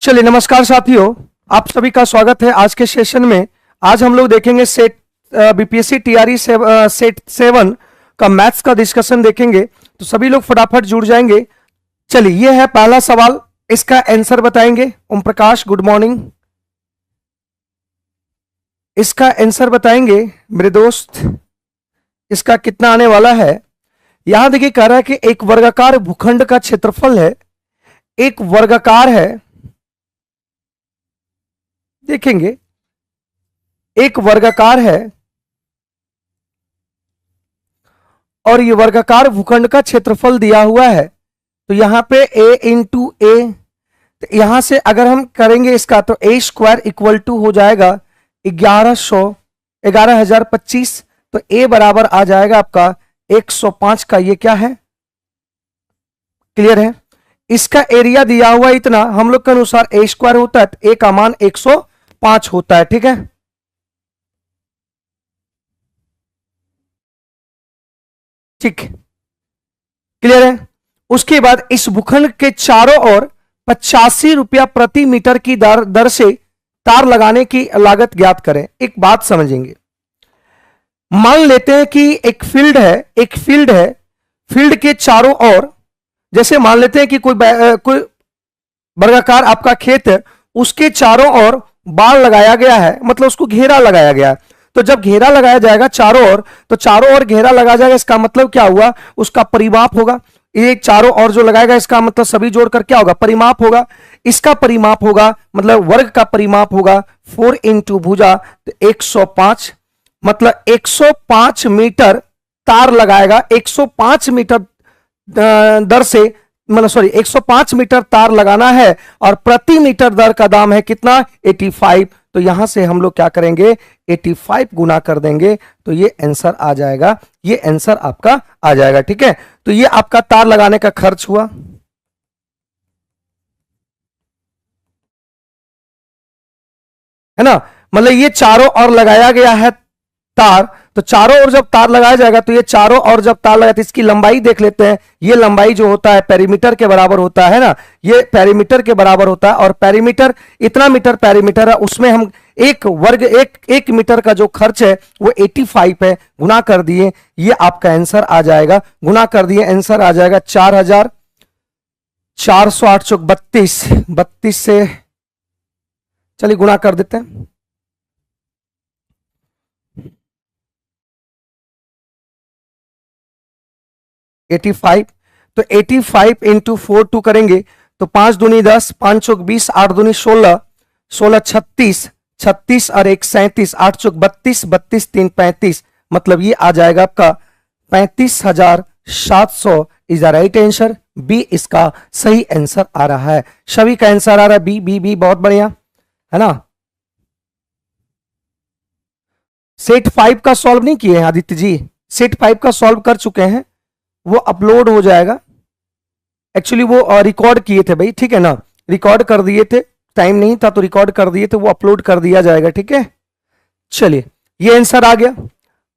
चलिए नमस्कार साथियों, आप सभी का स्वागत है आज के सेशन में। आज हम लोग देखेंगे सेट बीपीएससी टीआरई सेट 7 का मैथ्स का डिस्कशन देखेंगे। तो सभी लोग फटाफट जुड़ जाएंगे। चलिए, ये है पहला सवाल, इसका आंसर बताएंगे ओम प्रकाश। Good morning. इसका आंसर बताएंगे मेरे दोस्त। इसका कितना आने वाला है? यहां देखिए, कह रहा है कि एक वर्गाकार भूखंड का क्षेत्रफल है। एक वर्गाकार है, देखेंगे एक वर्गाकार है और ये वर्गाकार भूखंड का क्षेत्रफल दिया हुआ है। तो यहां पे a इंटू ए, तो यहां से अगर हम करेंगे इसका तो a स्क्वायर इक्वल टू हो जाएगा 11,025। तो a बराबर आ जाएगा आपका 105 का। ये क्या है? क्लियर है? इसका एरिया दिया हुआ इतना, हम लोग के अनुसार a स्क्वायर होता है तो a का मान 105 होता है। ठीक है, ठीक, क्लियर है। उसके बाद इस भूखंड के चारों ओर 85 रुपया प्रति मीटर की दर से तार लगाने की लागत ज्ञात करें। एक बात समझेंगे, मान लेते हैं कि एक फील्ड है, फील्ड के चारों ओर, जैसे मान लेते हैं कि कोई वर्गाकार आपका खेत है, उसके चारों ओर बाड़ लगाया गया है, मतलब उसको घेरा लगाया गया है। तो जब घेरा लगाया जाएगा चारों ओर, तो चारों ओर घेरा लगाया जाएगा, इसका मतलब क्या हुआ? उसका परिमाप होगा। ये चारों ओर जो लगाएगा, इसका मतलब सभी जोड़कर क्या होगा? परिमाप होगा। इसका परिमाप होगा, मतलब वर्ग का परिमाप होगा 4 इंटू भुजा, तो 105, मतलब 105 मीटर तार लगाएगा। 105 मीटर दर से, मतलब सॉरी 105 मीटर तार लगाना है और प्रति मीटर दर का दाम है कितना? 85। तो यहां से हम लोग क्या करेंगे? 85 गुना कर देंगे, तो ये आंसर आ जाएगा। ये आंसर आपका आ जाएगा। ठीक है, तो ये आपका तार लगाने का खर्च हुआ। है ना, मतलब ये चारों ओर लगाया गया है तार। तो चारों ओर जब तार लगाया जाएगा, तो ये चारों ओर जब तार लगाया, तो इसकी लंबाई देख लेते हैं। ये लंबाई जो होता है पेरीमीटर के बराबर होता है ना, ये पेरीमीटर के बराबर होता है। और पेरीमीटर, इतना मीटर पेरीमीटर है, उसमें हम एक वर्ग एक मीटर का जो खर्च है वो 85 है। गुना कर दिए, ये आपका आंसर आ जाएगा। गुना कर दिए, आंसर आ जाएगा 4,408 32 से, चलिए गुना कर देते हैं। तो 85 इंटू 4 2 करेंगे तो 5 दूनी 10, 5 चौक 20, 8 दूनी 16, 16 36, 36 और 1 37, 8 चौक 32, 32 3 35, मतलब ये आ जाएगा आपका 35,700 is the right answer. B इसका सही आंसर आ रहा है। सभी का आंसर आ रहा है बी बी बी, बहुत बढ़िया, है ना। सेट 5 का सॉल्व नहीं किए हैं आदित्य जी? सेट 5 का सॉल्व कर चुके हैं, वो अपलोड हो जाएगा। एक्चुअली वो रिकॉर्ड किए थे भाई, ठीक है ना, रिकॉर्ड कर दिए थे, टाइम नहीं था तो रिकॉर्ड कर दिए थे, वो अपलोड कर दिया जाएगा। ठीक है, चलिए ये आंसर आ गया।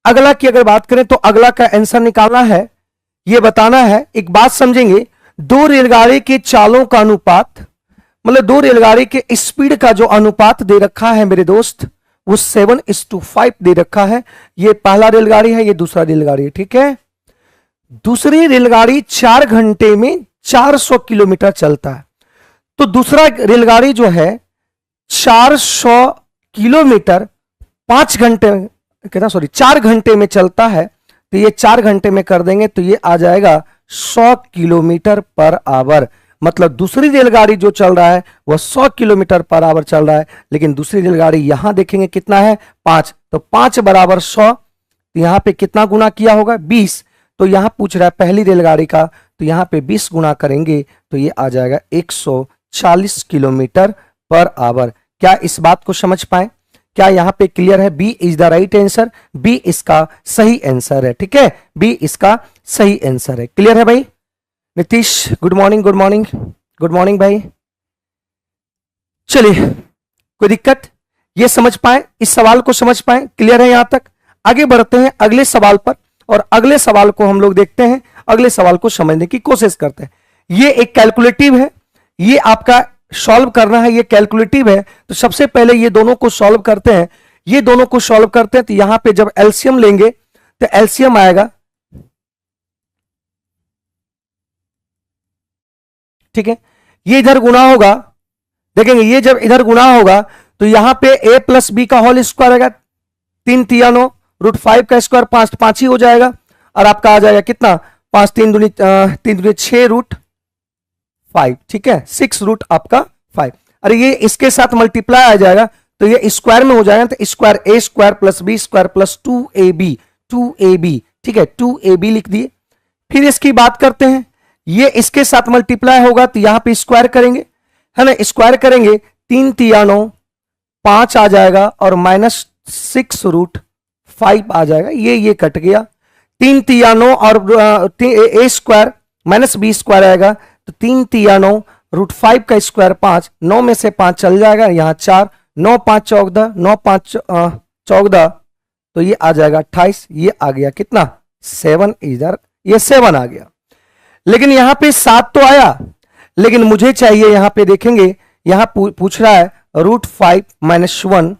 अगला की अगर बात करें तो अगला का आंसर निकालना है, ये बताना है। एक बात समझेंगे, दो रेलगाड़ी के चालों का अनुपात, मतलब दो रेलगाड़ी के स्पीड का जो अनुपात दे रखा है मेरे दोस्त, वो 7:5 दे रखा है। ये पहला रेलगाड़ी है, ये दूसरा रेलगाड़ी है। ठीक है, दूसरी रेलगाड़ी 4 घंटे में 400 किलोमीटर चलता है, तो दूसरा रेलगाड़ी जो है 400 किलोमीटर 5 घंटे, कितना, सॉरी 4 घंटे में चलता है। तो ये 4 घंटे में कर देंगे तो ये आ जाएगा 100 किलोमीटर पर आवर। मतलब दूसरी रेलगाड़ी जो चल रहा है वह 100 किलोमीटर पर आवर चल रहा है, लेकिन दूसरी रेलगाड़ी यहां देखेंगे कितना है? 5। तो 5 बराबर 100, तो यहां पे कितना गुना किया होगा? 20। तो यहां पूछ रहा है पहली रेलगाड़ी का, तो यहां पे 20 गुना करेंगे तो ये आ जाएगा 140 किलोमीटर पर आवर। क्या इस बात को समझ पाए? क्या यहां पे क्लियर है? B is the right answer. B इसका सही आंसर है। ठीक है, बी इसका सही आंसर है। क्लियर है भाई? Nitish good morning, good morning, good morning भाई। चलिए, कोई दिक्कत? ये समझ पाए, इस सवाल को समझ पाए? क्लियर है यहां तक? आगे बढ़ते हैं अगले सवाल पर, और अगले सवाल को हम लोग देखते हैं, अगले सवाल को समझने की कोशिश करते हैं। ये एक कैलकुलेटिव है, ये आपका सॉल्व करना है, ये कैलकुलेटिव है, तो सबसे पहले ये दोनों को सॉल्व करते हैं। ये दोनों को सॉल्व करते हैं तो यहां पे जब एलसीएम लेंगे तो एलसीएम आएगा, ठीक है। ये इधर गुना होगा, देखेंगे ये जब इधर गुना होगा तो यहां पे a प्लस बी का होल स्क्वायर आएगा, 3 तिया 9, √5 का स्क्वायर 5 5 ही हो जाएगा, और आपका आ जाएगा कितना, 5 3 दूनी 6 √5, ठीक है, 6 रूट आपका 5। अरे ये इसके साथ मल्टीप्लाई आ जाएगा तो ये स्क्वायर में हो जाएगा, तो square a square plus B square plus 2ab, ठीक है, 2ab लिख दिए। फिर इसकी बात करते हैं, ये इसके साथ मल्टीप्लाई होगा तो यहां पे स्क्वायर करेंगे, है ना, स्क्वायर करेंगे, 3 तिया 9, 5 आ जाएगा और -6 √5 आ जाएगा, ये कट गया। 3 तिया 9 और a square minus B square आएगा, तो 3 तिया 9 √5 का स्क्वायर 5, 9 में से 5 चल जाएगा, यहां 4, 9 5 14, 9 5 14, तो ये आ जाएगा 28, ये आ गया कितना 7, इधर ये 7 आ गया। लेकिन यहां पे 7 तो आया, लेकिन मुझे चाहिए, यहां पे देखेंगे, यहां पूछ रहा है √5 - 1,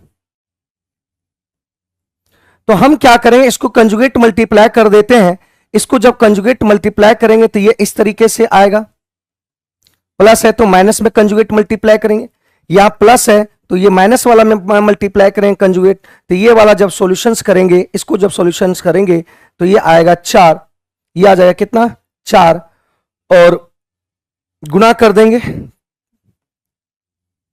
तो हम क्या करेंगे, इसको कंजुगेट मल्टीप्लाई कर देते हैं। इसको जब कंजुगेट मल्टीप्लाई करेंगे तो ये इस तरीके से आएगा, प्लस है तो माइनस में कंजुगेट मल्टीप्लाई करेंगे, यहां प्लस है तो ये माइनस वाला में मल्टीप्लाई करेंगे कंजुगेट, तो ये वाला जब सॉल्यूशंस करेंगे, इसको जब सॉल्यूशंस करेंगे तो ये आएगा 4, ये आ जाएगा कितना 4, और गुना कर देंगे,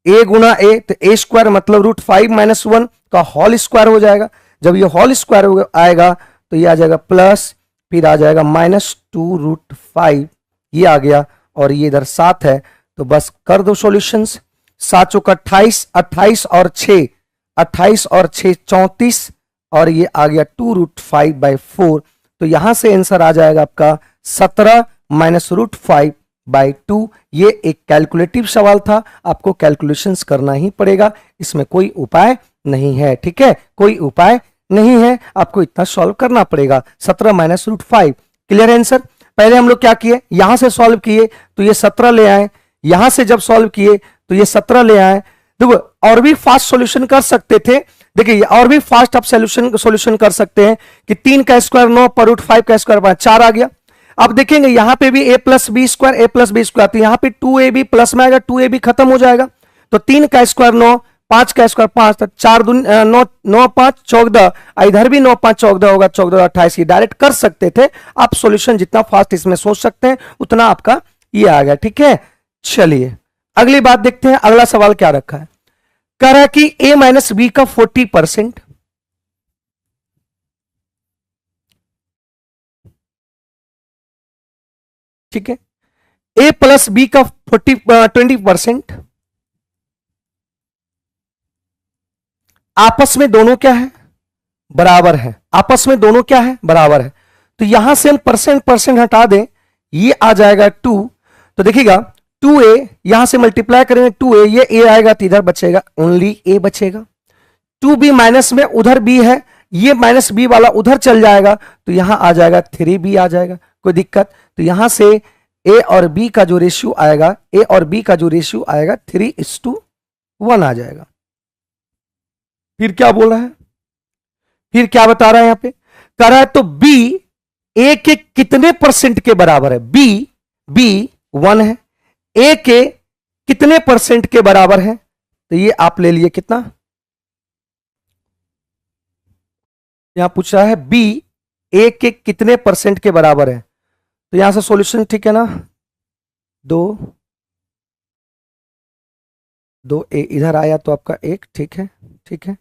a गुना a, तो a स्क्वायर मतलब √5 - 1 का होल स्क्वायर हो जाएगा। जब ये होल स्क्वायर आएगा तो ये आ जाएगा प्लस, फिर आ जाएगा -2 √5, ये आ गया, और ये इधर 7 है, तो बस कर दो सॉल्यूशंस। 7 चौका 28, 28 और 6, 28 और 6 34, और ये आ गया 2 √5/4, तो यहां से आंसर आ जाएगा आपका 17 - √5/2। ये एक कैलकुलेटिव सवाल था, आपको कैलकुलेशंस करना ही पड़ेगा, इसमें कोई उपाय नहीं है, ठीक है, कोई उपाय नहीं है, आपको इतना सॉल्व करना पड़ेगा। 17 - √5, क्लियर आंसर। पहले हम लोग क्या किए, यहां से सॉल्व किए तो ये 17 ले आए, यहां से जब सॉल्व किए तो ये 17 ले आए। देखो और भी फास्ट सॉल्यूशन कर सकते थे, देखिए और भी फास्ट आप सॉल्यूशन कर सकते हैं कि 3 का स्क्वायर 9 पर √5 का स्क्वायर 4 आ गया। अब देखेंगे यहां पे भी a प्लस बी स्क्वायर, तो यहां पे 2ab प्लस में आएगा, 2ab खत्म हो जाएगा, तो 3 का स्क्वायर 9, 5 का स्क्वायर 5, तो 4 9 9 5 14, इधर भी 9 5 14 होगा, 14 28, ये डायरेक्ट कर सकते थे आप। सॉल्यूशन जितना फास्ट इसमें सोच सकते हैं उतना आपका ये आ गया, ठीक है। चलिए अगली बात देखते हैं, अगला सवाल क्या रखा है, कह रहा है कि a - b का 40%, ठीक है, a प्लस बी का 20%, आपस में दोनों क्या है, बराबर है, आपस में दोनों क्या है, बराबर है, तो यहां से हम परसेंट हटा दें, ये आ जाएगा 2, तो देखिएगा 2a, यहां से मल्टीप्लाई करेंगे 2a, ये a आएगा तो इधर बचेगा ओनली a बचेगा, 2b माइनस में उधर b है, ये -b वाला उधर चल जाएगा, तो यहां आ जाएगा 3b आ जाएगा, कोई दिक्कत, तो यहां से a और b का जो रेशियो आएगा, a और b का जो रेशियो आएगा 3:1 आ जाएगा। फिर क्या बोला है, फिर क्या बता रहा है यहां पे, कह रहा है तो b a के कितने परसेंट के बराबर है, b 1 है, a के कितने परसेंट के बराबर है, तो ये आप ले लिए कितना, यहां पूछ रहा है b a के कितने परसेंट के बराबर है, तो यहां से सॉल्यूशन ठीक है ना, 2 a इधर आया तो आपका 1, ठीक है, ठीक है,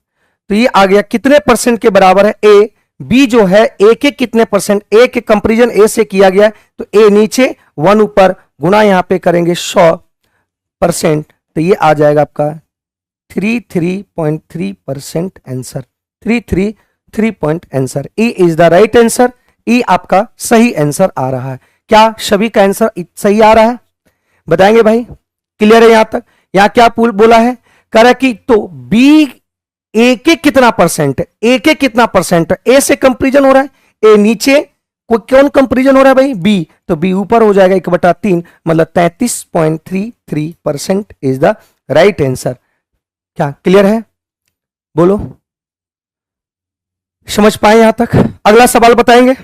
तो ये आ गया कितने परसेंट के बराबर है a, b जो है a के कितने परसेंट, a के कंपेरिजन a से किया गया तो a नीचे 1 ऊपर, गुना यहां पे करेंगे 100%, तो ये आ जाएगा आपका 33.3% answer, 333 point answer, E is the right answer, E आपका सही आंसर आ रहा है। क्या सभी का आंसर सही आ रहा है, बताएंगे भाई, क्लियर है यहां तक। यहां क्या बोला है, कह रहा कि तो बी ए के कितना परसेंट है, ए के कितना परसेंट है, ए से कंपेरिजन हो रहा है, ए नीचे कौन कंपेरिजन हो रहा है भाई? बी, तो बी ऊपर हो जाएगा 1/3, मतलब 33.33% इज द राइट आंसर। क्या क्लियर है? बोलो, समझ पाए यहां तक? अगला सवाल बताएंगे,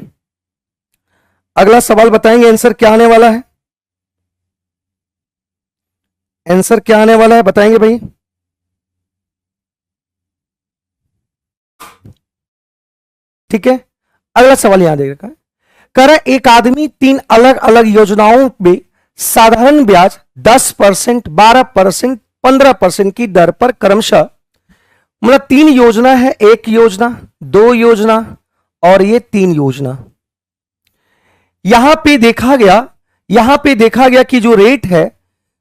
अगला सवाल बताएंगे, आंसर क्या आने वाला है? आंसर क्या आने वाला है बताएंगे भाई? ठीक है, अगला सवाल यहां देखा, कह रहा एक आदमी 3 अलग अलग योजनाओं में साधारण ब्याज 10%, 12%, 15% की दर पर क्रमशः, मतलब 3 योजना है, 1 योजना, 2 योजना और ये 3 योजना। यहां पे देखा गया, यहां पे देखा गया कि जो रेट है,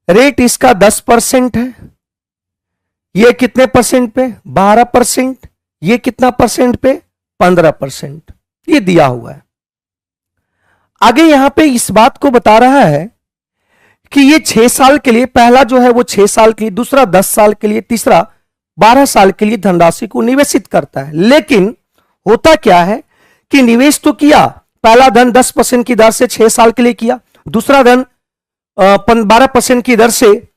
रेट इसका 10% है, ये कितने परसेंट पे? 12%, ये कितना परसेंट पे? 15%, ये दिया हुआ है। आगे यहां पे इस बात को बता रहा है कि ये 6 साल के लिए, पहला जो है वो 6 साल के लिए, दूसरा 10 साल के लिए, तीसरा 12 साल के लिए धनराशि को निवेशित करता है। लेकिन होता क्या है कि निवेश तो किया, पहला धन 10% की दर से 6 साल के लिए किया, दूसरा धन 12% की दर से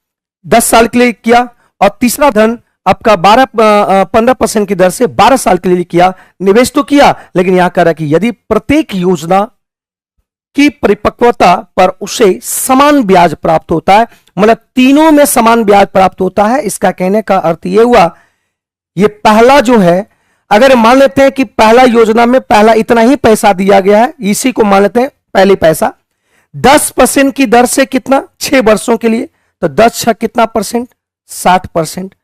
10 साल के लिए किया, और तीसरा धन आपका 15% की दर से 12 साल के लिए किया। निवेश तो किया, लेकिन यहां कह रहा है कि यदि प्रत्येक योजना की परिपक्वता पर उसे समान ब्याज प्राप्त होता है, मतलब तीनों में समान ब्याज प्राप्त होता है। इसका कहने का अर्थ यह हुआ, ये पहला जो है, अगर मान लेते हैं कि पहला योजना में पहला इतना ही पैसा दिया गया है, इसी को मान लेते हैं पहले पैसा, 10% की दर से कितना? 6 वर्षों के लिए, तो 10 6 कितना परसेंट? 60%।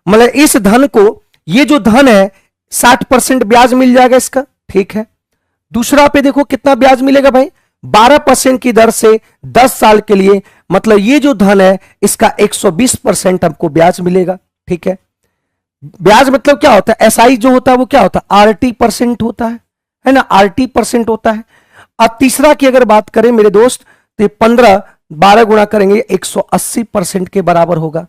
मतलब इस धन को, ये जो धन है 60% ब्याज मिल जाएगा इसका, ठीक है। दूसरा पे देखो कितना ब्याज मिलेगा भाई? 12% की दर से 10 साल के लिए, मतलब ये जो धन है इसका 120% हमको ब्याज मिलेगा, ठीक है। ब्याज मतलब क्या होता है? एसआई जो होता है वो क्या होता है? आरटी परसेंट होता है ना, आरटी परसेंट होता है। अब तीसरा की अगर बात करें मेरे दोस्त, तो 15 12 गुणा करेंगे 180% के बराबर होगा।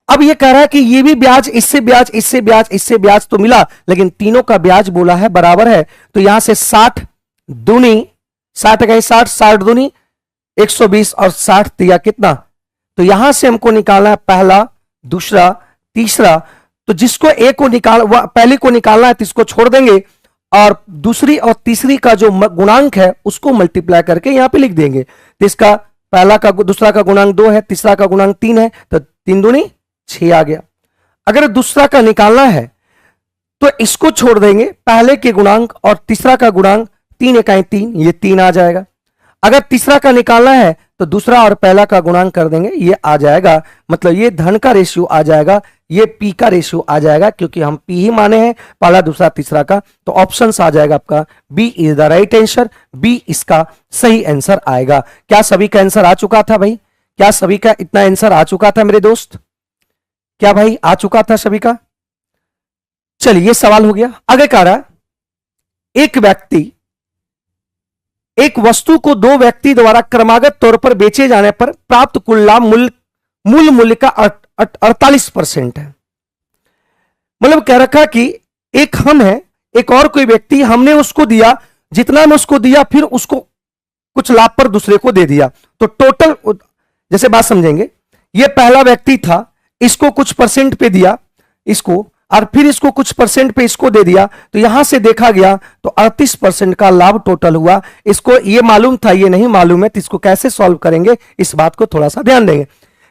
अब ये कह रहा है कि ये भी ब्याज, इससे ब्याज, इससे ब्याज, इससे ब्याज तो मिला, लेकिन तीनों का ब्याज बोला है बराबर है, तो यहां से 60 दूनी 60 गए 60, 60 दूनी 120 और 60 दिया कितना? तो यहां से हमको निकालना है पहला, दूसरा, तीसरा। तो जिसको ए को पहले को निकालना है तो इसको छोड़ देंगे, और दूसरी और तीसरी का जो गुणांक है उसको मल्टीप्लाई करके यहां पे लिख देंगे। तो इसका पहला का, दूसरा का गुणांक 2 है, तीसरा का गुणांक 3 है, तो 3 दूनी 6 आ गया। अगर दूसरा का निकालना है तो इसको छोड़ देंगे, पहले के गुणांक और तीसरा का गुणांक, 3 इकाई 3, ये 3 आ जाएगा। अगर तीसरा का निकालना है तो दूसरा और पहला का गुणांक कर देंगे, ये आ जाएगा, मतलब ये धन का रेशियो आ जाएगा, ये पी का रेशियो आ जाएगा, क्योंकि हम पी ही माने हैं पहला, दूसरा, तीसरा का। तो ऑप्शन आ जाएगा आपका B is the right answer, B इसका सही आंसर आएगा। क्या सभी का आंसर आ चुका था भाई? क्या सभी का इतना आंसर आ चुका था मेरे दोस्त? क्या भाई आ चुका था सभी का? चलिए, ये सवाल हो गया। आगे कह रहा, एक व्यक्ति एक वस्तु को 2 व्यक्ति द्वारा क्रमागत तौर पर बेचे जाने पर प्राप्त कुल लाभ मूल मूल्य का 48% है। मतलब कह रखा कि एक हम है, एक और कोई व्यक्ति, हमने उसको दिया, जितना में उसको दिया, फिर उसको कुछ लाभ पर दूसरे को दे दिया, तो टोटल, जैसे बात समझेंगे, ये पहला व्यक्ति था, इसको कुछ परसेंट पे दिया इसको, और फिर इसको कुछ परसेंट पे इसको दे दिया, तो यहां से देखा गया तो 38% का लाभ टोटल हुआ। इसको ये मालूम था, ये नहीं मालूम है, तो इसको कैसे सॉल्व करेंगे इस बात को थोड़ा सा ध्यान देंगे।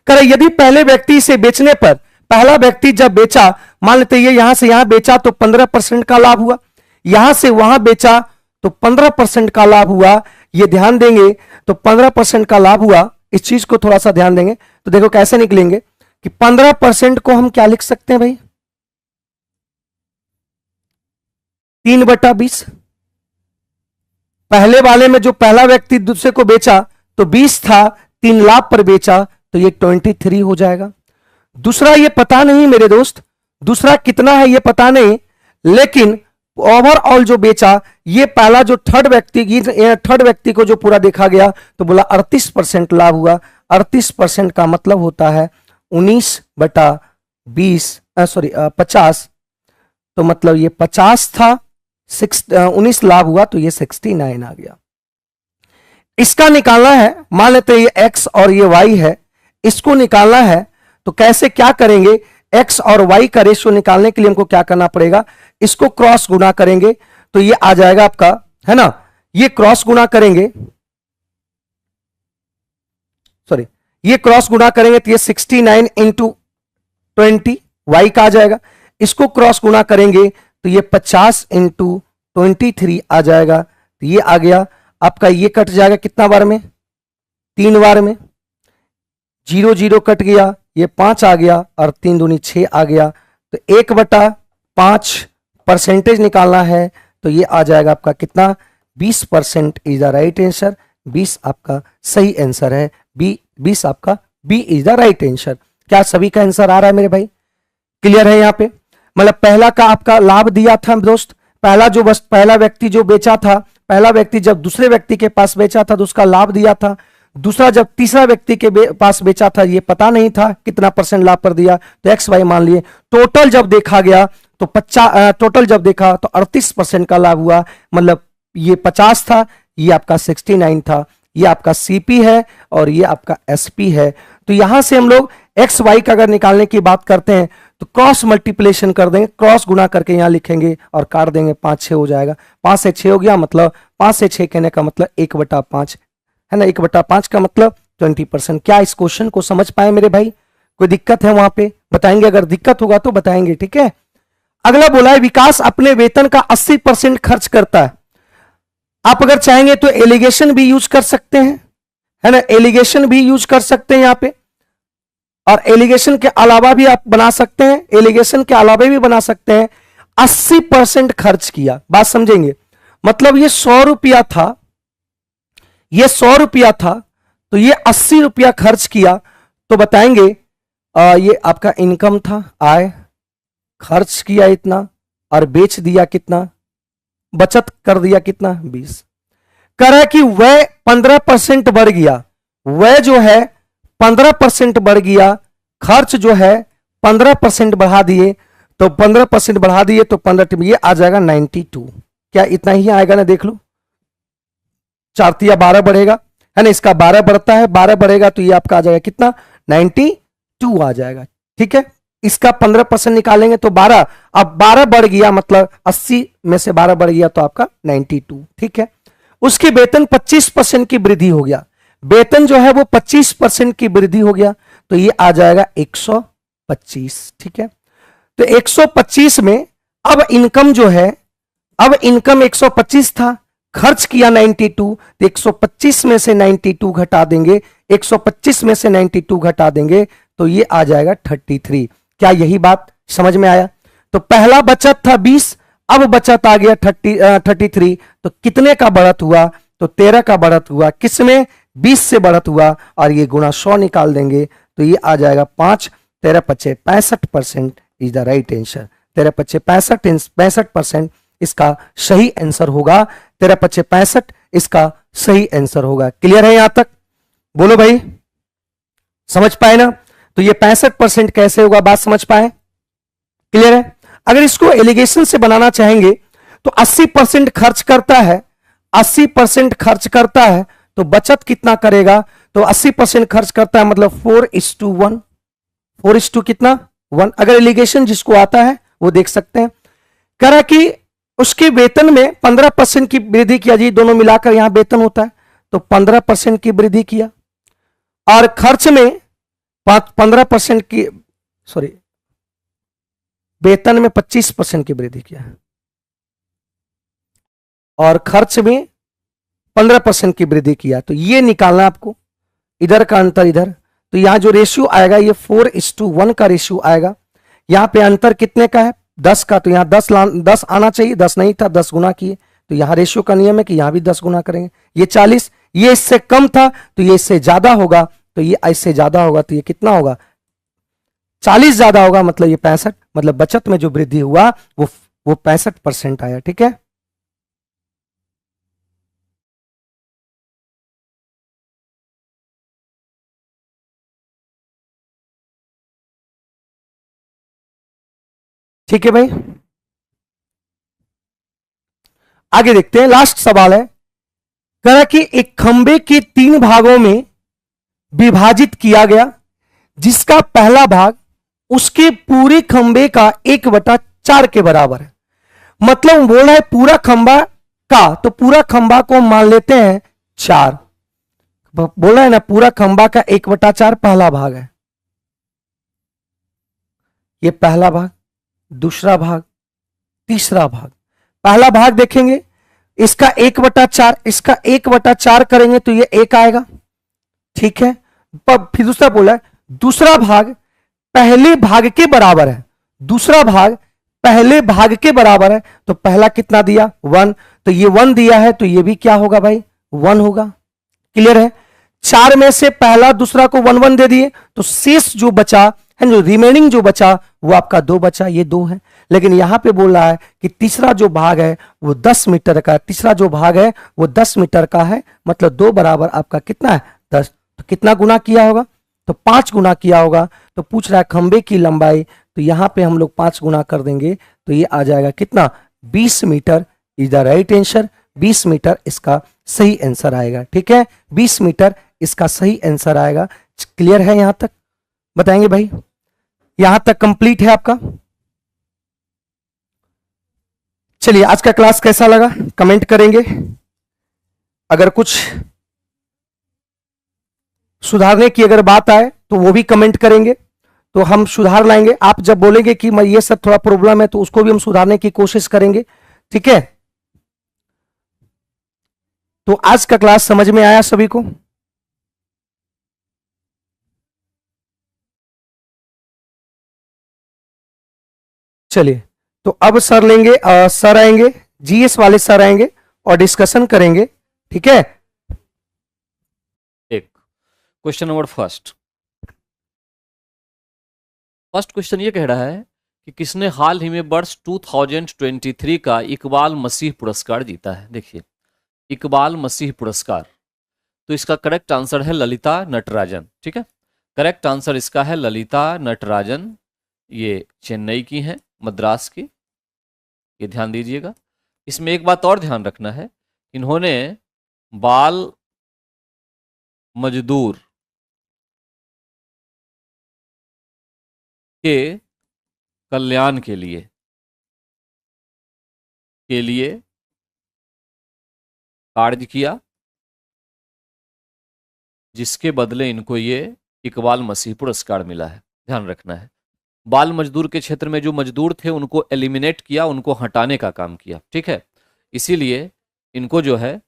करें, यदि पहले व्यक्ति से बेचने पर, पहला व्यक्ति जब बेचा, मान लेते ये यहां से यहां बेचा तो 15% का लाभ हुआ, यहां से वहां बेचा तो 15% का लाभ हुआ, ये ध्यान देंगे, तो 15% का लाभ हुआ। इस चीज को थोड़ा सा ध्यान देंगे तो देखो कैसे निकलेंगे कि 15% को हम क्या लिख सकते हैं भाई? 3/20। पहले वाले में जो पहला व्यक्ति दूसरे को बेचा तो 20 था, 3 लाभ पर बेचा, तो ये 23 हो जाएगा। दूसरा ये पता नहीं मेरे दोस्त, दूसरा कितना है ये पता नहीं, लेकिन ओवरऑल जो बेचा, ये पहला जो थर्ड व्यक्ति को जो पूरा देखा गया तो बोला 38% लाभ हुआ। 38% का मतलब होता है 19/20, सॉरी 50, तो मतलब ये 50 था, 19 लाभ हुआ तो ये 69 आ गया। इसका निकालना है, मान लेते हैं ये x और ये y है, इसको निकालना है तो कैसे क्या करेंगे, x और y का रेशियो निकालने के लिए हमको क्या करना पड़ेगा, इसको क्रॉस गुना करेंगे तो ये आ जाएगा आपका, है ना, ये क्रॉस गुना करेंगे, सॉरी, ये क्रॉस गुना करेंगे तो ये 69 इंटू 20 y का आ जाएगा, इसको क्रॉस गुना करेंगे तो ये 50 इंटू 23 आ जाएगा, तो ये आ गया आपका, ये कट जाएगा कितना बार में, 3 बार में, 0 0 कट गया, ये 5 आ गया और 3 दूनी 6 आ गया, तो 1/5 परसेंटेज निकालना है तो ये आ जाएगा आपका कितना, 20% इज द राइट आंसर, 20 आपका सही आंसर है, 20 आपका B is the right answer. क्या सभी का आंसर आ रहा है मेरे भाई, क्लियर है यहाँ पे, मतलब पहला का आपका लाभ दिया था दोस्त, पहला जो बस पहला व्यक्ति जो बेचा था, पहला व्यक्ति जब दूसरे व्यक्ति के पास बेचा था तो उसका लाभ दिया था, दूसरा जब तीसरा व्यक्ति के पास बेचा था ये पता नहीं था कितना परसेंट लाभ पर दिया तो एक्स वाई मान लिए, टोटल जब देखा गया तो 50, टोटल जब देखा तो 38% का लाभ हुआ, मतलब ये 50 था, ये आपका 69 था, ये आपका सीपी है और ये आपका एसपी है। तो यहां से हम लोग एक्स वाई का अगर निकालने की बात करते हैं तो क्रॉस मल्टीप्लिकेशन कर देंगे, क्रॉस गुना करके यहां लिखेंगे और काट देंगे, 5 6 हो जाएगा, 5 से 6 हो गया, मतलब 5 से 6 कहने का मतलब 1/5 है ना, 1/5 का मतलब 20%। क्या इस क्वेश्चन को समझ पाए मेरे भाई, कोई दिक्कत है वहां पे बताएंगे, अगर दिक्कत होगा तो बताएंगे, ठीक है। अगला बोला है विकास अपने वेतन का 80% खर्च करता है, आप अगर चाहेंगे तो एलिगेशन भी यूज कर सकते हैं, है ना, एलिगेशन भी यूज कर सकते हैं यहां पे, और एलिगेशन के अलावा भी आप बना सकते हैं, एलिगेशन के अलावा भी बना सकते हैं। 80% खर्च किया, बात समझेंगे, मतलब ये 100 रुपया था, ये 100 रुपया था तो ये 80 रुपया खर्च किया, तो बताएंगे ये आपका इनकम था, आय, खर्च किया इतना और बेच दिया कितना, बचत कर दिया कितना 20, कह रहा है कि वह 15% बढ़ गया, वह जो है 15% बढ़ गया, खर्च जो है 15% बढ़ा दिए, तो 15% बढ़ा दिए तो 15 ये आ जाएगा 92, क्या इतना ही आएगा ना, देख लो, 4 तिया 12 बढ़ेगा, है ना, इसका 12 बढ़ता है, 12 बढ़ेगा तो ये आपका आ जाएगा कितना 92 आ जाएगा, ठीक है। इसका 15% निकालेंगे तो 12, अब 12 बढ़ गया मतलब 80 में से 12 बढ़ गया तो आपका 92, ठीक है। उसके वेतन 25% की वृद्धि हो गया, वेतन जो है वो 25% की वृद्धि हो गया तो ये आ जाएगा 125, ठीक है। तो 125 में अब इनकम जो है, अब इनकम 125 था, खर्च किया 92, तो 125 में से 92 घटा देंगे, 125 में से 92 घटा देंगे तो ये आ जाएगा 33। क्या यही बात समझ में आया, तो पहला बचत था 20, अब बचत आ गया 33, तो कितने का बढ़त हुआ, तो 13 का बढ़त हुआ, किसमें 20 से बढ़त हुआ, और ये गुणा 100 निकाल देंगे तो ये आ जाएगा 5, 13 पच्चे 65% इज द राइट आंसर, 13 पच्चे 65% इसका सही आंसर होगा, 13 पच्चे 65 इसका सही आंसर होगा। क्लियर है यहां तक, बोलो भाई, समझ पाए ना, तो ये 65% कैसे होगा, बात समझ पाए, क्लियर है। अगर इसको एलिगेशन से बनाना चाहेंगे तो 80% खर्च करता है, 80% खर्च करता है तो बचत कितना करेगा, तो 80% खर्च करता है मतलब 4:1, 4:, कितना 1, अगर एलिगेशन जिसको आता है वो देख सकते हैं। कह रहा कि उसके वेतन में 15% की वृद्धि किया जी, दोनों मिलाकर यहां वेतन होता है तो 15% की वृद्धि किया, और खर्च में 15% की, सॉरी, वेतन में 25% की वृद्धि किया और खर्च में 15% की वृद्धि किया, तो ये निकालना आपको, इधर का अंतर इधर, तो यहां जो रेशियो आएगा ये 4:1 का रेशियो आएगा, यहां पे अंतर कितने का है 10 का, तो यहां 10 आना चाहिए, 10 नहीं था, 10 गुना किए, तो यहां रेशियो का नियम है कि यहां भी 10 गुना करेंगे, ये 40, ये इससे कम था तो ये इससे ज्यादा होगा, तो ये इससे ज्यादा होगा तो ये कितना होगा 40 ज्यादा होगा, मतलब ये 65, मतलब बचत में जो वृद्धि हुआ वो 65% आया, ठीक है। ठीक है भाई, आगे देखते हैं, लास्ट सवाल है, कह रहा कि एक खंबे के 3 भागों में विभाजित किया गया, जिसका पहला भाग उसके पूरे खंबे का 1/4 के बराबर है। मतलब बोल रहा है पूरा खंबा का, तो पूरा खंबा को मान लेते हैं 4। बोल रहा है ना पूरा खंबा का 1/4 पहला भाग है, ये पहला भाग, दूसरा भाग, तीसरा भाग। पहला भाग देखेंगे, इसका 1/4, इसका 1/4 करेंगे तो ये 1 आएगा, ठीक है। फिर दूसरा बोला है दूसरा भाग पहले भाग के बराबर है, दूसरा भाग पहले भाग के बराबर है, तो पहला कितना दिया 1, तो ये 1 दिया है, तो ये भी क्या होगा भाई 1 होगा। क्लियर है। 4 में से पहला दूसरा को 1 1 दे दिए, तो शेष जो बचा है, जो रिमेनिंग जो बचा वो आपका 2 बचा, ये 2 है। लेकिन यहां पे बोल रहा है कि तीसरा जो भाग है वो 10 मीटर का, तीसरा जो भाग है वो 10 मीटर का है, मतलब 2 बराबर आपका कितना है 10। तो कितना गुना किया होगा, तो 5 गुना किया होगा। तो पूछ रहा है खंबे की लंबाई, तो यहां पे हम लोग 5 गुना कर देंगे, तो ये आ जाएगा कितना 20 metre is the right answer. 20 metre इसका सही आंसर आएगा, ठीक है, 20 मीटर इसका सही आंसर आएगा। क्लियर है यहां तक, बताएंगे भाई, यहां तक कंप्लीट है आपका। चलिए आज का क्लास कैसा लगा कमेंट करेंगे, अगर कुछ सुधारने की अगर बात आए तो वो भी कमेंट करेंगे, तो हम सुधार लाएंगे। आप जब बोलेंगे कि मैं ये सब थोड़ा प्रॉब्लम है, तो उसको भी हम सुधारने की कोशिश करेंगे, ठीक है। तो आज का क्लास समझ में आया सभी को? चलिए, तो अब सर लेंगे, सर आएंगे, जीएस वाले सर आएंगे और डिस्कशन करेंगे, ठीक है। एक क्वेश्चन नंबर फर्स्ट क्वेश्चन ये कह रहा है कि किसने हाल ही में वर्ष 2023 का इकबाल मसीह पुरस्कार जीता है। देखिए, इकबाल मसीह पुरस्कार, तो इसका करेक्ट आंसर है ललिता नटराजन, ठीक है। करेक्ट आंसर इसका है ललिता नटराजन, ये चेन्नई की हैं, मद्रास की, ये ध्यान दीजिएगा। इसमें एक बात और ध्यान रखना है, इन्होंने बाल मजदूर के कल्याण के लिए कार्य किया, जिसके बदले इनको ये इकबाल मसीह पुरस्कार मिला है। ध्यान रखना है, बाल मजदूर के क्षेत्र में जो मजदूर थे उनको एलिमिनेट किया, उनको हटाने का काम किया, ठीक है। इसीलिए इनको जो है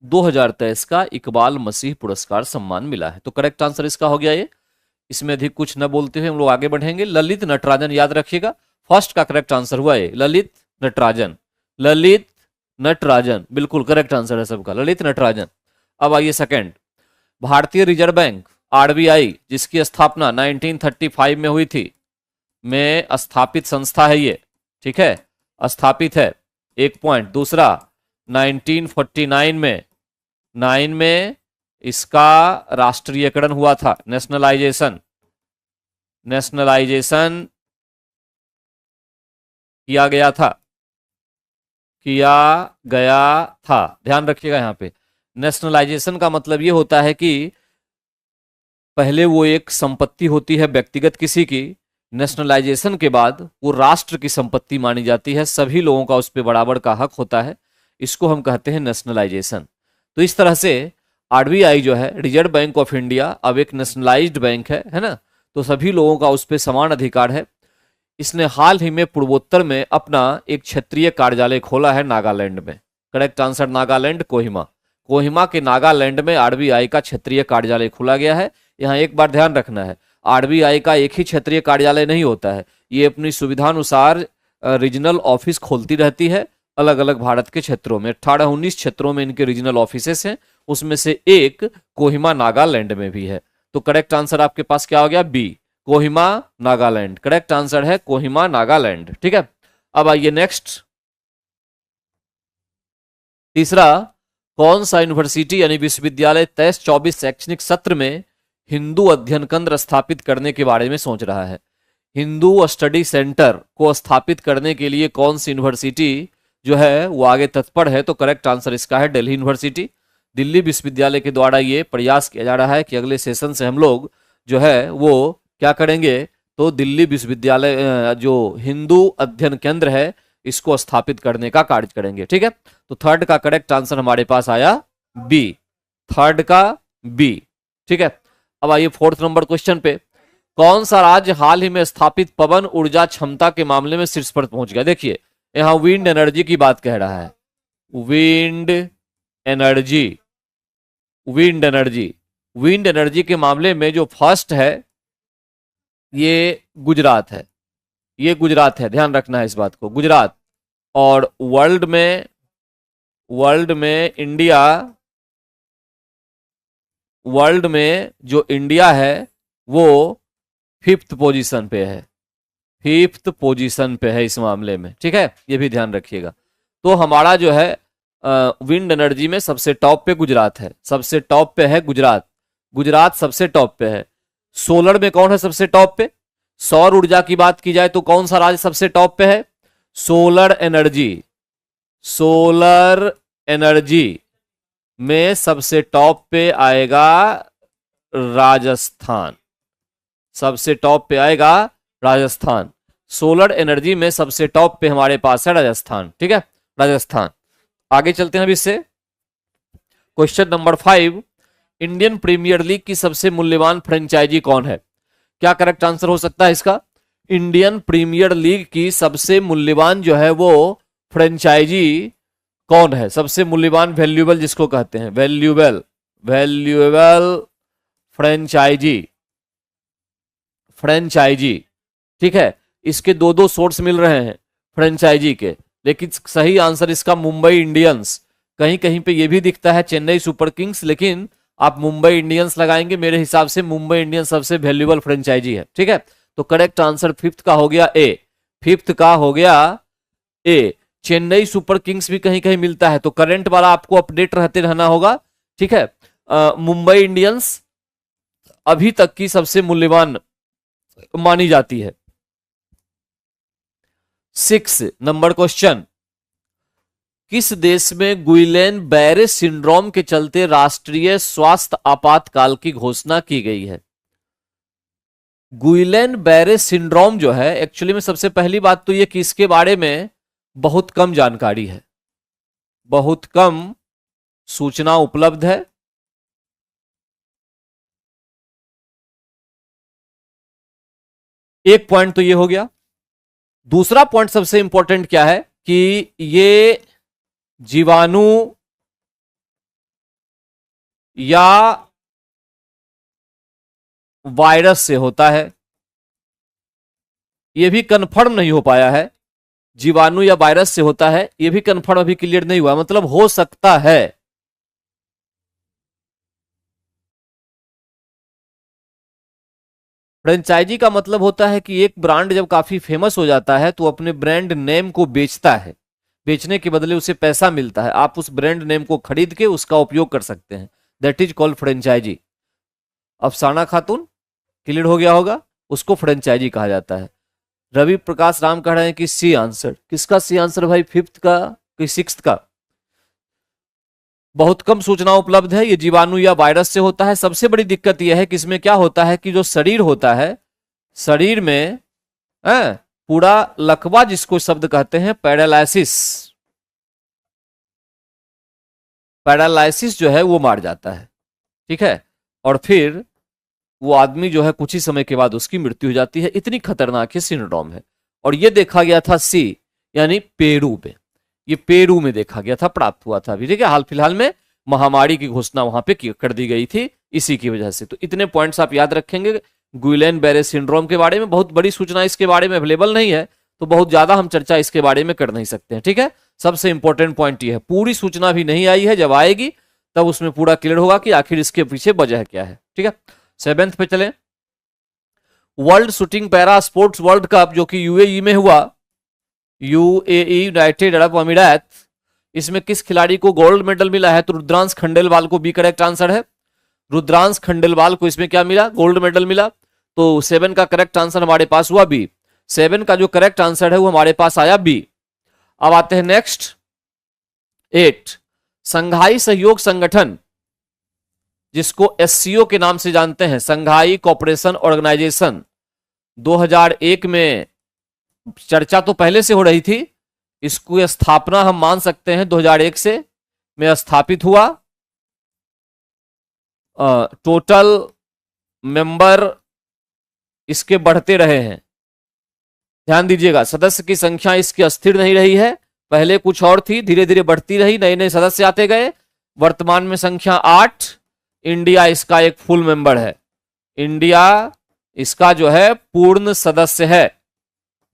2023 का इकबाल मसीह पुरस्कार सम्मान मिला है। तो करेक्ट आंसर इसका हो गया ये। इसमें अधिक कुछ न बोलते हुए हम लोग आगे बढ़ेंगे। ललित नटराजन, याद रखिएगा, फर्स्ट का करेक्ट आंसर हुआ ये, ललित नटराजन। ललित नटराजन बिल्कुल करेक्ट आंसर है सबका, ललित नटराजन। अब आइए सेकंड, भारतीय रिजर्व बैंक आरबीआई, जिसकी स्थापना 1935 में हुई थी, में स्थापित संस्था है ये, ठीक है, स्थापित है, एक पॉइंट। दूसरा 1949 में 9 में इसका राष्ट्रीयकरण हुआ था, नेशनलाइजेशन किया गया था। ध्यान रखिएगा यहां पे, नेशनलाइजेशन का मतलब यह होता है कि पहले वो एक संपत्ति होती है व्यक्तिगत किसी की, नेशनलाइजेशन के बाद वो राष्ट्र की संपत्ति मानी जाती है, सभी लोगों का उस पर बराबर का हक होता है, इसको हम कहते हैं नेशनलाइजेशन। तो इस तरह से आरबीआई जो है, रिजर्व बैंक ऑफ इंडिया, अब एक नेशनलाइज्ड बैंक है ना, तो सभी लोगों का उस पर समान अधिकार है। इसने हाल ही में पूर्वोत्तर में अपना एक क्षेत्रीय कार्यालय खोला है नागालैंड में। करेक्ट आंसर नागालैंड, कोहिमा के नागालैंड में आरबीआई का क्षेत्रीय कार्यालय खोला गया है। यहाँ एक बार ध्यान रखना है, आरबीआई का एक ही क्षेत्रीय कार्यालय नहीं होता है, ये अपनी सुविधानुसार रीजनल ऑफिस खोलती रहती है अलग अलग भारत के क्षेत्रों में। 18-19 क्षेत्रों में इनके रीजनल ऑफिसेस हैं, उसमें से एक कोहिमा नागालैंड में भी है। तो करेक्ट आंसर आपके पास क्या हो गया, B, Kohima Nagaland. Correct answer है कोहिमा नागालैंड, ठीक है। अब आइए नेक्स्ट, तीसरा, कौन सा यूनिवर्सिटी यानी विश्वविद्यालय 23-24 शैक्षणिक सत्र में हिंदू अध्ययन केंद्र स्थापित करने के बारे में सोच रहा है। हिंदू स्टडी सेंटर को स्थापित करने के लिए कौन सी यूनिवर्सिटी जो है वो आगे तत्पर है? तो करेक्ट आंसर इसका है दिल्ली यूनिवर्सिटी। दिल्ली विश्वविद्यालय के द्वारा ये प्रयास किया जा रहा है कि अगले सेशन से हम लोग जो है वो क्या करेंगे, तो दिल्ली विश्वविद्यालय जो हिंदू अध्ययन केंद्र है इसको स्थापित करने का कार्य करेंगे। ठीक है, तो थर्ड का करेक्ट आंसर हमारे पास आया बी, थर्ड का बी। ठीक है, अब आइए फोर्थ नंबर क्वेश्चन पे। कौन सा राज्य हाल ही में स्थापित पवन ऊर्जा क्षमता के मामले में शीर्ष पर पहुंच गया? देखिए यहां विंड एनर्जी की बात कह रहा है, wind energy, wind energy, wind energy के मामले में जो फर्स्ट है ये गुजरात है, ये गुजरात है, ध्यान रखना है इस बात को, गुजरात। और वर्ल्ड में इंडिया, वर्ल्ड में जो इंडिया है वो फिफ्थ पोजीशन पे है, फिफ्थ पोजीशन पे है इस मामले में। ठीक है, ये भी ध्यान रखिएगा। तो हमारा जो है विंड एनर्जी में सबसे टॉप पे गुजरात है, सबसे टॉप पे है गुजरात, गुजरात सबसे टॉप पे है। सोलर में कौन है सबसे टॉप पे? सौर ऊर्जा की बात की जाए तो कौन सा राज्य सबसे टॉप पे है? सोलर एनर्जी, सोलर एनर्जी में सबसे टॉप पे आएगा राजस्थान, सबसे टॉप पे आएगा राजस्थान। सोलर एनर्जी में सबसे टॉप पे हमारे पास है राजस्थान। ठीक है, राजस्थान। आगे चलते हैं अब इससे। Question number 5, Indian premier league की सबसे मूल्यवान फ्रेंचाइजी कौन है? क्या करेक्ट आंसर हो सकता है इसका? इंडियन प्रीमियर लीग की सबसे मूल्यवान जो है वो फ्रेंचाइजी कौन है? सबसे मूल्यवान, वैल्यूएबल जिसको कहते हैं, वैल्यूएबल, वैल्यूएबल फ्रेंचाइजी, फ्रेंचाइजी। ठीक है, इसके दो दो सोर्स मिल रहे हैं फ्रेंचाइजी के, लेकिन सही आंसर इसका मुंबई इंडियंस। कहीं कहीं पे ये भी दिखता है चेन्नई सुपर किंग्स, लेकिन आप मुंबई इंडियंस लगाएंगे, मेरे हिसाब से मुंबई इंडियंस सबसे वैल्यूएबल फ्रेंचाइजी है। ठीक है, तो करेक्ट आंसर फिफ्थ का हो गया ए, फिफ्थ का हो गया ए। चेन्नई सुपर किंग्स भी कहीं कहीं मिलता है, तो करंट वाला आपको अपडेट रहते रहना होगा। ठीक है, मुंबई इंडियंस अभी तक की सबसे मूल्यवान मानी जाती है। 6 नंबर क्वेश्चन, किस देश में गुइलेन बैरे सिंड्रोम के चलते राष्ट्रीय स्वास्थ्य आपातकाल की घोषणा की गई है? गुइलेन बैरे सिंड्रोम जो है, एक्चुअली में सबसे पहली बात तो ये कि इसके बारे में बहुत कम जानकारी है, बहुत कम सूचना उपलब्ध है। एक पॉइंट तो ये हो गया। दूसरा पॉइंट सबसे इंपॉर्टेंट क्या है कि ये जीवाणु या वायरस से होता है, यह भी कंफर्म नहीं हो पाया है। जीवाणु या वायरस से होता है, यह भी कंफर्म अभी क्लियर नहीं हुआ, मतलब हो सकता है। फ्रेंचाइजी का मतलब होता है कि एक ब्रांड जब काफी फेमस हो जाता है तो अपने ब्रांड नेम को बेचता है, बेचने के बदले उसे पैसा मिलता है, आप उस ब्रांड नेम को खरीद के उसका उपयोग कर सकते हैं, दैट इज कॉल्ड फ्रेंचाइजी। अफसाना खातून क्लियर हो गया होगा, उसको फ्रेंचाइजी कहा जाता है। रवि प्रकाश राम कह रहे हैं कि सी आंसर, किसका सी आंसर भाई, फिफ्थ का कि सिक्स्थ का? बहुत कम सूचना उपलब्ध है, ये जीवाणु या वायरस से होता है। सबसे बड़ी दिक्कत यह है कि इसमें क्या होता है कि जो शरीर होता है, शरीर में पूरा लकवा जिसको शब्द कहते हैं पैरालाइसिस, पैरालाइसिस जो है वो मार जाता है। ठीक है, और फिर वो आदमी जो है कुछ ही समय के बाद उसकी मृत्यु हो जाती है। इतनी खतरनाक ये सिंड्रोम है, और ये देखा गया था सी यानी पेरू में, ये पेरू में देखा गया था, प्राप्त हुआ था अभी। ठीक है, हाल फिलहाल में महामारी की घोषणा वहां पे कर दी गई थी इसी की वजह से। तो इतने पॉइंट्स आप याद रखेंगे। गुइलेन बैरे सिंड्रोम के बारे में बहुत बड़ी सूचना इसके बारे में अवेलेबल नहीं है, तो बहुत ज्यादा हम चर्चा इसके बारे में कर नहीं सकते हैं। ठीक है, सबसे इंपॉर्टेंट पॉइंट ये है, पूरी सूचना भी नहीं आई है, जब आएगी तब उसमें पूरा क्लियर होगा कि आखिर इसके पीछे वजह क्या है। ठीक है, 7th पे चले। World shooting para sports world cup जो कि यूएई में हुआ, यूएई यूनाइटेड अरब अमीरात, इसमें किस खिलाड़ी को गोल्ड मेडल मिला है? तो रुद्रांश खंडेलवाल को बी करेक्ट आंसर है। रुद्रांश खंडेलवाल को इसमें क्या मिला? गोल्ड मेडल मिला। तो 7 का करेक्ट आंसर हमारे पास हुआ बी। 7 का जो करेक्ट आंसर है वो हमारे पास आया बी। अब आते हैं नेक्स्ट 8, संघाई सहयोग संगठन, जिसको एससीओ के नाम से जानते हैं, संघाई कोऑपरेशन ऑर्गेनाइजेशन, 2001 में चर्चा तो पहले से हो रही थी, इसकी स्थापना हम मान सकते हैं 2001 से में स्थापित हुआ। टोटल मेंबर इसके बढ़ते रहे हैं, ध्यान दीजिएगा, सदस्य की संख्या इसकी अस्थिर नहीं रही है, पहले कुछ और थी, धीरे धीरे बढ़ती रही, नए नए सदस्य आते गए, वर्तमान में संख्या 8। इंडिया इसका एक फुल मेंबर है, इंडिया इसका जो है पूर्ण सदस्य है,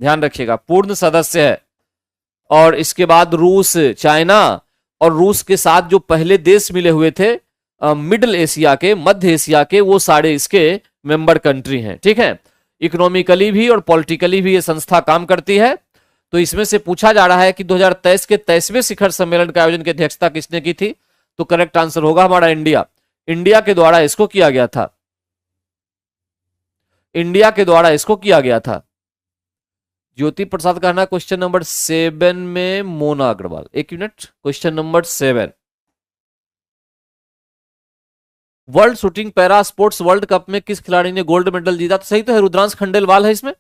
ध्यान रखिएगा पूर्ण सदस्य है। और इसके बाद रूस, चाइना, और रूस के साथ जो पहले देश मिले हुए थे मिडिल एशिया के, मध्य एशिया के, वो सारे इसके मेंबर कंट्री हैं, ठीक है। इकोनॉमिकली भी और पॉलिटिकली भी ये संस्था काम करती है। तो इसमें से पूछा जा रहा है कि 2023 के 23वें शिखर सम्मेलन के आयोजन की अध्यक्षता किसने की थी, तो करेक्ट आंसर होगा हमारा इंडिया। इंडिया के द्वारा इसको किया गया था, इंडिया के द्वारा इसको किया गया था। ज्योति प्रसाद का कहना क्वेश्चन नंबर 7 में मोना अग्रवाल, एक minute, question number 7, world shooting para sports world cup में किस खिलाड़ी ने गोल्ड मेडल जीता, तो सही तो है, रुद्रांश खंडेलवाल है, इसमें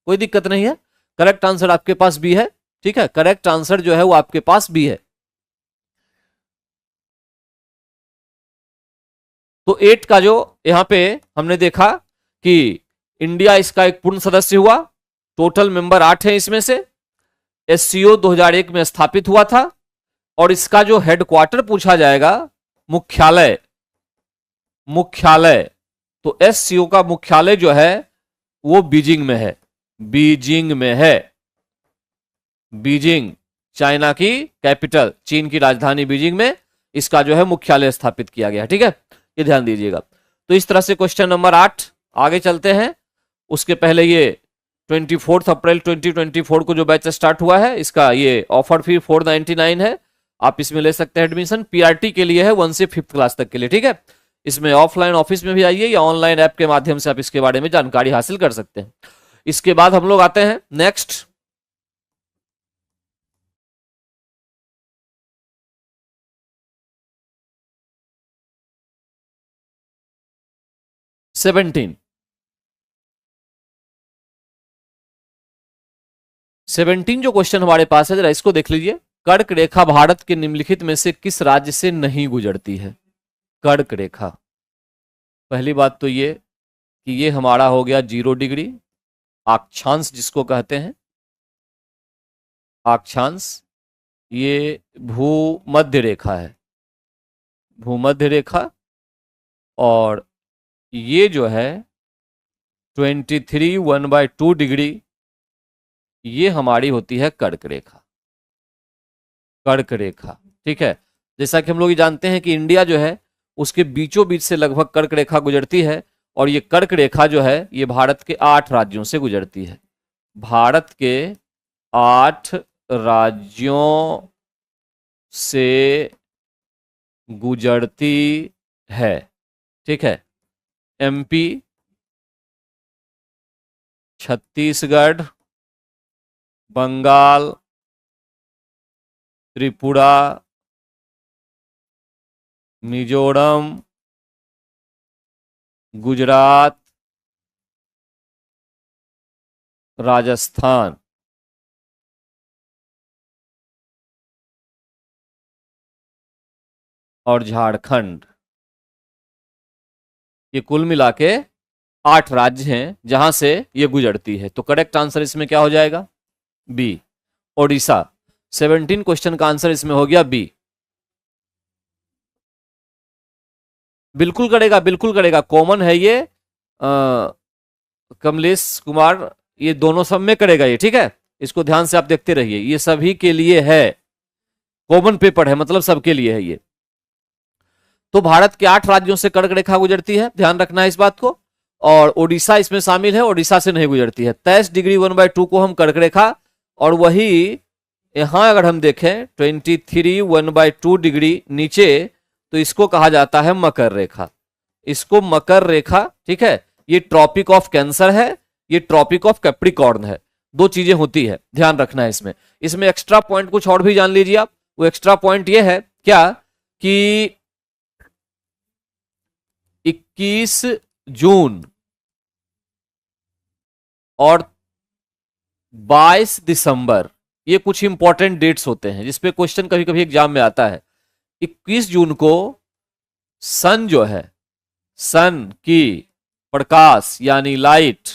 कोई दिक्कत नहीं है, करेक्ट आंसर आपके पास बी है, ठीक है, करेक्ट आंसर जो है वो आपके पास बी है। तो 8 का जो यहां पे हमने देखा कि इंडिया इसका एक पूर्ण सदस्य हुआ, टोटल मेंबर 8 है इसमें से, एससीओ 2001 में स्थापित हुआ था, और इसका जो हेडक्वार्टर पूछा जाएगा, मुख्यालय, मुख्यालय, तो एससीओ का मुख्यालय जो है वो बीजिंग में है, बीजिंग में है, बीजिंग चाइना की कैपिटल, चीन की राजधानी बीजिंग में इसका जो है मुख्यालय स्थापित किया गया, ठीक है, ये ध्यान दीजिएगा। तो इस तरह से क्वेश्चन नंबर 8, आगे चलते हैं। उसके पहले ये 24 अप्रैल 2024 को जो बैच स्टार्ट हुआ है, इसका ये ऑफर फी 499 है, आप इसमें ले सकते हैं एडमिशन, पीआरटी के लिए है 1 से 5th क्लास तक के लिए, ठीक है। इसमें ऑफलाइन ऑफिस में भी आइए या ऑनलाइन ऐप के माध्यम से आप इसके बारे में जानकारी हासिल कर सकते हैं। इसके बाद हम लोग आते हैं नेक्स्ट 17 जो क्वेश्चन हमारे पास है, जरा इसको देख लीजिए। कर्क रेखा भारत के निम्नलिखित में से किस राज्य से नहीं गुजरती है? कर्क रेखा, पहली बात तो ये कि ये हमारा हो गया 0 डिग्री, अक्षांश जिसको कहते हैं, अक्षांश, ये भूमध्य रेखा है, भूमध्य रेखा, और ये जो है 23 1/2 डिग्री, ये हमारी होती है कर्क रेखा, कर्क रेखा, ठीक है। जैसा कि हम लोग ये जानते हैं कि इंडिया जो है उसके बीचों बीच से लगभग कर्क रेखा गुजरती है, और ये कर्क रेखा जो है ये भारत के 8 राज्यों से गुजरती है, भारत के 8 राज्यों से गुजरती है, ठीक है। एमपी, छत्तीसगढ़, बंगाल, त्रिपुरा, मिजोरम, गुजरात, राजस्थान, और झारखंड, ये कुल मिला के 8 राज्य हैं जहां से ये गुजरती है। तो करेक्ट आंसर इसमें क्या हो जाएगा? बी, ओडिशा। 17 क्वेश्चन का आंसर इसमें हो गया बी। बिल्कुल करेगा, बिल्कुल करेगा, कॉमन है ये, कमलेश कुमार, ये दोनों सब में करेगा ये, ठीक है। इसको ध्यान से आप देखते रहिए, ये सभी के लिए है, कॉमन पेपर है, मतलब सबके लिए है ये। तो भारत के 8 राज्यों से कर्क रेखा गुजरती है, ध्यान रखना है इस बात को, और ओडिशा इसमें शामिल है, ओडिशा से नहीं गुजरती है। 23 डिग्री 1/2 को हम कर्क रेखा, और वही यहां अगर हम देखें 23 1/2 डिग्री नीचे, तो इसको कहा जाता है मकर रेखा, इसको मकर रेखा, ठीक है, ये ट्रॉपिक ऑफ कैंसर है, ये ट्रॉपिक ऑफ कैप्रिकॉर्न है, दो चीजें होती है, ध्यान रखना है इसमें। इसमें एक्स्ट्रा पॉइंट कुछ और भी जान लीजिए आप। वो एक्स्ट्रा पॉइंट ये है क्या कि 21 जून और 22 दिसंबर ये कुछ इंपॉर्टेंट डेट्स होते हैं जिसपे क्वेश्चन कभी कभी एग्जाम में आता है। 21 जून को सन जो है, सन की प्रकाश यानी लाइट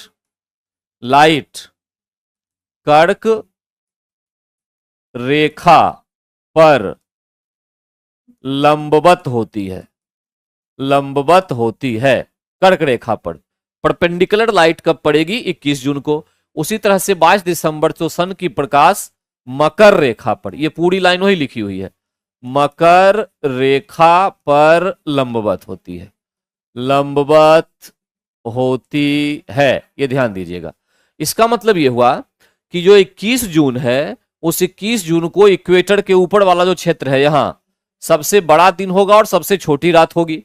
कर्क रेखा पर लंबवत होती है कर्क रेखा पर। परपेंडिकुलर लाइट कब पड़ेगी? 21 जून को। उसी तरह से 22 दिसंबर तो सन की प्रकाश मकर रेखा पर, ये पूरी लाइन वही लिखी हुई है, मकर रेखा पर लंबवत होती है, ये ध्यान दीजिएगा। इसका मतलब ये हुआ कि जो 21 जून है उस 21 जून को इक्वेटर के ऊपर वाला जो क्षेत्र है यहां सबसे बड़ा दिन होगा और सबसे छोटी रात होगी।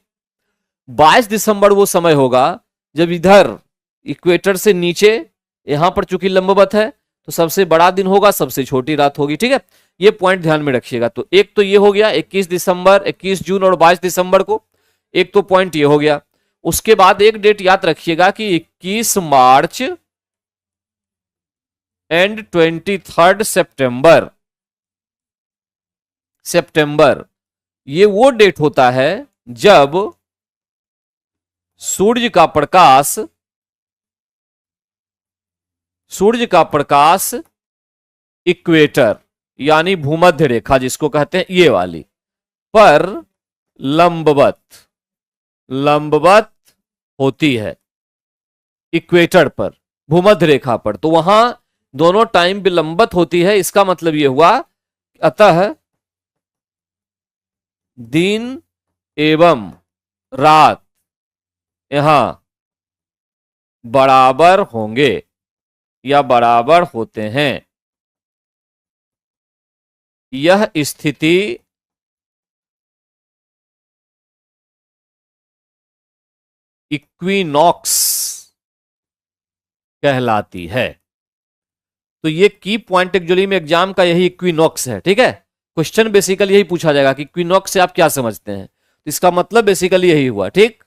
22 दिसंबर वो समय होगा जब इधर इक्वेटर से नीचे यहां पर चूंकि लंबवत है तो सबसे बड़ा दिन होगा, सबसे छोटी रात होगी। ठीक है, ये पॉइंट ध्यान में रखिएगा। तो एक तो ये हो गया 21 दिसंबर, 21 जून और 22 दिसंबर को, एक तो पॉइंट ये हो गया। उसके बाद एक डेट याद रखिएगा कि 21 मार्च एंड 23 सितंबर ये वो डेट होता है जब सूर्य का प्रकाश इक्वेटर यानी भूमध्य रेखा जिसको कहते हैं ये वाली पर लंबवत होती है, इक्वेटर पर, भूमध्य रेखा पर। तो वहां दोनों टाइम विलंबत होती है। इसका मतलब यह हुआ अतः दिन एवं रात यहां बराबर होंगे या बराबर होते हैं। यह स्थिति इक्विनॉक्स कहलाती है। तो ये की पॉइंट एक्चुअली में एग्जाम का यही इक्विनॉक्स है। ठीक है, क्वेश्चन बेसिकली यही पूछा जाएगा कि इक्विनॉक्स से आप क्या समझते हैं। तो इसका मतलब बेसिकली यही हुआ। ठीक,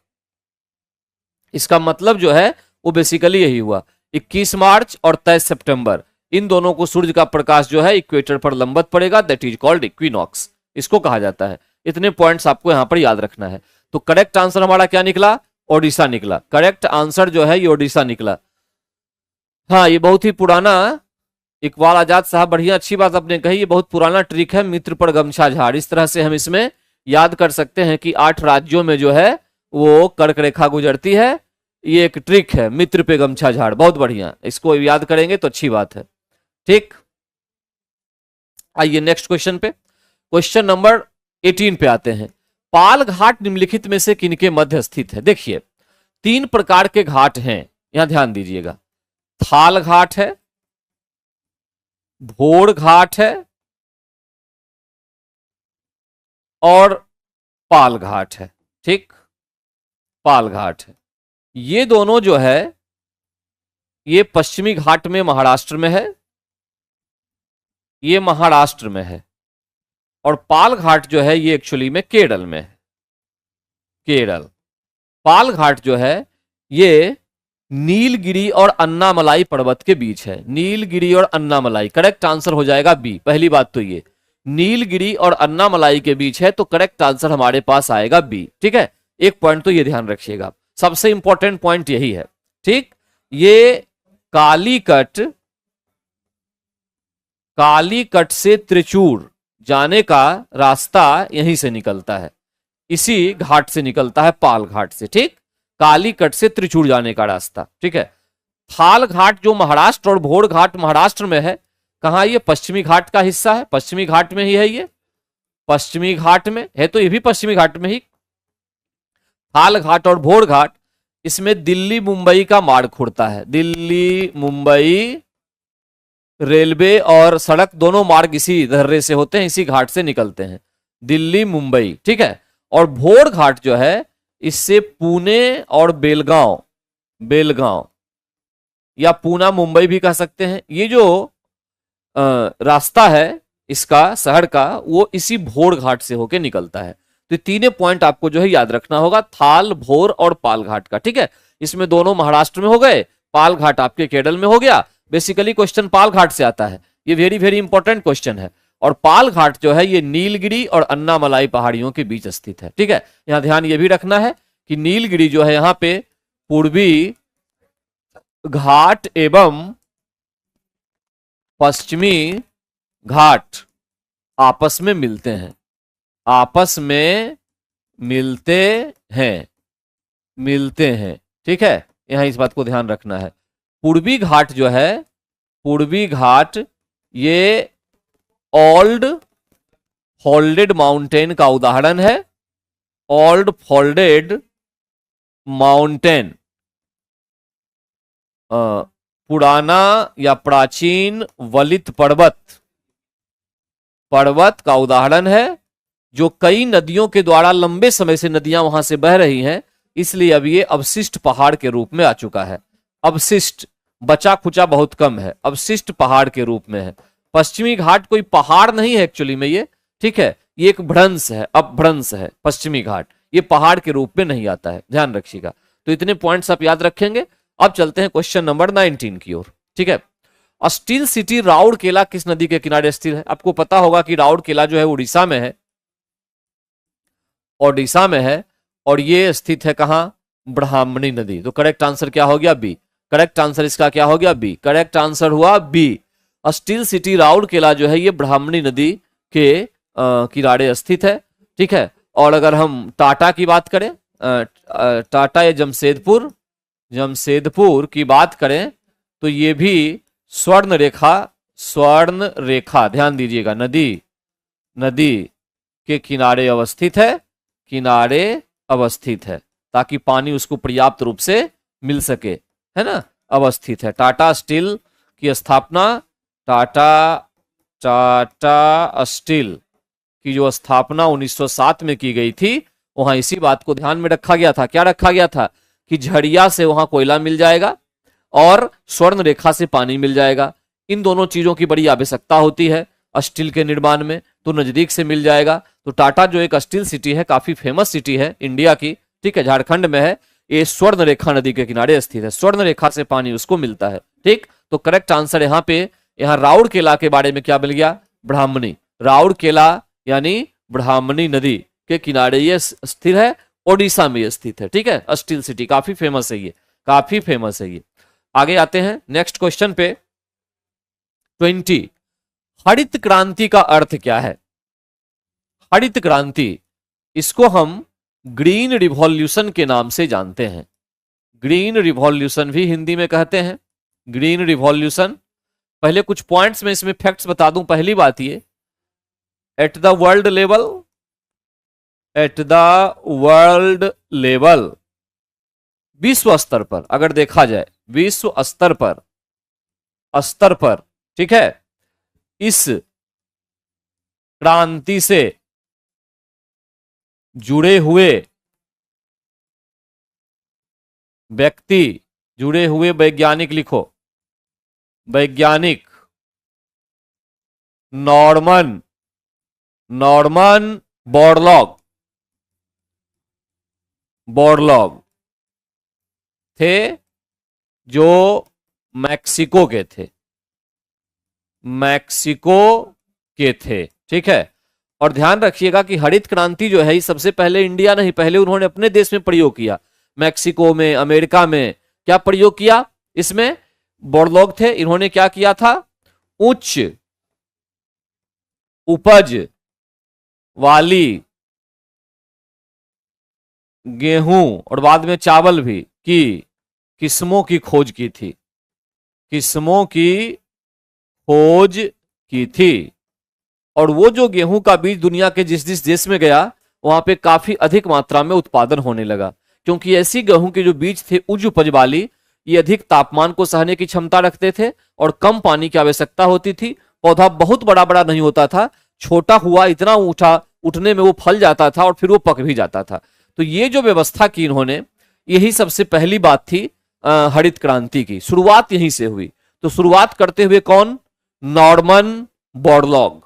इसका मतलब जो है वो बेसिकली यही हुआ 21 मार्च और 23 सितंबर इन दोनों को सूर्य का प्रकाश जो है इक्वेटर पर लंबवत पड़ेगा, दैट इज कॉल्ड इक्विनॉक्स, इसको कहा जाता है। इतने पॉइंट्स आपको यहां पर याद रखना है। तो करेक्ट आंसर हमारा क्या निकला? ओडिशा निकला। करेक्ट आंसर जो है ये ओडिशा निकला। हाँ, ये बहुत ही पुराना, इकबाल आजाद साहब बढ़िया अच्छी बात आपने कही, ये बहुत पुराना ट्रिक है, मित्र पर गमछा झाड़। इस तरह से हम इसमें याद कर सकते हैं कि 8 राज्यों में जो है वो कर्क रेखा गुजरती है। ये एक ट्रिक है, मित्र पे गमछा झाड़, बहुत बढ़िया, इसको याद करेंगे तो अच्छी बात है। ठीक, आइए नेक्स्ट क्वेश्चन पे, क्वेश्चन नंबर 18 पे आते हैं। पाल घाट निम्नलिखित में से किनके मध्य स्थित है? देखिए 3 प्रकार के घाट हैं, यहां ध्यान दीजिएगा। थाल घाट है, भोर घाट है और पाल घाट है। ठीक, पाल घाट है। ये दोनों जो है ये पश्चिमी घाट में महाराष्ट्र में है, ये महाराष्ट्र में है, और पाल घाट जो है ये एक्चुअली में केरल में है। केरल पाल घाट जो है ये नीलगिरी और अन्नामलाई पर्वत के बीच है। नीलगिरी और अन्नामलाई, करेक्ट आंसर हो जाएगा बी। पहली बात तो ये नीलगिरी और अन्नामलाई के बीच है, तो करेक्ट आंसर हमारे पास आएगा बी। ठीक है, एक पॉइंट तो ये ध्यान रखिएगा, सबसे इंपॉर्टेंट पॉइंट यही है। ठीक, ये कालीकट से त्रिचूर जाने का रास्ता यहीं से निकलता है, इसी घाट से निकलता है, पाल घाट से। ठीक, कालीकट से त्रिचूर जाने का रास्ता। ठीक है, थाल घाट जो महाराष्ट्र और भोर घाट महाराष्ट्र में है, कहां? ये पश्चिमी घाट का हिस्सा है, पश्चिमी घाट में ही है, ये पश्चिमी घाट में है, तो ये भी पश्चिमी घाट में ही। थाल घाट और भोर घाट, इसमें दिल्ली मुंबई का मार्ग खुड़ता है। दिल्ली मुंबई रेलवे और सड़क दोनों मार्ग इसी धर्रे से होते हैं, इसी घाट से निकलते हैं, दिल्ली मुंबई। ठीक है, और भोर घाट जो है इससे पुणे और बेलगांव बेलगांव, या पूना मुंबई भी कह सकते हैं। ये जो रास्ता है इसका शहर का, वो इसी भोर घाट से होके निकलता है। तो ये तीनों पॉइंट आपको जो है याद रखना होगा, थाल, भोर और पाल घाट का। ठीक है, इसमें दोनों महाराष्ट्र में हो गए, पाल घाट आपके केरल में हो गया। बेसिकली क्वेश्चन पाल घाट से आता है, ये वेरी वेरी इंपॉर्टेंट क्वेश्चन है। और पाल घाट जो है ये नीलगिरी और अन्नामलाई पहाड़ियों के बीच स्थित है। ठीक है, यहां ध्यान ये भी रखना है कि नीलगिरी जो है यहां पे पूर्वी घाट एवं पश्चिमी घाट आपस में मिलते हैं, आपस में मिलते हैं, मिलते हैं। ठीक है, यहां इस बात को ध्यान रखना है। पूर्वी घाट जो है, पूर्वी घाट ये ओल्ड फोल्डेड माउंटेन का उदाहरण है। ओल्ड फोल्डेड माउंटेन, पुराना या प्राचीन वलित पर्वत, पर्वत का उदाहरण है, जो कई नदियों के द्वारा लंबे समय से नदियां वहां से बह रही हैं, इसलिए अब ये अवशिष्ट पहाड़ के रूप में आ चुका है। अवशिष्ट, बचा खुचा बहुत कम है, अवशिष्ट पहाड़ के रूप में है। पश्चिमी घाट कोई पहाड़ नहीं है एक्चुअली में ये, ठीक है, ये एक भ्रंश है, अपभ्रंश है पश्चिमी घाट, ये पहाड़ के रूप में नहीं आता है, ध्यान रखिएगा। तो इतने पॉइंट्स आप याद रखेंगे। अब चलते हैं क्वेश्चन नंबर 19 की ओर। ठीक है, स्टील सिटी राउरकेला किस नदी के किनारे स्थित है? आपको पता होगा कि राउरकेला जो है उड़ीसा में है, ओडिशा में है, और ये स्थित है कहां? ब्राह्मणी नदी। तो करेक्ट आंसर क्या हो गया? बी। करेक्ट आंसर इसका क्या हो गया? बी। करेक्ट आंसर हुआ बी। स्टील सिटी राउरकेला जो है ये ब्राह्मणी नदी के किनारे स्थित है। ठीक है, और अगर हम टाटा की बात करें, टाटा या जमशेदपुर, जमशेदपुर की बात करें, तो ये भी स्वर्ण रेखा, स्वर्ण रेखा, ध्यान दीजिएगा, नदी, नदी के किनारे अवस्थित है, किनारे अवस्थित है, ताकि पानी उसको पर्याप्त रूप से मिल सके, है ना, अवस्थित है। टाटा स्टील की स्थापना, टाटा स्टील की जो स्थापना 1907 में की गई थी, वहां इसी बात को ध्यान में रखा गया था। क्या रखा गया था? कि झड़िया से वहां कोयला मिल जाएगा और स्वर्ण रेखा से पानी मिल जाएगा। इन दोनों चीजों की बड़ी आवश्यकता होती है स्टील के निर्माण में, तो नजदीक से मिल जाएगा। तो टाटा जो एक स्टील सिटी है, काफी फेमस सिटी है इंडिया की, ठीक है, झारखंड में है, ये स्वर्ण रेखा नदी के किनारे स्थित है, स्वर्ण रेखा से पानी उसको मिलता है। ठीक, तो करेक्ट आंसर यहाँ पे, यहाँ राउरकेला के बारे में क्या मिल गया? ब्राह्मणी। राउरकेला यानी ब्राह्मणी नदी के किनारे ये स्थित है, ओडिशा में ये स्थित है। ठीक है, स्टील सिटी काफी फेमस है ये, काफी फेमस है ये। आगे आते हैं नेक्स्ट क्वेश्चन पे। 20, हरित क्रांति का अर्थ क्या है? हरित क्रांति, इसको हम ग्रीन रिवॉल्यूशन के नाम से जानते हैं। ग्रीन रिवॉल्यूशन भी हिंदी में कहते हैं, ग्रीन रिवॉल्यूशन। पहले कुछ पॉइंट्स में इसमें फैक्ट्स बता दूं। पहली बात ये, at the world level, at the world level, विश्व स्तर पर अगर देखा जाए, विश्व स्तर पर, स्तर पर, ठीक है, इस क्रांति से जुड़े हुए व्यक्ति, जुड़े हुए वैज्ञानिक, लिखो वैज्ञानिक, नॉर्मन, नॉर्मन बोरलॉग, बोरलॉग थे, जो मैक्सिको के थे, मैक्सिको के थे। ठीक है, और ध्यान रखिएगा कि हरित क्रांति जो है सबसे पहले इंडिया नहीं, पहले उन्होंने अपने देश में प्रयोग किया, मैक्सिको में, अमेरिका में। क्या प्रयोग किया? इसमें बोरलॉग थे, इन्होंने क्या किया था? उच्च उपज वाली गेहूं और बाद में चावल भी की किस्मों की खोज की थी, किस्मों की खोज की थी। और वो जो गेहूं का बीज दुनिया के जिस जिस देश में गया, वहां पे काफी अधिक मात्रा में उत्पादन होने लगा, क्योंकि ऐसी गेहूं के जो बीज थे उच्च उपज वाली, ये अधिक तापमान को सहने की क्षमता रखते थे और कम पानी की आवश्यकता होती थी। पौधा बहुत बड़ा बड़ा नहीं होता था, छोटा हुआ इतना उठने में वो फल जाता था और फिर वो पक भी जाता था। तो ये जो व्यवस्था की इन्होंने, यही सबसे पहली बात थी हरित क्रांति की शुरुआत यहीं से हुई। तो शुरुआत करते हुए कौन? Norman Borlaug.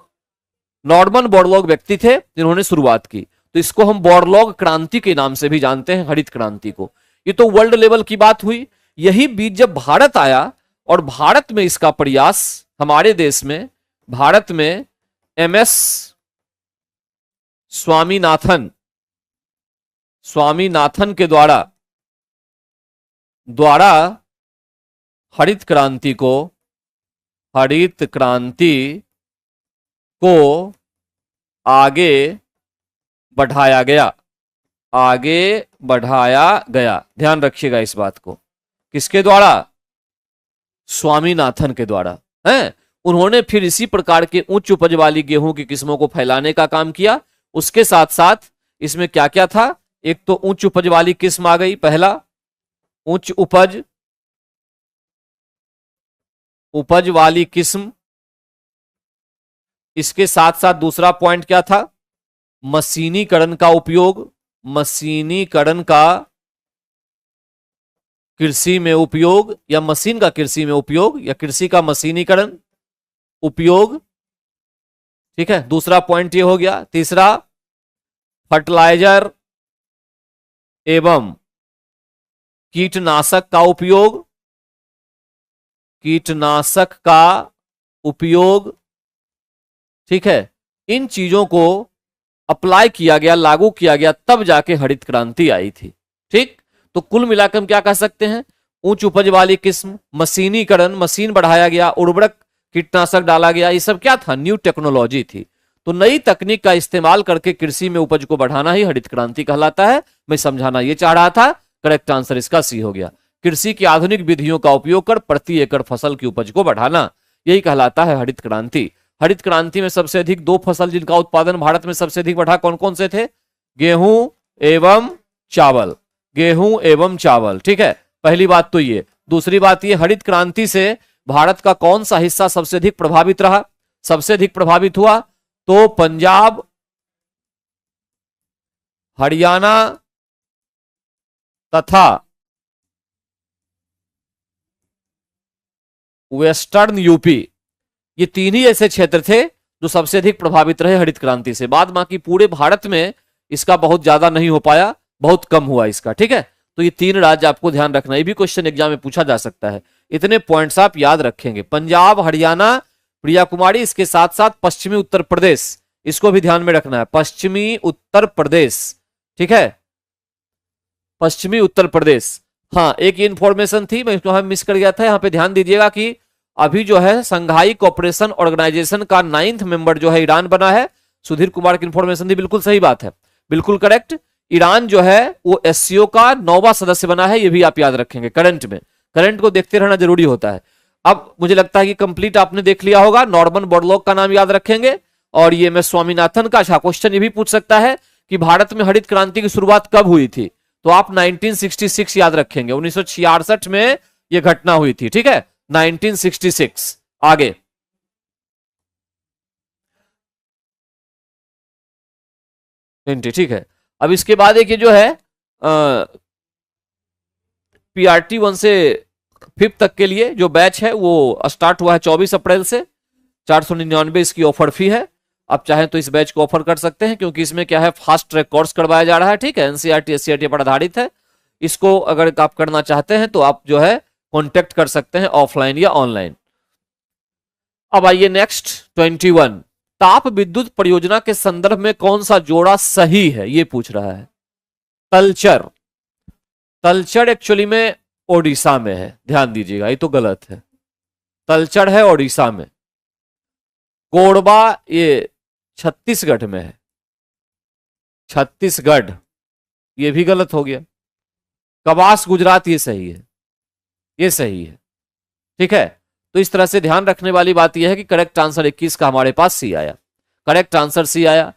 नॉर्मन बोरलॉग व्यक्ति थे जिन्होंने शुरुआत की, तो इसको हम बोरलॉग क्रांति के नाम से भी जानते हैं, हरित क्रांति को। ये तो वर्ल्ड लेवल की बात हुई। यही बीज जब भारत आया और भारत में इसका प्रयास, हमारे देश में भारत में एमएस स्वामीनाथन के द्वारा हरित क्रांति को आगे बढ़ाया गया। ध्यान रखिएगा इस बात को। किसके द्वारा? स्वामीनाथन के द्वारा है। उन्होंने फिर इसी प्रकार के उच्च उपज वाली गेहूं की किस्मों को फैलाने का काम किया। उसके साथ साथ इसमें क्या क्या था? एक तो उच्च उपज वाली किस्म आ गई, पहला उच्च उपज वाली किस्म। इसके साथ साथ दूसरा पॉइंट क्या था? मशीनीकरण का उपयोग। मशीनीकरण का कृषि में उपयोग, या मशीन का कृषि में उपयोग, या कृषि का मशीनीकरण उपयोग। ठीक है, दूसरा पॉइंट ये हो गया। तीसरा, फर्टिलाइजर एवं कीटनाशक का उपयोग। ठीक है, इन चीजों को अप्लाई किया गया, लागू किया गया, तब जाके हरित क्रांति आई थी। ठीक, तो कुल मिलाकर हम क्या कह सकते हैं? उच्च उपज वाली किस्म, मशीनीकरण, मशीन बढ़ाया गया, उर्वरक कीटनाशक डाला गया, ये सब क्या था? न्यू टेक्नोलॉजी थी। तो नई तकनीक का इस्तेमाल करके कृषि में उपज को बढ़ाना ही हरित क्रांति कहलाता है। मैं समझाना ये चाह रहा था। करेक्ट आंसर इसका सी हो गया। कृषि की आधुनिक विधियों का उपयोग कर प्रति एकड़ फसल की उपज को बढ़ाना, यही कहलाता है हरित क्रांति। हरित क्रांति में सबसे अधिक 2 फसल जिनका उत्पादन भारत में सबसे अधिक बढ़ा, कौन कौन से थे? गेहूं एवं चावल। ठीक है, पहली बात तो ये। दूसरी बात ये, हरित क्रांति से भारत का कौन सा हिस्सा सबसे अधिक प्रभावित रहा? सबसे अधिक प्रभावित हुआ तो पंजाब, हरियाणा तथा वेस्टर्न यूपी। ये तीन ही ऐसे क्षेत्र थे जो सबसे अधिक प्रभावित रहे हरित क्रांति से। बाद बाकी पूरे भारत में इसका बहुत ज्यादा नहीं हो पाया, बहुत कम हुआ इसका। ठीक है, तो ये 3 राज्य आपको ध्यान रखना, ये भी क्वेश्चन एग्जाम में पूछा जा सकता है। इतने पॉइंट्स आप याद रखेंगे। पंजाब, हरियाणा, प्रिया कुमारी, इसके साथ साथ पश्चिमी उत्तर प्रदेश, इसको भी ध्यान में रखना है। पश्चिमी उत्तर प्रदेश, ठीक है, पश्चिमी उत्तर प्रदेश। हाँ, एक इंफॉर्मेशन थी, मैं इसको मिस कर गया था, यहां पे ध्यान दीजिएगा कि अभी जो है संघाई कोऑपरेशन ऑर्गेनाइजेशन का 9th मेंबर जो है ईरान बना है। सुधीर कुमार की इंफॉर्मेशन थी, बिल्कुल सही बात है, बिल्कुल करेक्ट। ईरान जो है वो एससीओ का 9वां सदस्य बना है, ये भी आप याद रखेंगे। करंट में, करंट को देखते रहना जरूरी होता है। अब मुझे लगता है कि कंप्लीट आपने देख लिया होगा। नॉर्मन बोरलॉग का नाम याद रखेंगे, और ये मैं स्वामीनाथन का। अच्छा, क्वेश्चन ये भी पूछ सकता है कि भारत में हरित क्रांति की शुरुआत कब हुई थी? तो आप 1966 याद रखेंगे। 1966 में यह घटना हुई थी। ठीक है, 1966। आगे ठीक है। अब इसके बाद एक ये जो है पीआरटी 1 से 5th तक के लिए जो बैच है वो स्टार्ट हुआ है 24 अप्रैल से। 499 इसकी ऑफर फी है। आप चाहें तो इस बैच को ऑफर कर सकते हैं, क्योंकि इसमें क्या है, फास्ट ट्रैक कोर्स करवाया जा रहा है। ठीक है, एनसीईआरटी एससीईआरटी पर आधारित है। इसको अगर आप करना चाहते हैं तो आप जो है कॉन्टेक्ट कर सकते हैं ऑफलाइन या ऑनलाइन। अब आइए नेक्स्ट 21। ताप विद्युत परियोजना के संदर्भ में कौन सा जोड़ा सही है, ये पूछ रहा है। तलचर। तलचर एक्चुअली में ओडिशा में है, ध्यान दीजिएगा, ये तो गलत है। तलचर है ओडिशा में। कोरबा ये छत्तीसगढ़ में है, छत्तीसगढ़, ये भी गलत हो गया। कवास गुजरात, ये सही है, ये सही है। ठीक है, तो इस तरह से ध्यान रखने वाली बात यह है कि करेक्ट आंसर 21 का हमारे पास सी आया। करेक्ट आंसर सी आया।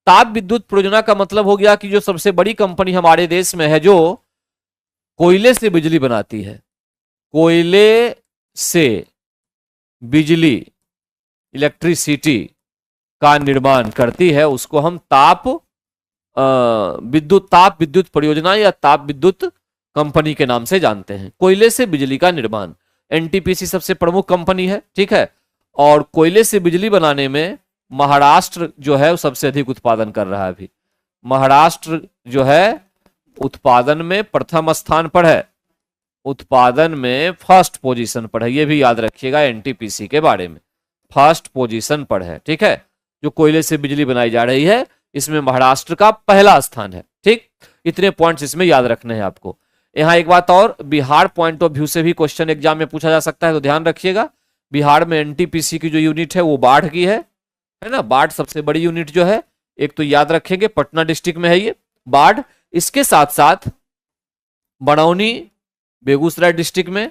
ताप विद्युत परियोजना का मतलब हो गया कि जो सबसे बड़ी कंपनी हमारे देश में है जो कोयले से बिजली बनाती है, कोयले से बिजली, इलेक्ट्रिसिटी का निर्माण करती है, उसको हम ताप विद्युत परियोजना या ताप विद्युत कंपनी के नाम से जानते हैं। कोयले से बिजली का निर्माण, एनटीपीसी सबसे प्रमुख कंपनी है, ठीक है। और कोयले से बिजली बनाने में महाराष्ट्र जो है वो सबसे अधिक उत्पादन कर रहा है अभी। महाराष्ट्र जो है उत्पादन में प्रथम स्थान पर है, उत्पादन में फर्स्ट पोजीशन पर है, ये भी याद रखिएगा एनटीपीसी के बारे में, फर्स्ट पोजीशन पर है, ठीक है। जो कोयले से बिजली बनाई जा रही है इसमें महाराष्ट्र का पहला स्थान है, ठीक। इतने पॉइंट्स इसमें याद रखने हैं आपको। यहां एक बात और, बिहार पॉइंट ऑफ व्यू से भी क्वेश्चन एग्जाम में पूछा जा सकता है, तो ध्यान रखिएगा। बिहार में एनटीपीसी की जो यूनिट है वो बाढ़ की है ना। बाढ़ सबसे बड़ी यूनिट जो है, एक तो याद रखेंगे पटना डिस्ट्रिक्ट में है ये बाढ़। इसके साथ साथ बरौनी बेगूसराय डिस्ट्रिक्ट में,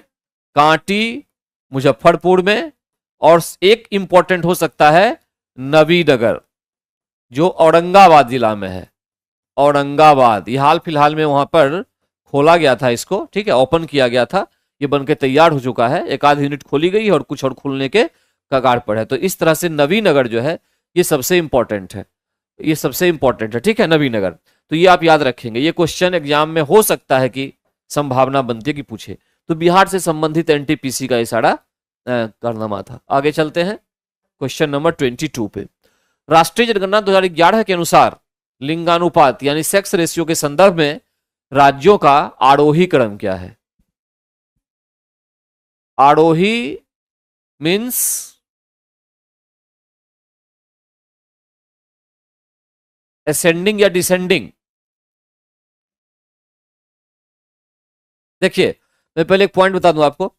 कांटी मुजफ्फरपुर में, और एक इंपॉर्टेंट हो सकता है नबीनगर जो औरंगाबाद जिला में है। औरंगाबाद ये हाल फिलहाल में वहां पर खोला गया था इसको, ठीक है, ओपन किया गया था, ये बनके तैयार हो चुका है। एक आध यूनिट खोली गई और कुछ और खुलने के कगार पर है। तो इस तरह से नबीनगर जो है ये सबसे इंपॉर्टेंट है, ये सबसे इंपॉर्टेंट है, ठीक है, नबीनगर। तो ये आप याद रखेंगे, ये क्वेश्चन एग्जाम में हो सकता है कि संभावना बनती है कि पूछे। तो बिहार से संबंधित एनटीपीसी का ये सारा कारनामा था। आगे चलते हैं क्वेश्चन नंबर 22 पे। राष्ट्रीय जनगणना 2011 के अनुसार लिंगानुपात यानी सेक्स रेशियो के संदर्भ में राज्यों का आरोही क्रम क्या है? आरोही मीन्स असेंडिंग या डिसेंडिंग? देखिए मैं पहले एक पॉइंट बता दूं आपको,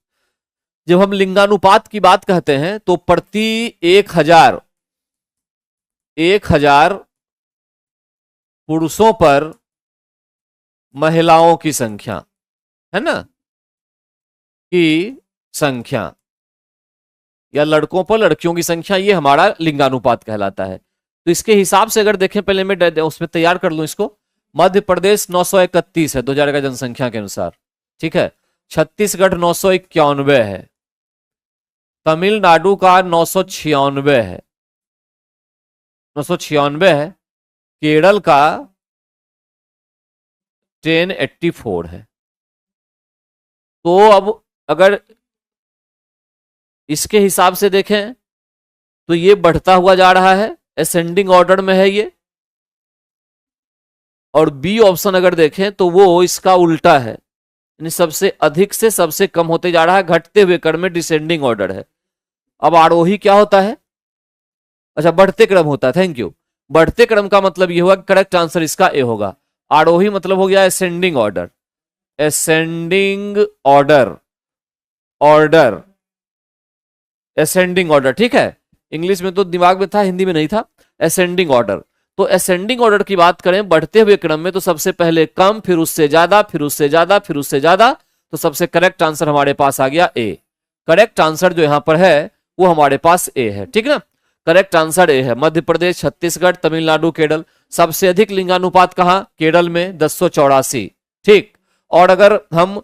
जब हम लिंगानुपात की बात कहते हैं तो प्रति 1000 पुरुषों पर महिलाओं की संख्या है ना, की संख्या, या लड़कों पर लड़कियों की संख्या, ये हमारा लिंगानुपात कहलाता है। तो इसके हिसाब से अगर देखें, पहले मैं उसमें तैयार कर लूं इसको। मध्य प्रदेश 931 है 2000 का जनसंख्या के अनुसार, ठीक है। छत्तीसगढ़ 991 है, तमिलनाडु का 996 है, 996 है, केरल का 1084 है। तो अब अगर इसके हिसाब से देखें तो ये बढ़ता हुआ जा रहा है, असेंडिंग ऑर्डर में है ये। और बी ऑप्शन अगर देखें तो वो इसका उल्टा है, यानी सबसे अधिक से सबसे कम होते जा रहा है, घटते हुए क्रम में डिसेंडिंग ऑर्डर है। अब आरोही क्या होता है? अच्छा, बढ़ते क्रम होता है, थैंक यू। बढ़ते क्रम का मतलब ये हुआ कि करेक्ट आंसर इसका ए होगा। आरोही मतलब हो गया ascending order, ascending order, order, ascending order, ठीक है। इंग्लिश में तो दिमाग में था, हिंदी में नहीं था। असेंडिंग ऑर्डर, तो असेंडिंग ऑर्डर की बात करें बढ़ते हुए क्रम में, तो सबसे पहले कम, फिर उससे ज्यादा, फिर उससे ज्यादा, फिर उससे ज्यादा। तो सबसे करेक्ट आंसर हमारे पास आ गया ए। करेक्ट आंसर जो यहां पर है वो हमारे पास ए है, ठीक ना। करेक्ट आंसर ए है। मध्य प्रदेश, छत्तीसगढ़, तमिलनाडु, केरल, सबसे अधिक लिंगानुपात कहां? केरल में 1084, ठीक। और अगर हम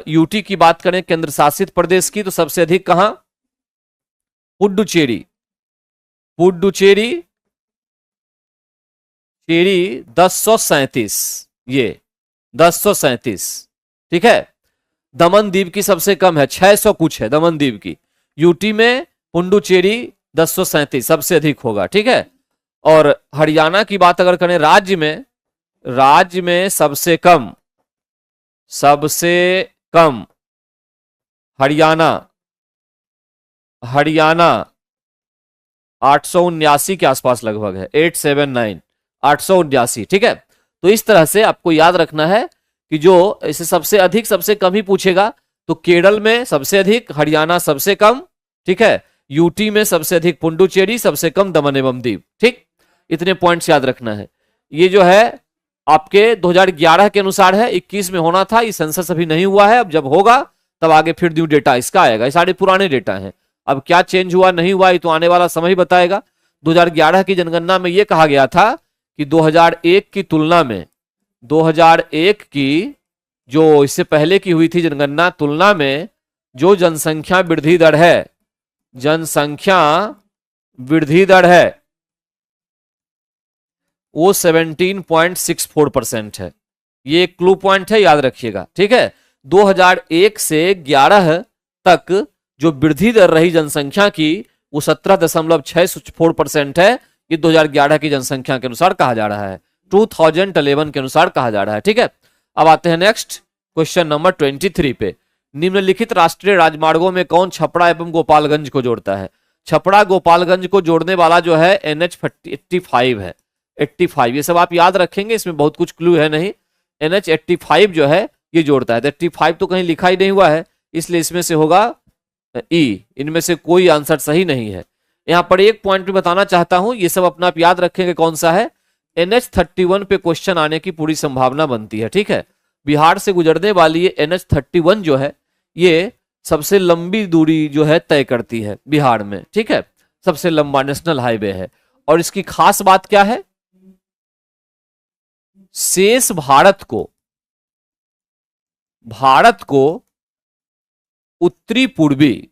यूटी की बात करें, केंद्र शासित प्रदेश की, तो सबसे अधिक कहां? पुडुचेरी, पुडुचेरी, चेरी 1037, ये 1037, ठीक है। दमन द्वीप की सबसे कम है, 600 कुछ है दमन द्वीप की। यूटी में पुडुचेरी 1037 सबसे अधिक होगा, ठीक है। और हरियाणा की बात अगर करें, राज्य में सबसे कम, सबसे कम हरियाणा, हरियाणा 879 के आसपास लगभग है, 879, 879, ठीक है। तो इस तरह से आपको याद रखना है कि जो इसे सबसे अधिक सबसे कम ही पूछेगा, तो केरल में सबसे अधिक, हरियाणा सबसे कम, ठीक है। यूटी में सबसे अधिक पुडुचेरी, सबसे कम दमन एवं दीव, ठीक। इतने पॉइंट्स याद रखना है। ये जो है आपके 2011 के अनुसार है, 21 में होना था, ये सेंसस अभी नहीं हुआ है। अब जब होगा तब आगे फिर न्यू डेटा इसका आएगा। ये सारे पुराने डेटा हैं, अब क्या चेंज हुआ नहीं हुआ ये तो आने वाला समय ही बताएगा। 2011 की जनगणना में यह कहा गया था कि 2001 की तुलना में, 2001 की जो इससे पहले की हुई थी जनगणना तुलना में, जो जनसंख्या वृद्धि दर है, जनसंख्या वृद्धि दर है, वो 17.64% है। ये एक क्लू पॉइंट है, याद रखिएगा, ठीक है। 2001 से 11 तक जो वृद्धि दर रही जनसंख्या की वो 17.64% है। ये 2011 की जनसंख्या के अनुसार कहा जा रहा है, 2011 के अनुसार कहा जा रहा है, ठीक है। अब आते हैं नेक्स्ट क्वेश्चन नंबर 23 पे। निम्नलिखित राष्ट्रीय राजमार्गों में कौन छपरा एवं गोपालगंज को जोड़ता है? छपरा गोपालगंज को जोड़ने वाला जो है NH 85 है, 85। ये सब आप याद रखेंगे, इसमें बहुत कुछ क्लू है नहीं। NH 85 जो है ये जोड़ता है। 85 तो कहीं लिखा ही नहीं हुआ है, इसलिए इसमें से होगा ई। इनमें से कोई आंसर सही नहीं है। यहां पर एक पॉइंट भी बताना चाहता हूं, ये सब अपना आप याद रखेंगे कौन सा है। NH 31 पे क्वेश्चन आने की पूरी संभावना बनती है, ठीक है। बिहार से गुजरने वाली ये NH 31 जो है ये सबसे लंबी दूरी जो है तय करती है बिहार में, ठीक है। सबसे लंबा नेशनल हाईवे है। और इसकी खास बात क्या है? शेष भारत को उत्तरी पूर्वी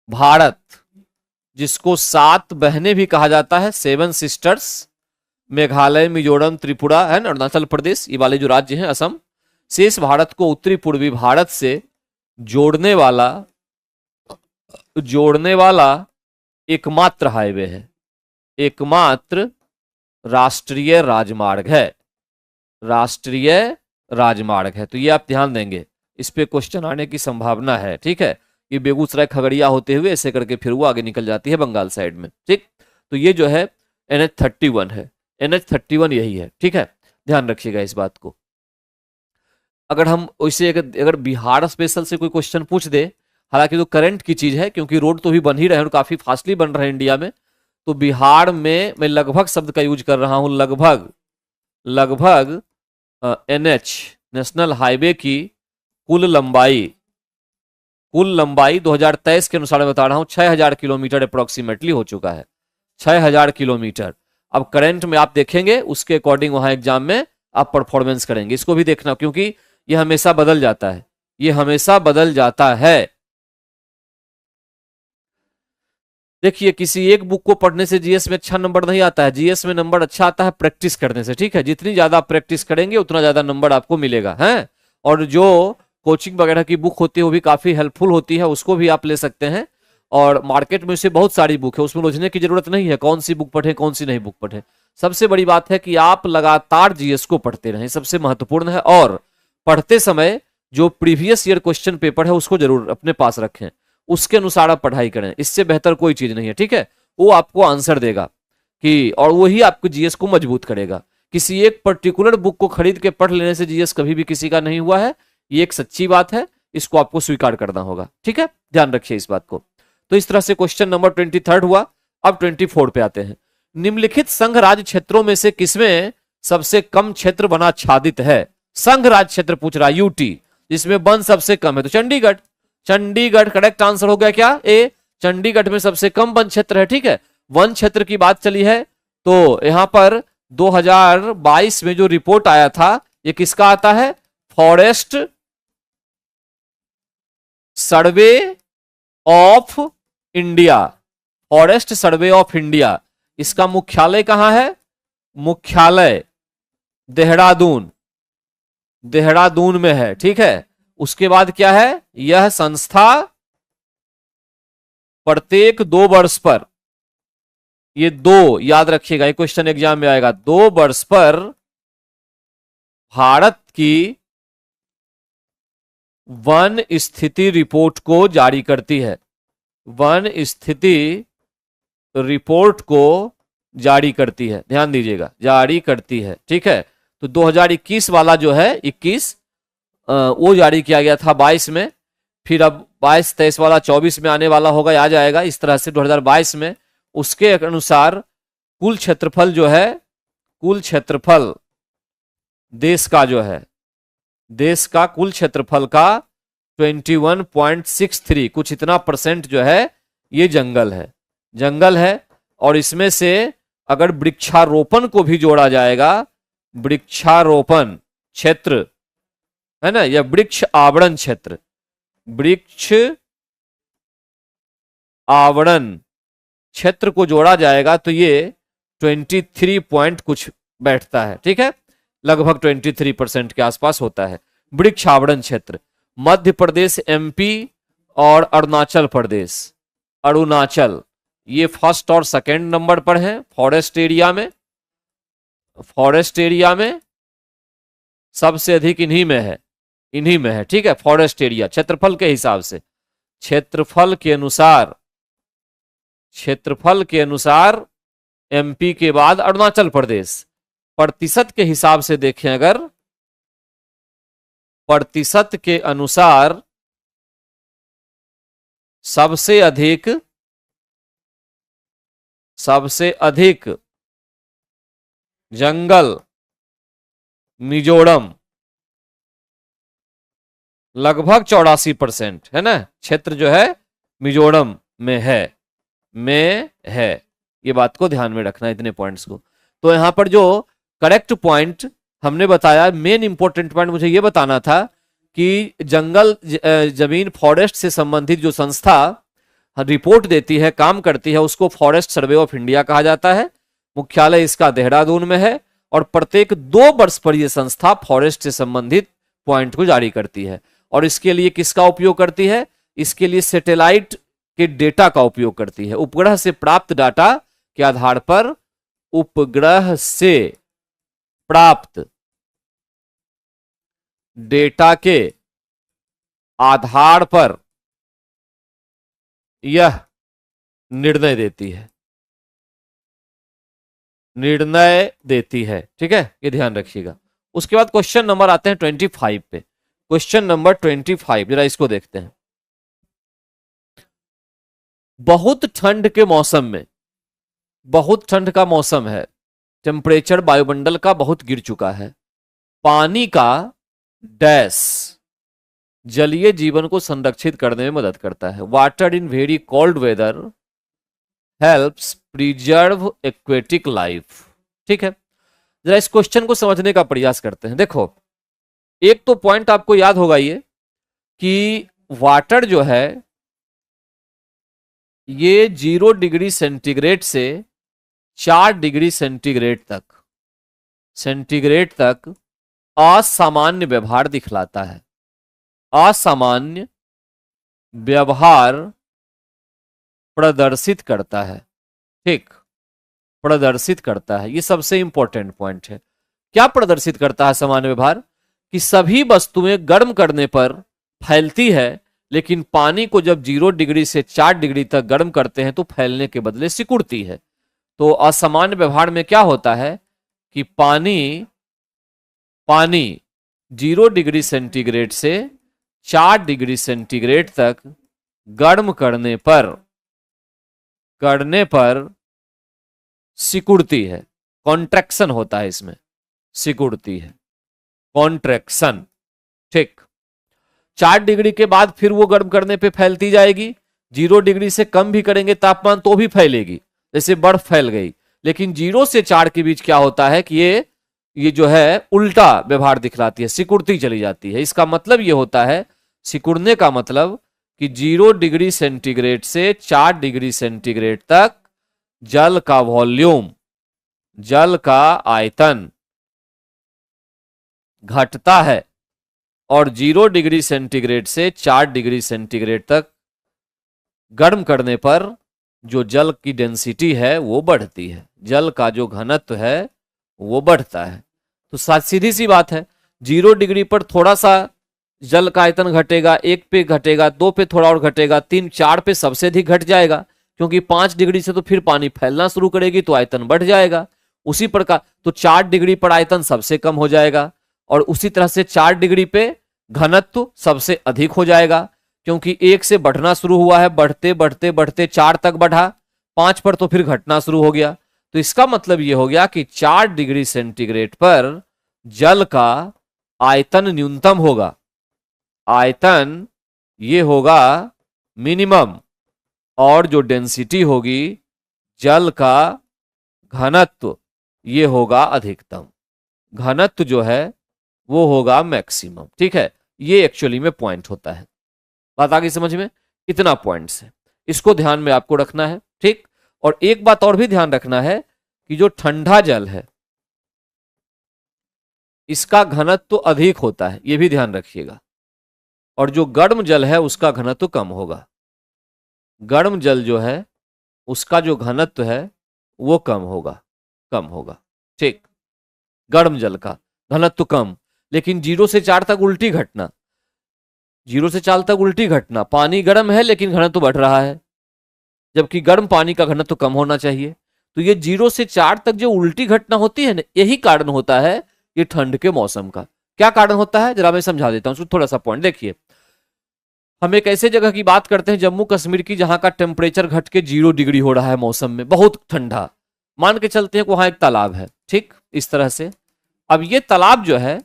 भारत, जिसको 7 बहनें भी कहा जाता है, 7 सिस्टर्स, मेघालय, मिजोरम, त्रिपुरा है ना, अरुणाचल प्रदेश, ये वाले जो राज्य हैं, असम, शेष भारत को उत्तरी पूर्वी भारत से जोड़ने वाला एकमात्र हाईवे है, एकमात्र राष्ट्रीय राजमार्ग है, राष्ट्रीय राजमार्ग है। तो ये आप ध्यान देंगे, इस पे क्वेश्चन आने की संभावना है, ठीक है। ये बेगूसराय खगड़िया होते हुए ऐसे करके फिर वो आगे निकल जाती है बंगाल साइड में, ठीक। तो ये जो है NH 31 है, NH 31 यही है, ठीक है। ध्यान रखिएगा इस बात को। अगर हम वैसे अगर बिहार स्पेशल से कोई क्वेश्चन पूछ दे, हालांकि तो करंट की चीज है क्योंकि रोड तो भी बन ही रहे हैं और काफी फास्टली बन रहे हैं इंडिया में, तो बिहार में मैं लगभग शब्द का यूज कर रहा हूं, लगभग NH नेशनल हाईवे की कुल लंबाई 2023 के अनुसार बता रहा हूं 6000 किलोमीटर अप्रोक्सीमेटली हो चुका है, 6000 किलोमीटर। अब करंट में आप देखेंगे, उसके अकॉर्डिंग वहां एग्जाम में आप परफॉर्मेंस करेंगे। इसको भी देखना क्योंकि ये हमेशा बदल जाता है, ये हमेशा बदल जाता है। देखिए, किसी एक बुक को पढ़ने से जीएस में अच्छा नंबर नहीं आता है, जीएस में नंबर अच्छा आता है प्रैक्टिस करने से, ठीक है। जितनी ज्यादा प्रैक्टिस करेंगे उतना ज्यादा नंबर आपको मिलेगा, है। और जो कोचिंग वगैरह की बुक होती है वो भी काफी हेल्पफुल होती है, उसको भी आप ले सकते हैं। और मार्केट में से बहुत सारी बुक है, उसमें उलझने की जरूरत नहीं है, कौन सी बुक पढ़े कौन सी नहीं बुक पढ़े। सबसे बड़ी बात है कि आप लगातार जीएस को पढ़ते रहें, सबसे महत्वपूर्ण है। और पढ़ते समय जो प्रीवियस ईयर क्वेश्चन पेपर है उसको जरूर अपने पास रखें, उसके अनुसार आप पढ़ाई करें, इससे बेहतर कोई चीज नहीं है, ठीक है। वो आपको आंसर देगा कि, और वही आपको जीएस को मजबूत करेगा। किसी एक पर्टिकुलर बुक को खरीद के पढ़ लेने से जीएस कभी भी किसी का नहीं हुआ है, ये एक सच्ची बात है, इसको आपको स्वीकार करना होगा, ठीक है। ध्यान रखिए इस बात को। तो इस तरह से क्वेश्चन नंबर 23 हुआ। अब 24 पे आते हैं। निम्नलिखित संघ राज्य क्षेत्रों में से किसमें सबसे कम क्षेत्र वन आच्छादित है? संघ राज्य क्षेत्र पूछ रहा है, यूटी, जिसमें वन सबसे कम है, तो चंडीगढ़ करेक्ट आंसर हो गया क्या? ए, चंडीगढ़ में सबसे कम वन क्षेत्र है, ठीक है। वन क्षेत्र की बात चली है तो यहां पर 2022 में जो रिपोर्ट आया था ये किसका आता है? Forest survey of India, forest survey of India. इसका मुख्यालय कहां है? मुख्यालय देहरादून में है, ठीक है। उसके बाद क्या है? यह संस्था प्रत्येक 2 वर्ष पर, ये 2 याद रखिएगा, ये क्वेश्चन एग्जाम में आएगा, 2 वर्ष पर भारत की वन स्थिति रिपोर्ट को जारी करती है, वन स्थिति रिपोर्ट को जारी करती है, ध्यान दीजिएगा, जारी करती है, ठीक है। तो 2021 वाला जो है 21 वो जारी किया गया था 22 में, फिर अब 22-23 वाला 24 में आने वाला होगा, आ जाएगा इस तरह से 2022 में। उसके अनुसार कुल क्षेत्रफल जो है, कुल क्षेत्रफल देश का जो है, देश का कुल क्षेत्रफल का 21.63 कुछ इतना % जो है ये जंगल है। और इसमें से अगर वृक्षारोपण को भी जोड़ा जाएगा, वृक्षारोपण क्षेत्र है ना, या वृक्ष आवरण क्षेत्र, वृक्ष आवरण क्षेत्र को जोड़ा जाएगा तो ये 23 पॉइंट कुछ बैठता है, ठीक है। लगभग 23% के आसपास होता है। वृक्षावरण क्षेत्र मध्य प्रदेश, एमपी और अरुणाचल प्रदेश, अरुणाचल ये फर्स्ट और सेकंड नंबर पर है फॉरेस्ट एरिया में। फॉरेस्ट एरिया में सबसे अधिक इन्हीं में है, ठीक है। फॉरेस्ट एरिया क्षेत्रफल के हिसाब से, क्षेत्रफल के अनुसार एमपी के बाद अरुणाचल प्रदेश। प्रतिशत के हिसाब से देखें, अगर प्रतिशत के अनुसार सबसे अधिक जंगल मिजोरम, लगभग 84% है ना, क्षेत्र जो है मिजोरम में है। ये बात को ध्यान में रखना, इतने पॉइंट्स को। तो यहां पर जो करेक्ट पॉइंट हमने बताया, मेन इंपॉर्टेंट पॉइंट मुझे ये बताना था कि जंगल जमीन फॉरेस्ट से संबंधित जो संस्था रिपोर्ट देती है, काम करती है, उसको फॉरेस्ट सर्वे ऑफ इंडिया कहा जाता है। मुख्यालय इसका देहरादून में है और प्रत्येक 2 वर्ष पर यह संस्था फॉरेस्ट से संबंधित पॉइंट को जारी करती है। और इसके लिए किसका उपयोग करती है? इसके लिए सैटेलाइट के डेटा का उपयोग करती है। उपग्रह से प्राप्त डाटा के आधार पर, उपग्रह से प्राप्त डेटा के आधार पर यह निर्णय देती है, ठीक है, ये ध्यान रखिएगा। उसके बाद क्वेश्चन नंबर आते हैं 25 पे। क्वेश्चन नंबर 25 जरा इसको देखते हैं। बहुत ठंड के मौसम में, बहुत ठंड का मौसम है, टेम्परेचर वायुमंडल का बहुत गिर चुका है, पानी का डैश जलीय जीवन को संरक्षित करने में मदद करता है। Water in very cold weather helps preserve aquatic life, ठीक है। जरा इस क्वेश्चन को समझने का प्रयास करते हैं। देखो, एक तो पॉइंट आपको याद होगा ये कि वाटर जो है ये 0 डिग्री सेंटीग्रेड से 4 डिग्री सेंटीग्रेड तक असामान्य व्यवहार दिखलाता है। असामान्य व्यवहार प्रदर्शित करता है, ठीक, प्रदर्शित करता है। ये सबसे इंपॉर्टेंट पॉइंट है। क्या प्रदर्शित करता है सामान्य व्यवहार? कि सभी वस्तुएं गर्म करने पर फैलती है, लेकिन पानी को जब 0 डिग्री से 4 डिग्री तक गर्म करते हैं तो फैलने के बदले सिकुड़ती है। तो असामान्य व्यवहार में क्या होता है कि पानी 0 डिग्री सेंटीग्रेड से 4 डिग्री सेंटीग्रेड तक गर्म करने पर सिकुड़ती है। कॉन्ट्रैक्शन होता है इसमें, सिकुड़ती है, कॉन्ट्रैक्शन, ठीक। 4 डिग्री के बाद फिर वो गर्म करने पे फैलती जाएगी। 0 डिग्री से कम भी करेंगे तापमान तो भी फैलेगी, जैसे बर्फ फैल गई। लेकिन 0 से 4 के बीच क्या होता है कि ये जो है उल्टा व्यवहार दिखलाती है, सिकुड़ती चली जाती है। इसका मतलब ये होता है, सिकुड़ने का मतलब कि 0 डिग्री सेंटीग्रेड से 4 डिग्री सेंटीग्रेड तक जल का वॉल्यूम, जल का आयतन घटता है और 0 डिग्री सेंटीग्रेड से 4 डिग्री सेंटीग्रेड तक गर्म करने पर जो जल की डेंसिटी है वो बढ़ती है, जल का जो घनत्व है वो बढ़ता है। तो सीधी सी बात है, 0 डिग्री पर थोड़ा सा जल का आयतन घटेगा, 1 पे घटेगा, 2 पे थोड़ा और घटेगा, 3, 4 पे सबसे अधिक घट जाएगा, क्योंकि 5 डिग्री से तो फिर पानी फैलना शुरू करेगी तो आयतन बढ़ जाएगा। उसी प्रकार तो 4 डिग्री पर आयतन सबसे कम हो जाएगा और उसी तरह से 4 डिग्री पे घनत्व सबसे अधिक हो जाएगा, क्योंकि 1 से बढ़ना शुरू हुआ है, बढ़ते बढ़ते बढ़ते 4 तक बढ़ा, 5 पर तो फिर घटना शुरू हो गया। तो इसका मतलब यह हो गया कि 4 डिग्री सेंटीग्रेड पर जल का आयतन न्यूनतम होगा, आयतन ये होगा मिनिमम, और जो डेंसिटी होगी जल का घनत्व ये होगा अधिकतम, घनत्व जो है वो होगा मैक्सिमम, ठीक है। ये एक्चुअली में पॉइंट होता है। बात आगे समझ में? इतना पॉइंट्स है, इसको ध्यान में आपको रखना है, ठीक। और एक बात और भी ध्यान रखना है कि जो ठंडा जल है, इसका घनत्व तो अधिक होता है, यह भी ध्यान रखिएगा, और जो गर्म जल है उसका घनत्व तो कम होगा। गर्म जल जो है उसका जो घनत्व है वो कम होगा, कम होगा, ठीक। गर्म जल का घनत्व कम, लेकिन 0 से 4 तक उल्टी घटना, 0 से 4 तक उल्टी घटना, पानी गर्म है लेकिन घनत्व बढ़ रहा है, जबकि गर्म पानी का घनत्व कम होना चाहिए। तो ये 0 से 4 तक जो उल्टी घटना होती है ना, यही कारण होता है ये ठंड के मौसम का। क्या कारण होता है जरा मैं समझा देता हूं, थोड़ा सा पॉइंट देखिए। हम एक ऐसे जगह की बात करते हैं जम्मू कश्मीर की, जहां का टेम्परेचर घट के 0 डिग्री हो रहा है मौसम में, बहुत ठंडा। मान के चलते हैं कि वहां एक तालाब है, ठीक, इस तरह से। अब ये तालाब जो है,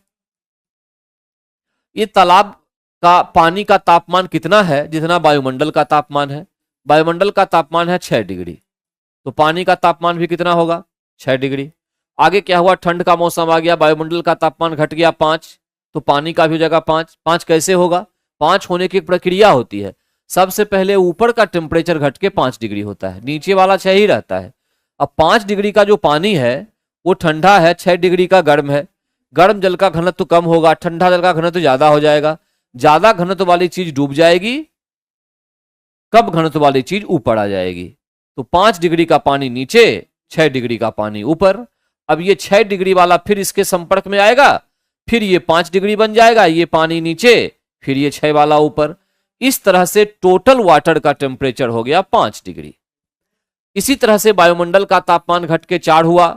ये तालाब का पानी का तापमान कितना है, जितना वायुमंडल का तापमान है। वायुमंडल का तापमान है 6 डिग्री, तो पानी का तापमान भी कितना होगा, 6 डिग्री। आगे क्या हुआ, ठंड का मौसम आ गया, वायुमंडल का तापमान घट गया 5, तो पानी का भी हो जाएगा 5। 5 कैसे होगा, 5 होने की एक प्रक्रिया होती है। सबसे पहले ऊपर का टेम्परेचर घट के 5 डिग्री होता है, नीचे वाला 6 ही रहता है। अब 5 डिग्री का जो पानी है वो ठंडा है, 6 डिग्री का गर्म है। गर्म जल का घनत्व कम होगा, ठंडा जल का घनत्व ज्यादा हो जाएगा। ज्यादा घनत्व वाली चीज डूब जाएगी, कम घनत्व वाली चीज ऊपर आ जाएगी। तो 5 डिग्री का पानी नीचे, 6 डिग्री का पानी ऊपर। अब ये 6 डिग्री वाला फिर इसके संपर्क में आएगा, फिर ये 5 डिग्री बन जाएगा, ये पानी नीचे, फिर ये 6 वाला ऊपर। इस तरह से टोटल वाटर का टेम्परेचर हो गया 5 डिग्री। इसी तरह से वायुमंडल का तापमान घट के 4 हुआ,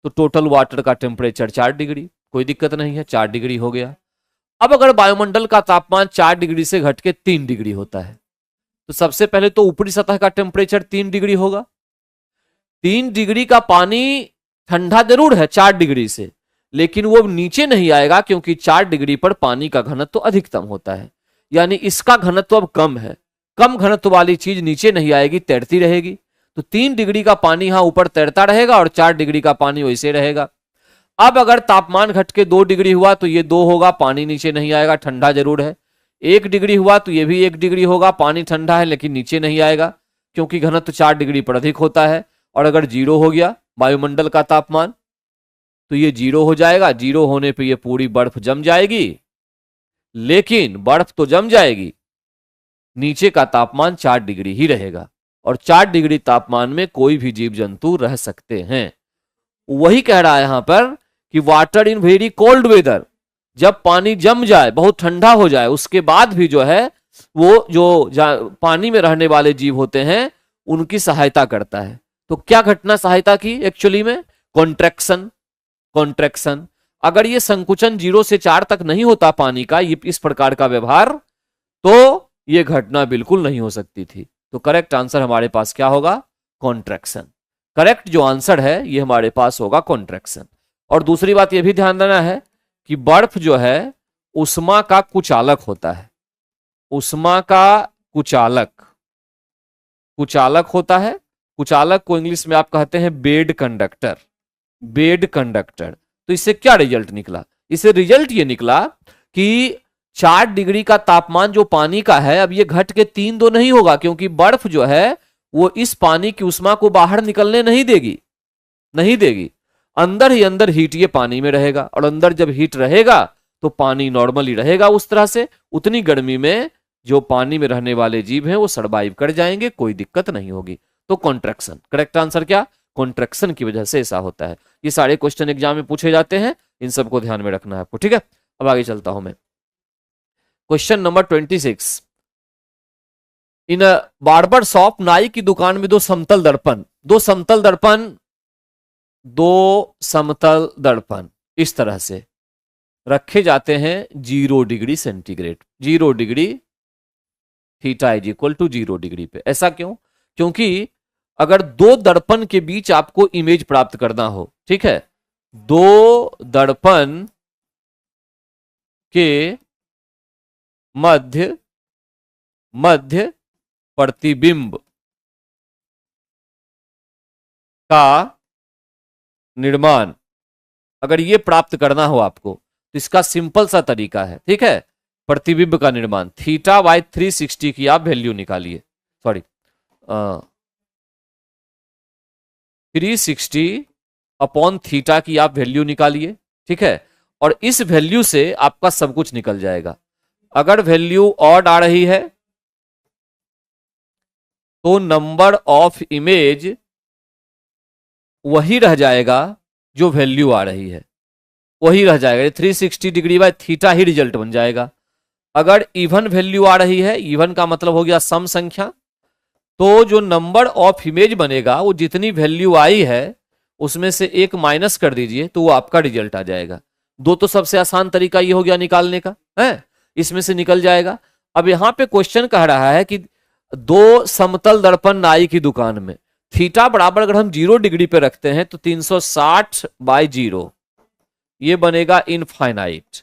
तो टोटल वाटर का टेम्परेचर 4 डिग्री, कोई दिक्कत नहीं है, 4 डिग्री हो गया। अब अगर वायुमंडल का तापमान 4 डिग्री से घट के 3 डिग्री होता है, तो सबसे पहले तो ऊपरी सतह का टेम्परेचर 3 डिग्री होगा। 3 डिग्री का पानी ठंडा जरूर है 4 डिग्री से, लेकिन वो नीचे नहीं आएगा, क्योंकि 4 डिग्री पर पानी का घनत्व अधिकतम होता है, यानी इसका घनत्व अब कम है। कम घनत्व वाली चीज नीचे नहीं आएगी, तैरती रहेगी। तो 3 डिग्री का पानी यहां ऊपर तैरता रहेगा और 4 डिग्री का पानी वैसे रहेगा। अब अगर तापमान घट के 2 डिग्री हुआ तो ये 2 होगा, पानी नीचे नहीं आएगा, ठंडा जरूर है। 1 डिग्री हुआ तो ये भी 1 डिग्री होगा, पानी ठंडा है लेकिन नीचे नहीं आएगा, क्योंकि घनत्व 4 डिग्री पर अधिक होता है। और अगर 0 हो गया वायुमंडल का तापमान, तो ये 0 हो जाएगा। 0 होने पे ये पूरी बर्फ जम जाएगी, लेकिन बर्फ तो जम जाएगी, नीचे का तापमान 4 डिग्री ही रहेगा, और 4 डिग्री तापमान में कोई भी जीव जंतु रह सकते हैं। वही कह रहा है यहां पर कि water in very cold weather, जब पानी जम जाए, बहुत ठंडा हो जाए, उसके बाद भी जो है वो जो पानी में रहने वाले जीव होते हैं उनकी सहायता करता है। तो क्या घटना सहायता की एक्चुअली में, कॉन्ट्रैक्शन। कॉन्ट्रैक्शन, अगर ये संकुचन 0 से 4 तक नहीं होता पानी का, ये इस प्रकार का व्यवहार, तो ये घटना बिल्कुल नहीं हो सकती थी। तो करेक्ट आंसर हमारे पास क्या होगा, कॉन्ट्रैक्शन। करेक्ट जो आंसर है ये हमारे पास होगा कॉन्ट्रैक्शन। और दूसरी बात ये भी ध्यान देना है कि बर्फ जो है उष्मा का कुचालक होता है। उष्मा का कुचालक, कुचालक होता है। कुचालक को इंग्लिश में आप कहते हैं बेड कंडक्टर, बेड कंडक्टर। तो इससे क्या रिजल्ट निकला, इससे रिजल्ट ये निकला कि 4 डिग्री का तापमान जो पानी का है, अब ये घट के 3-2 नहीं होगा, क्योंकि बर्फ जो है वो इस पानी की उष्मा को बाहर निकलने नहीं देगी, नहीं देगी। अंदर ही अंदर हीट ये पानी में रहेगा, और अंदर जब हीट रहेगा तो पानी नॉर्मली रहेगा उस तरह से। उतनी गर्मी में जो पानी में रहने वाले जीव हैं वो सर्वाइव कर जाएंगे, कोई दिक्कत नहीं होगी। तो कॉन्ट्रैक्शन, करेक्ट आंसर क्या, कॉन्ट्रैक्शन की वजह से ऐसा होता है। ये सारे क्वेश्चन एग्जाम में पूछे जाते हैं, इन सबको ध्यान में रखना है आपको, ठीक है। अब आगे चलता हूं मैं, क्वेश्चन नंबर 26। इन बार्बर शॉप, नाई की दुकान में दो समतल दर्पण इस तरह से रखे जाते हैं 0 degree centigrade, 0 degree theta is equal to 0 degree पे। ऐसा क्यों, क्योंकि अगर 2 दर्पण के बीच आपको इमेज प्राप्त करना हो, ठीक है, 2 दर्पण के मध्य प्रतिबिंब का निर्माण, अगर ये प्राप्त करना हो आपको, तो इसका सिंपल सा तरीका है, ठीक है। प्रतिबिंब का निर्माण, थीटा बाय 360 की आप वैल्यू निकालिए, सॉरी 360 अपॉन थीटा की आप वैल्यू निकालिए, ठीक है। और इस वैल्यू से आपका सब कुछ निकल जाएगा। अगर वैल्यू ऑड आ रही है तो नंबर ऑफ इमेज वही रह जाएगा जो वैल्यू आ रही है, वही रह जाएगा। 360 degree by theta he result बन जाएगा। अगर इवन वैल्यू आ रही है, इवन का मतलब हो गया सम संख्या, तो जो नंबर ऑफ इमेज बनेगा वो जितनी वैल्यू आई है उसमें से एक माइनस कर दीजिए तो वो आपका रिजल्ट आ जाएगा। दो तो सबसे आसान तरीका ये हो गया निकालने का, है इसमें से निकल जाएगा। अब यहां पे क्वेश्चन कह रहा है कि दो समतल दर्पण नाई की दुकान में थीटा बराबर अगर हम 0 डिग्री पे रखते हैं तो 360 बाई 0 ये बनेगा इनफाइनाइट।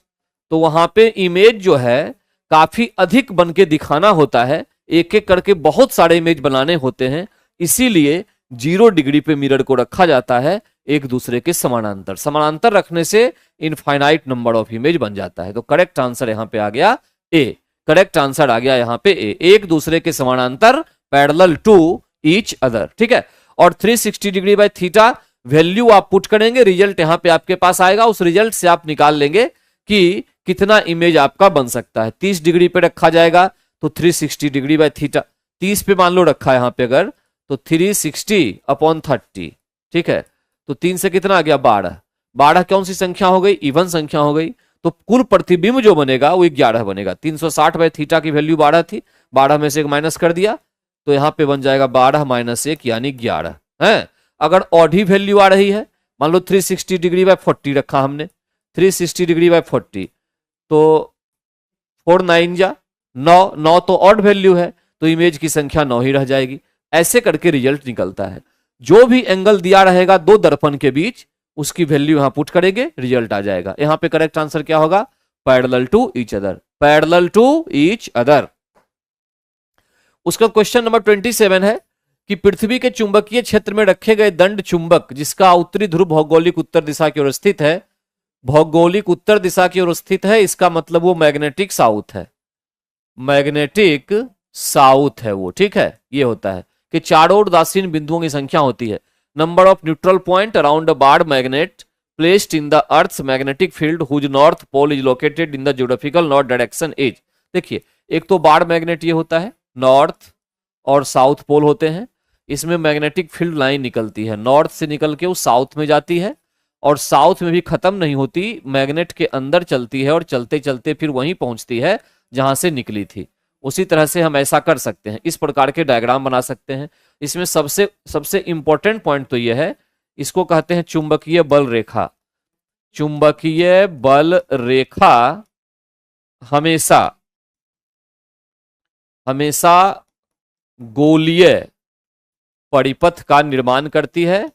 तो वहां पे इमेज जो है काफी अधिक बन के दिखाना होता है, एक एक करके बहुत सारे इमेज बनाने होते हैं, इसीलिए 0 डिग्री पे मिरर को रखा जाता है एक दूसरे के समानांतर। समानांतर रखने से इनफाइनाइट नंबर ऑफ इमेज बन जाता है। तो करेक्ट आंसर यहां पे आ गया ए। करेक्ट आंसर आ गया यहां पे ए, एक दूसरे के समानांतर, पैरेलल टू ईच अदर। ठीक है, और 360 डिग्री बाय थीटा वैल्यू आप पुट करेंगे, रिजल्ट यहां पे आपके पास आएगा। उस रिजल्ट से आप निकाल लेंगे कि कितना इमेज आपका बन सकता है। 30 डिग्री पे रखा जाएगा तो 360 डिग्री बाय थीटा, 30 पे मान लो रखा है यहां पे अगर, तो 360 अपॉन 30। ठीक है, तो 3 से कितना आ गया 12। 12 कौन सी संख्या हो गई, इवन संख्या हो गई। तो कुल प्रतिबिंब जो बनेगा वो 11 बनेगा। 360 बाय थीटा की वैल्यू 12 थी, 12 में से एक माइनस कर दिया तो यहां पे बन जाएगा 12 माइनस 1 यानी 11 है। अगर ऑड ही वैल्यू आ रही है, मान लो 360 डिग्री बाय 40 रखा हमने, 360 डिग्री बाय 40 तो 4 9 जा 9, 9 तो ऑड वैल्यू है तो इमेज की संख्या 9 ही रह जाएगी। ऐसे करके रिजल्ट निकलता है। जो भी एंगल दिया रहेगा दो दर्पण के बीच उसकी वैल्यू यहां पुट करेंगे, रिजल्ट आ जाएगा। यहां पे करेक्ट आंसर क्या होगा, parallel to each other, parallel to each other. उसका क्वेश्चन नंबर 27 है कि पृथ्वी के चुंबकीय क्षेत्र में रखे गए दंड चुंबक जिसका उत्तरी ध्रुव भौगोलिक उत्तर दिशा की ओर स्थित है, भौगोलिक उत्तर दिशा की ओर स्थित है, इसका मतलब वो मैग्नेटिक साउथ है, मैग्नेटिक साउथ है वो। ठीक है, ये होता है कि चारों ओर उदासीन बिंदुओं की संख्या होती है। Number of neutral point around a bar magnet placed in the earth's magnetic field whose north pole is located in the geographical north direction is. देखिए, एक तो बार मैग्नेट ये होता है, नॉर्थ और साउथ पोल होते हैं, इसमें मैग्नेटिक फील्ड लाइन निकलती है, नॉर्थ से निकल के वो साउथ में जाती है और साउथ में भी खत्म नहीं होती, मैग्नेट के अंदर चलती है और चलते चलते फिर वहीं पहुंचती है जहां से निकली थी। उसी तरह से हम ऐसा कर सकते हैं, इस प्रकार के डायग्राम बना सकते हैं। इसमें सबसे इंपॉर्टेंट पॉइंट तो यह है, इसको कहते हैं चुंबकीय बल रेखा। चुंबकीय बल रेखा हमेशा हमेशा गोलीय परिपथ का निर्माण करती है,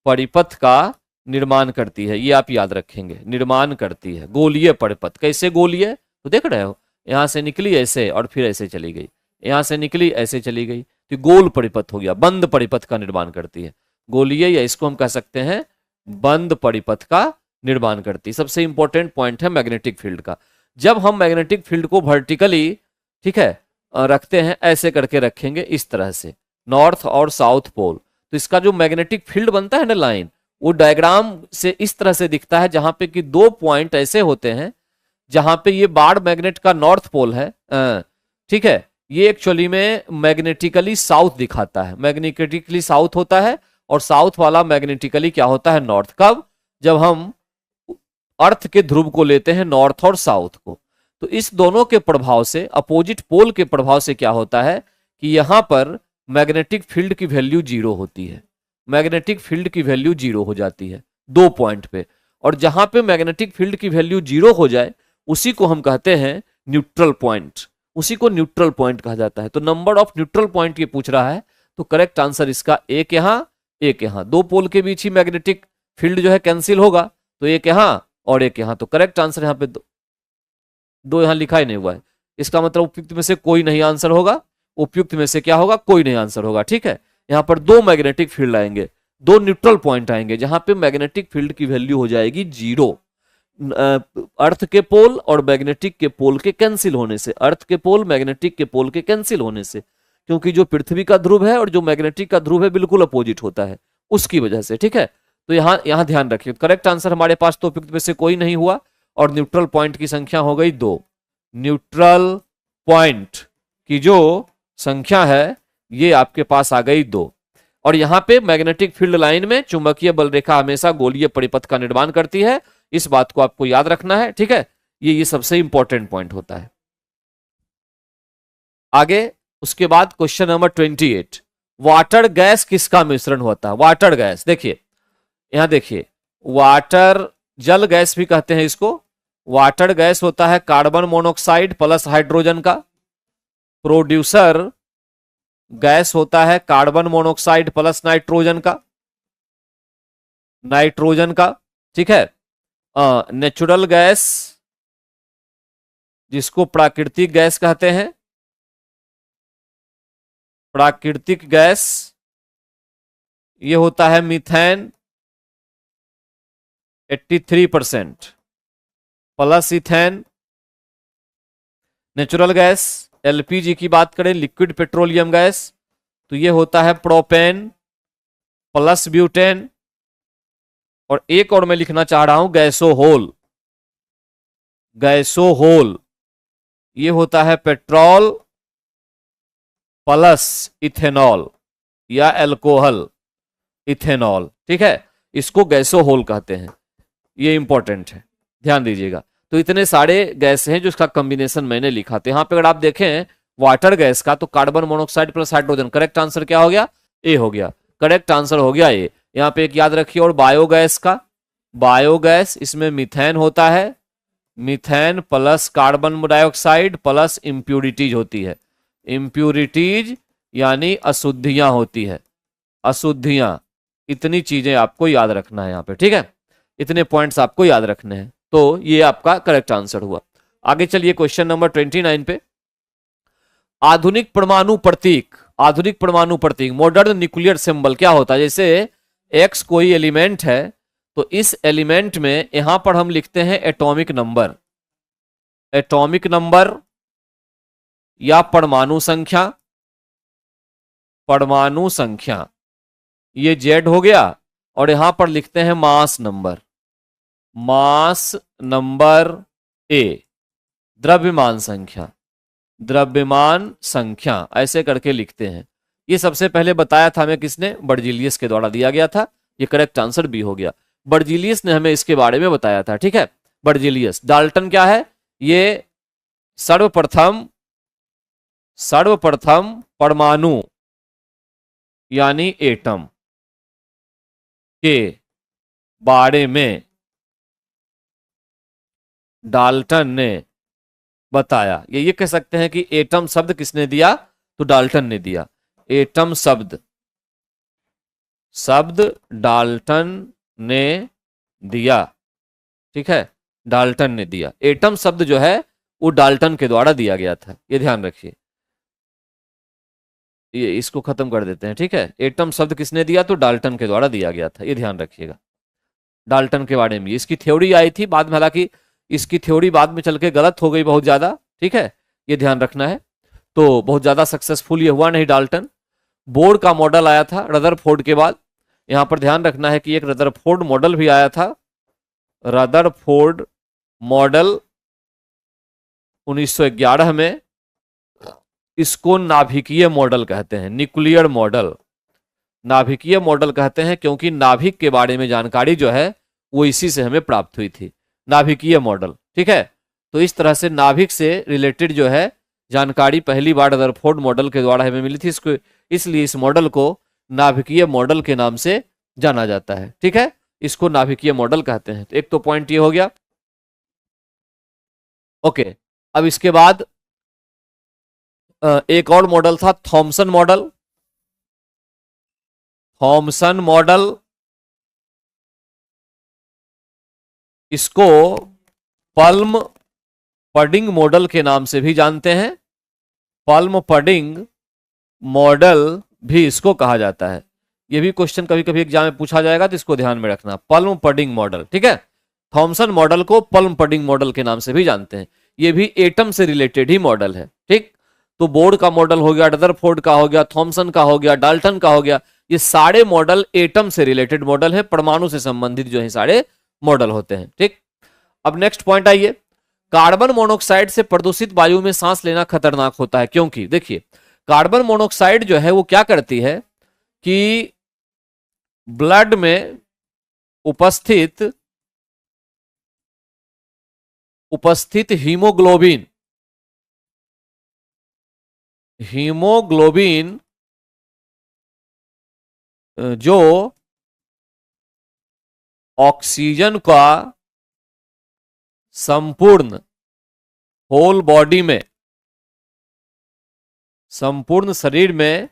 परिपथ का निर्माण करती है, ये आप याद रखेंगे, निर्माण करती है गोलीय परिपथ। कैसे गोलीय, तो देख रहे हो यहां से निकली ऐसे और फिर ऐसे चली गई, यहां से निकली ऐसे चली गई, तो गोल परिपथ हो गया, बंद परिपथ का निर्माण करती है गोलीय, या इसको हम कह सकते हैं बंद परिपथ का निर्माण करती है। सबसे इंपॉर्टेंट पॉइंट है मैग्नेटिक फील्ड का। जब हम मैग्नेटिक फील्ड को वर्टिकली, ठीक है, रखते हैं, ऐसे करके रखेंगे इस तरह से, नॉर्थ और साउथ पोल, तो इसका जो मैग्नेटिक फील्ड बनता है ना लाइन, वो डायग्राम से इस तरह से दिखता है, जहां पे कि दो पॉइंट ऐसे होते हैं जहां पे ये बार मैग्नेट का नॉर्थ पोल है, ठीक है, ये एक्चुअली में मैग्नेटिकली साउथ दिखाता है, मैग्नेटिकली साउथ होता है और साउथ वाला मैग्नेटिकली क्या होता है, नॉर्थ। कब, जब हम अर्थ के ध्रुव को लेते हैं नॉर्थ और साउथ को, तो इस दोनों के प्रभाव से, अपोजिट पोल के प्रभाव से क्या होता है कि यहां पर मैग्नेटिक फील्ड की वैल्यू 0 होती है, मैग्नेटिक फील्ड की वैल्यू 0 हो जाती है दो पॉइंट पे, और जहां पे मैग्नेटिक फील्ड की वैल्यू 0 हो जाए उसी को हम कहते हैं न्यूट्रल पॉइंट, उसी को न्यूट्रल पॉइंट कहा जाता है। तो नंबर ऑफ न्यूट्रल पॉइंट ये पूछ रहा है, तो करेक्ट आंसर इसका एक यहां एक यहां, दो पोल के बीच ही मैग्नेटिक फील्ड जो है कैंसिल होगा, तो एक यहां और एक यहां, तो करेक्ट आंसर यहां पे दो यहां लिखा ही नहीं हुआ है, इसका मतलब उपयुक्त में से कोई नहीं आंसर होगा, उपयुक्त में से क्या होगा, कोई नहीं आंसर होगा। ठीक है, यहां पर दो मैग्नेटिक फील्ड आएंगे, दो न्यूट्रल पॉइंट आएंगे जहां पे मैग्नेटिक फील्ड की वैल्यू हो जाएगी 0, अर्थ के पोल और मैग्नेटिक के पोल के कैंसिल होने से, अर्थ के पोल मैग्नेटिक के पोल के कैंसिल होने से, क्योंकि जो पृथ्वी का ध्रुव है और जो मैग्नेटिक का ध्रुव है बिल्कुल अपोजिट होता है, उसकी वजह से। ठीक है, तो यहां ध्यान रखिए, करेक्ट आंसर हमारे पास तो उपयुक्त में से कोई नहीं हुआ, और न्यूट्रल पॉइंट की संख्या हो गई 2। न्यूट्रल पॉइंट की जो संख्या है ये आपके पास आ गई 2। और यहां पे मैग्नेटिक फील्ड लाइन में चुंबकीय बल रेखा हमेशा गोलीय परिपथ का निर्माण करती है, इस बात को आपको याद रखना है, ठीक है। ये सबसे इंपॉर्टेंट पॉइंट होता है। आगे उसके बाद क्वेश्चन नंबर 28, वाटर गैस किसका मिश्रण होता है? वाटर गैस, देखिए यहां देखिए, वाटर जल गैस भी कहते हैं इसको। वाटर गैस होता है कार्बन मोनोऑक्साइड प्लस हाइड्रोजन का। प्रोड्यूसर गैस होता है कार्बन मोनोऑक्साइड प्लस नाइट्रोजन का, ठीक है। नेचुरल गैस जिसको प्राकृतिक गैस कहते हैं, प्राकृतिक गैस ये होता है methane 83% plus ethane. Natural gas LPG की बात करें, लिक्विड पेट्रोलियम गैस, तो ये होता है प्रोपेन प्लस ब्यूटेन। और एक और मैं लिखना चाह रहा हूं गैसोहोल, गैसोहोल ये होता है पेट्रोल प्लस इथेनॉल या अल्कोहल इथेनॉल, ठीक है। इसको गैसोहोल कहते हैं, ये इंपॉर्टेंट है, ध्यान दीजिएगा। तो इतने सारे गैस हैं जो इसका कॉम्बिनेशन मैंने लिखा था। यहां पे अगर आप देखें वाटर गैस का, तो carbon monoxide plus hydrogen, correct answer क्या हो गया? ए हो गया, करेक्ट आंसर हो गया ए। यहां पे एक याद रखिए, और बायोगैस का, बायोगैस इसमें मीथेन होता है, methane plus carbon dioxide plus impurities होती है। इंप्यूरिटीज यानी अशुद्धियां होती है, अशुद्धियां। इतनी चीजें आपको याद रखना है यहाँ पे, ठीक है। इतने पॉइंट्स आपको याद रखने हैं, तो ये आपका करेक्ट आंसर हुआ। आगे चलिए क्वेश्चन नंबर 29 पे। आधुनिक परमाणु प्रतीक, आधुनिक परमाणु प्रतीक मॉडर्न न्यूक्लियर सिंबल क्या होता है? जैसे एक्स कोई एलिमेंट है, तो इस एलिमेंट में यहां पर हम लिखते हैं एटॉमिक नंबर, एटॉमिक नंबर या परमाणु संख्या, परमाणु संख्या ये जेड हो गया। और यहां पर लिखते हैं mass number, mass number A, द्रव्यमान संख्या, द्रव्यमान संख्या ऐसे करके लिखते हैं। ये सबसे पहले बताया था हमें किसने? बर्जीलियस के द्वारा दिया गया था। ये करेक्ट आंसर भी हो गया, बर्जीलियस ने हमें इसके बारे में बताया था, ठीक है। बर्जीलियस। डाल्टन क्या है? ये सर्वप्रथम, सर्वप्रथम परमाणु यानी एटम के बारे में डाल्टन ने बताया। ये कह सकते हैं कि एटम शब्द किसने दिया? तो डाल्टन ने दिया। एटम शब्द, शब्द डाल्टन ने दिया, ठीक है, डाल्टन ने दिया। एटम शब्द जो है वो डाल्टन के द्वारा दिया गया था, ये ध्यान रखिए। ये इसको खत्म कर देते हैं, ठीक है। एटम शब्द किसने दिया? तो डाल्टन के द्वारा दिया गया था, ये ध्यान रखिएगा। डाल्टन के बारे में इसकी थ्योरी आई थी बाद में, हालांकि इसकी थ्योरी बाद में चल के गलत हो गई बहुत ज्यादा, ठीक है, ये ध्यान रखना है। तो बहुत ज्यादा सक्सेसफुल ये हुआ नहीं डाल्टन। बोर्ड का मॉडल आया था रदरफोर्ड के बाद। यहां पर ध्यान रखना है कि एक रदरफोर्ड मॉडल भी आया था, रदरफोर्ड मॉडल 1911 में। इसको नाभिकीय मॉडल कहते हैं, न्यूक्लियर मॉडल। नाभिकीय मॉडल कहते हैं क्योंकि नाभिक के बारे में जानकारी जो है वो इसी से हमें प्राप्त हुई थी, नाभिकीय मॉडल, ठीक है। तो इस तरह से नाभिक से रिलेटेड जो है जानकारी पहली बार रदरफोर्ड मॉडल के द्वारा हमें मिली थी। इसको इसलिए इस मॉडल को नाभिकीय मॉडल के नाम से जाना जाता है, ठीक है। इसको नाभिकीय मॉडल कहते हैं। तो एक तो पॉइंट ये हो गया, ओके। अब इसके बाद एक और मॉडल था थॉमसन मॉडल। थॉमसन मॉडल, इसको पल्म पडिंग मॉडल के नाम से भी जानते हैं। पल्म पडिंग मॉडल भी इसको कहा जाता है। यह भी क्वेश्चन कभी कभी एग्जाम में पूछा जाएगा, तो इसको ध्यान में रखना, पल्म पडिंग मॉडल, ठीक है। थॉमसन मॉडल को पल्म पडिंग मॉडल के नाम से भी जानते हैं। यह भी एटम से रिलेटेड ही मॉडल है, ठीक। तो बोर्ड का मॉडल हो गया, रदरफोर्ड का हो गया, थॉमसन का हो गया, डाल्टन का हो गया, ये सारे मॉडल एटम से रिलेटेड मॉडल है, परमाणु से संबंधित जो है सारे मॉडल होते हैं, ठीक। अब नेक्स्ट पॉइंट आइए, कार्बन मोनोऑक्साइड से प्रदूषित वायु में सांस लेना खतरनाक होता है, क्योंकि देखिए कार्बन मोनोऑक्साइड जो है वो क्या करती है कि ब्लड में उपस्थित हीमोग्लोबिन जो ऑक्सीजन का संपूर्ण होल बॉडी में, संपूर्ण शरीर में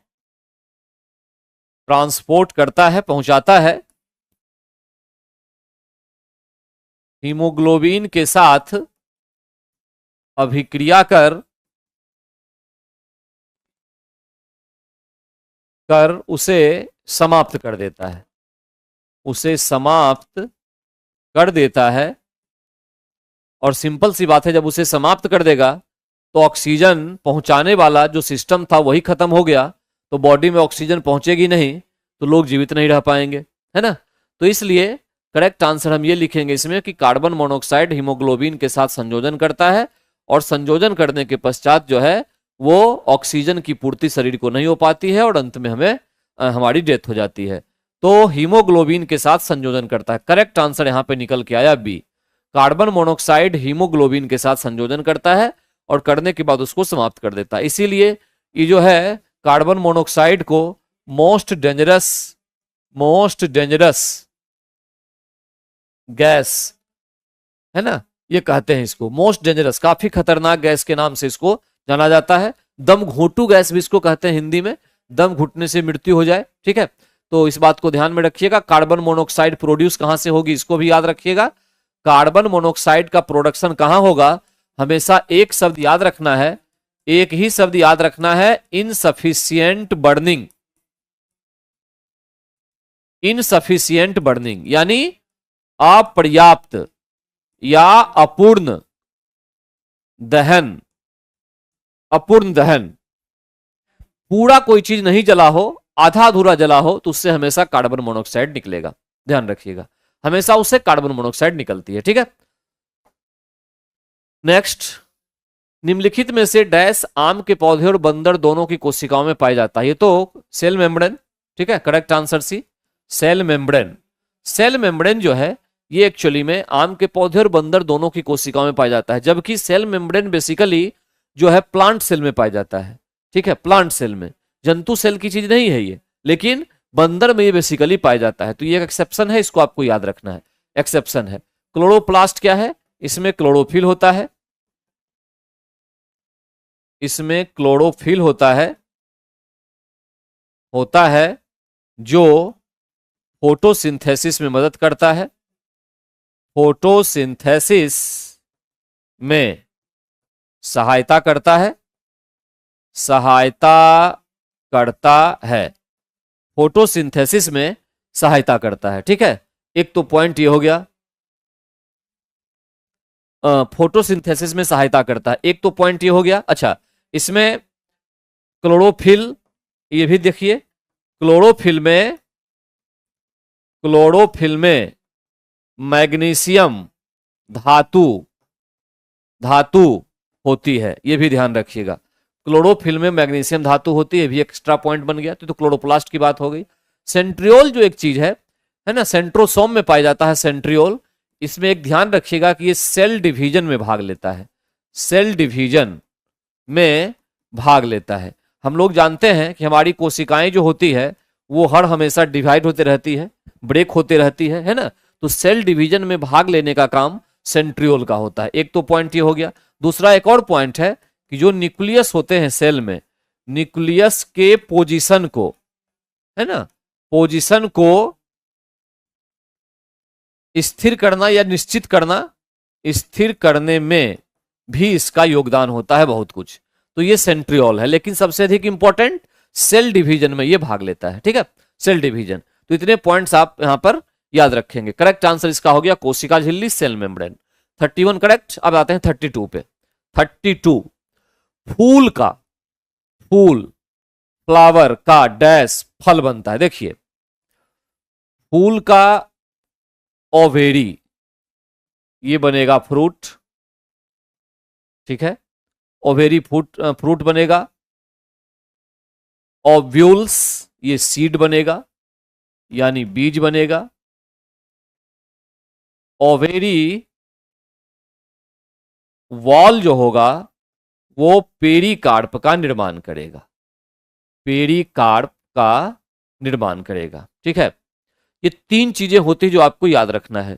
ट्रांसपोर्ट करता है, पहुंचाता है, हीमोग्लोबिन के साथ अभिक्रिया कर उसे समाप्त कर देता है, उसे समाप्त कर देता है। और सिंपल सी बात है, जब उसे समाप्त कर देगा तो ऑक्सीजन पहुंचाने वाला जो सिस्टम था वही खत्म हो गया, तो बॉडी में ऑक्सीजन पहुंचेगी नहीं तो लोग जीवित नहीं रह पाएंगे, है ना। तो इसलिए करेक्ट आंसर हम ये लिखेंगे इसमें कि कार्बन मोनोऑक्साइड हीमोग्लोबिन के साथ संयोजन करता है और संयोजन करने के पश्चात जो है वो ऑक्सीजन की पूर्ति शरीर को नहीं हो पाती है और अंत में हमें हमारी डेथ हो जाती है। तो हीमोग्लोबिन के साथ संयोजन करता है। करेक्ट आंसर यहां पे निकल के आया बी, कार्बन मोनोऑक्साइड हीमोग्लोबिन के साथ संयोजन करता है और करने के बाद उसको समाप्त कर देता है। इसीलिए ये जो है कार्बन मोनोऑक्साइड को मोस्ट डेंजरस गैस, है ना, ये कहते हैं इसको मोस्ट डेंजरस, काफी खतरनाक गैस के नाम से इसको जाना जाता है। दम घोटू गैस भी इसको कहते हैं हिंदी में, दम घुटने से मृत्यु हो जाए, ठीक है। तो इस बात को ध्यान में रखिएगा। कार्बन मोनोऑक्साइड प्रोड्यूस कहां से होगी इसको भी याद रखिएगा। कार्बन मोनोऑक्साइड का प्रोडक्शन कहां होगा, हमेशा एक शब्द याद रखना है, एक ही शब्द याद रखना है, इनसफिशिएंट बर्निंग। इनसफिशिएंट बर्निंग यानी अपर्याप्त या अपूर्ण दहन। अपूर्ण दहन, पूरा कोई चीज नहीं जला हो, आधा अधूरा जला हो तो उससे हमेशा कार्बन मोनोऑक्साइड निकलेगा, ध्यान रखिएगा, हमेशा उससे कार्बन मोनोऑक्साइड निकलती है, ठीक है। नेक्स्ट, निम्नलिखित में से डैश आम के पौधे और बंदर दोनों की कोशिकाओं में पाया जाता है। ये तो सेल मेम्ब्रेन, ठीक है, correct answer C, cell membrane. Cell membrane जो है ये एक्चुअली में आम के पौधे और बंदर दोनों की कोशिकाओं में पाया जाता है, जबकि सेल मेम्ब्रेन बेसिकली जो है प्लांट सेल में पाया जाता है, ठीक है, प्लांट सेल में, जंतु सेल की चीज नहीं है ये, लेकिन बंदर में ये बेसिकली पाया जाता है। तो ये एक एक्सेप्शन है, इसको आपको याद रखना है, एक्सेप्शन है। क्लोरोप्लास्ट क्या है, इसमें क्लोरोफिल होता है, इसमें क्लोरोफिल होता है जो फोटोसिंथेसिस में मदद करता है, फोटोसिंथेसिस में सहायता करता है, फोटोसिंथेसिस में सहायता करता है, ठीक है। एक तो पॉइंट ये हो गया, फोटोसिंथेसिस में सहायता करता है, एक तो पॉइंट ये हो गया। अच्छा, इसमें क्लोरोफिल, ये भी देखिए, क्लोरोफिल में मैग्नीशियम धातु होती है, ये भी ध्यान रखिएगा। क्लोरोफिल में मैग्नीशियम धातु होती है, भी एक्स्ट्रा पॉइंट बन गया। तो क्लोरोप्लास्ट की बात हो गई। सेंट्रियोल जो एक चीज है ना, सेंट्रोसोम में पाया जाता है सेंट्रियोल। इसमें एक ध्यान रखिएगा कि ये सेल डिवीजन में भाग लेता है, सेल डिवीजन में भाग लेता है। हम लोग जानते हैं कि हमारी कोशिकाएं जो होती है वो हर हमेशा डिवाइड होते रहती है, ब्रेक होते रहती है ना। तो सेल डिवीजन में भाग लेने का काम सेंट्रियोल का होता है। एक तो पॉइंट ये हो गया। दूसरा एक और पॉइंट है कि जो न्यूक्लियस होते हैं सेल में, न्यूक्लियस के पोजीशन को, है ना, पोजीशन को स्थिर करना या निश्चित करना, स्थिर करने में भी इसका योगदान होता है बहुत कुछ। तो ये सेंट्रियोल है, लेकिन सबसे अधिक इंपॉर्टेंट सेल डिवीजन में ये भाग लेता है, ठीक है, सेल डिवीजन। तो इतने पॉइंट्स आप यहां पर याद रखेंगे। करेक्ट आंसर इसका हो गया कोशिका झिल्ली, सेल मेम्ब्रेन। 31 करेक्ट। अब आते हैं 32 पे। 32, फ्लावर का डैश फल बनता है। देखिए, फूल का ओवेरी ये बनेगा फ्रूट, ठीक है। ओवेरी फ्रूट बनेगा। ओव्यूल्स ये सीड बनेगा यानी बीज बनेगा। ओवेरी वॉल जो होगा वो पेरिकार्प का निर्माण करेगा, पेरिकार्प का निर्माण करेगा, ठीक है। ये 3 चीजें होती जो आपको याद रखना है।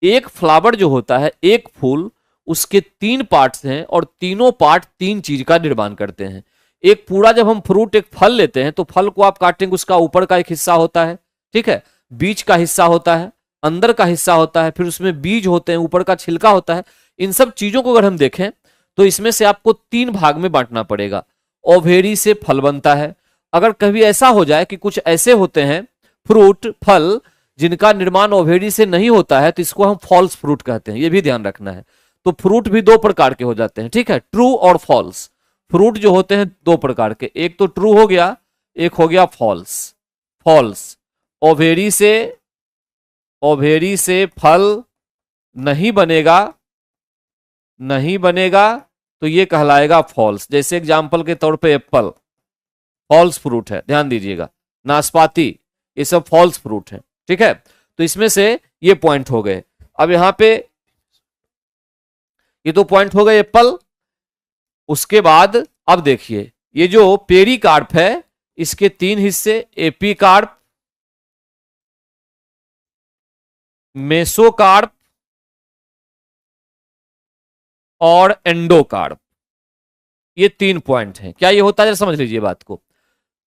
एक फ्लावर जो होता है, एक फूल, उसके 3 पार्ट्स हैं और तीनों पार्ट 3 चीज का निर्माण करते हैं। एक पूरा जब हम फ्रूट, एक फल लेते हैं तो फल को आप काटेंगे, उसका ऊपर का एक हिस्सा होता है, ठीक है, बीच का हिस्सा होता है, अंदर का हिस्सा होता है, फिर उसमें बीज होते हैं, ऊपर का छिलका होता है। इन सब चीजों को अगर हम देखें तो इसमें से आपको 3 भाग में बांटना पड़ेगा। ओवेरी से फल बनता है। अगर कभी ऐसा हो जाए कि कुछ ऐसे होते हैं फ्रूट, फल, जिनका निर्माण ओवेरी से नहीं होता है तो इसको हम फॉल्स फ्रूट कहते हैं, ये भी ध्यान रखना है। तो फ्रूट भी 2 प्रकार के हो जाते हैं, ठीक है, ट्रू और फॉल्स। फ्रूट जो होते हैं 2 प्रकार के, एक तो ट्रू हो गया, एक हो गया फॉल्स। फॉल्स, ओवेरी से फल नहीं बनेगा, नहीं बनेगा तो ये कहलाएगा फॉल्स। जैसे एग्जांपल के तौर पे एप्पल फॉल्स फ्रूट है, ध्यान दीजिएगा। नाशपाती ये सब फॉल्स फ्रूट है, ठीक है। तो इसमें से ये पॉइंट हो गए। अब यहां पे ये 2 पॉइंट हो गए एप्पल। उसके बाद अब देखिए ये जो पेरिकार्प है इसके 3 हिस्से, एपिकार्प, मेसोकार्प और एंडोकार्प, ये 3 पॉइंट हैं। क्या ये होता है, समझ लीजिए बात को।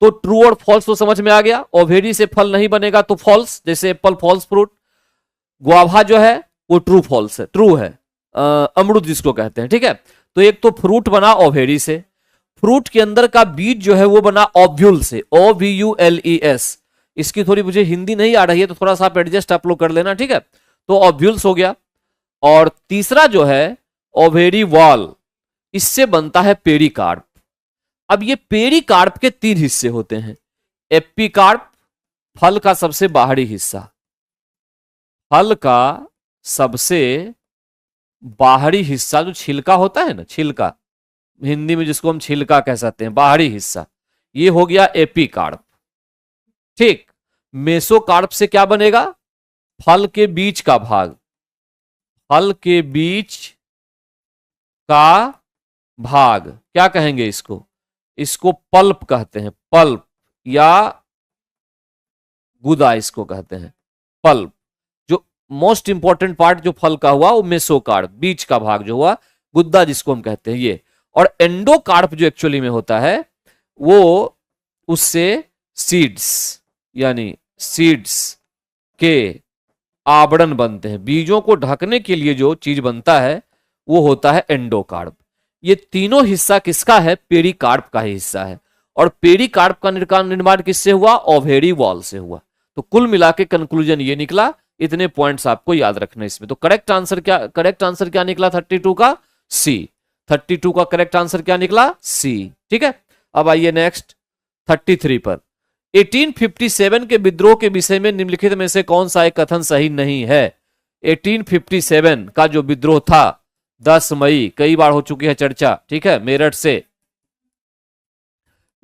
तो ट्रू और फॉल्स तो समझ में आ गया। ओवेरी से फल नहीं बनेगा तो फॉल्स, जैसे एप्पल फॉल्स फ्रूट। गुआवा जो है वो ट्रू फॉल्स है, ट्रू है, अमरूद जिसको कहते हैं, ठीक है। तो एक तो फ्रूट बना ओवेरी से, फ्रूट के अंदर का बीज जो है वो बना ओव्यूल से, OVULES। इसकी थोड़ी मुझे हिंदी नहीं आ रही है तो थोड़ा सा आप एडजस्ट आप लोग कर लेना, ठीक है। तो ओव्यूल्स हो गया। और तीसरा जो है ओवेरी वॉल, इससे बनता है पेरिकार्प। अब ये पेरिकार्प के 3 हिस्से होते हैं। एपिकार्प फल का सबसे बाहरी हिस्सा, फल का सबसे बाहरी हिस्सा जो छिलका होता है ना, छिलका, हिंदी में जिसको हम छिलका कह सकते हैं, बाहरी हिस्सा, ये हो गया एपिकार्प, ठीक। मेसोकार्प से क्या बनेगा, फल के बीच का भाग, फल के बीच का भाग क्या कहेंगे इसको, इसको पल्प कहते हैं, पल्प या गुदा इसको कहते हैं, पल्प। जो मोस्ट इंपॉर्टेंट पार्ट जो फल का हुआ वो मेसोकार्प, बीच का भाग जो हुआ, गुद्दा जिसको हम कहते हैं ये। और एंडोकार्प जो एक्चुअली में होता है वो उससे सीड्स यानी सीड्स के आवरण बनते हैं, बीजों को ढकने के लिए जो चीज बनता है वो होता है एंडोकार्प। ये तीनों हिस्सा किसका है, पेरिकार्प का ही हिस्सा है। और पेरिकार्प का निर्माण किससे हुआ, ओवेरी वॉल से हुआ। तो कुल मिला के कंक्लूजन ये निकला। इतने पॉइंट्स आपको याद रखना इसमें। तो करेक्ट आंसर क्या निकला 32 का, सी। 32 का करेक्ट आंसर क्या निकला, सी, ठीक है। अब आइए नेक्स्ट 33 पर। 1857 के विद्रोह के विषय में निम्नलिखित में से कौन सा एक कथन सही नहीं है। 1857 का जो विद्रोह था 10 मई, कई बार हो चुकी है चर्चा, ठीक है, मेरठ से।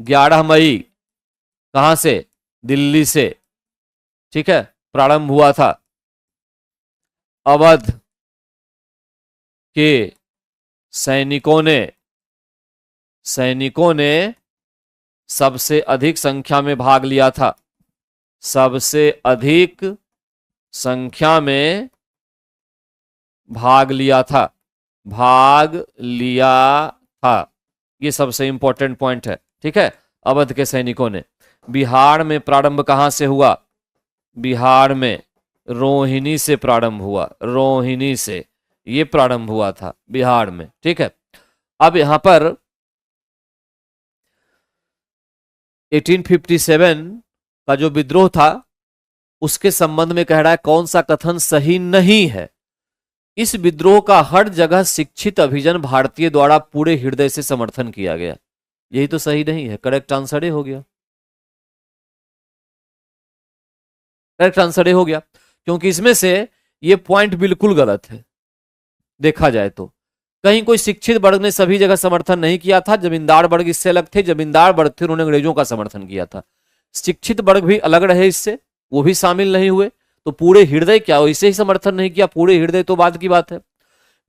11 मई कहां से, दिल्ली से, ठीक है, प्रारंभ हुआ था। अवध के सैनिकों ने सबसे अधिक संख्या में भाग लिया था, सबसे अधिक संख्या में भाग लिया था, भाग लिया था। ये सबसे इंपॉर्टेंट पॉइंट है, ठीक है। अवध के सैनिकों ने। बिहार में प्रारंभ कहां से हुआ, बिहार में रोहिणी से प्रारंभ हुआ, रोहिणी से ये प्रारंभ हुआ था बिहार में, ठीक है। अब यहां पर 1857 का जो विद्रोह था उसके संबंध में कह रहा है कौन सा कथन सही नहीं है। इस विद्रोह का हर जगह शिक्षित अभिजन भारतीय द्वारा पूरे हृदय से समर्थन किया गया, यही तो सही नहीं है। करेक्ट आंसर ए हो गया, करेक्ट आंसर ए हो गया, क्योंकि इसमें से ये पॉइंट बिल्कुल गलत है। देखा जाए तो कहीं कोई शिक्षित वर्ग ने सभी जगह समर्थन नहीं किया था, जमींदार वर्ग इससे अलग थे, जमींदार वर्ग थे उन्होंने अंग्रेजों का समर्थन किया था। शिक्षित वर्ग भी अलग रहे इससे, वो भी शामिल नहीं हुए। तो पूरे हृदय क्या हो, इसे ही समर्थन नहीं किया, पूरे हृदय तो बाद की बात है।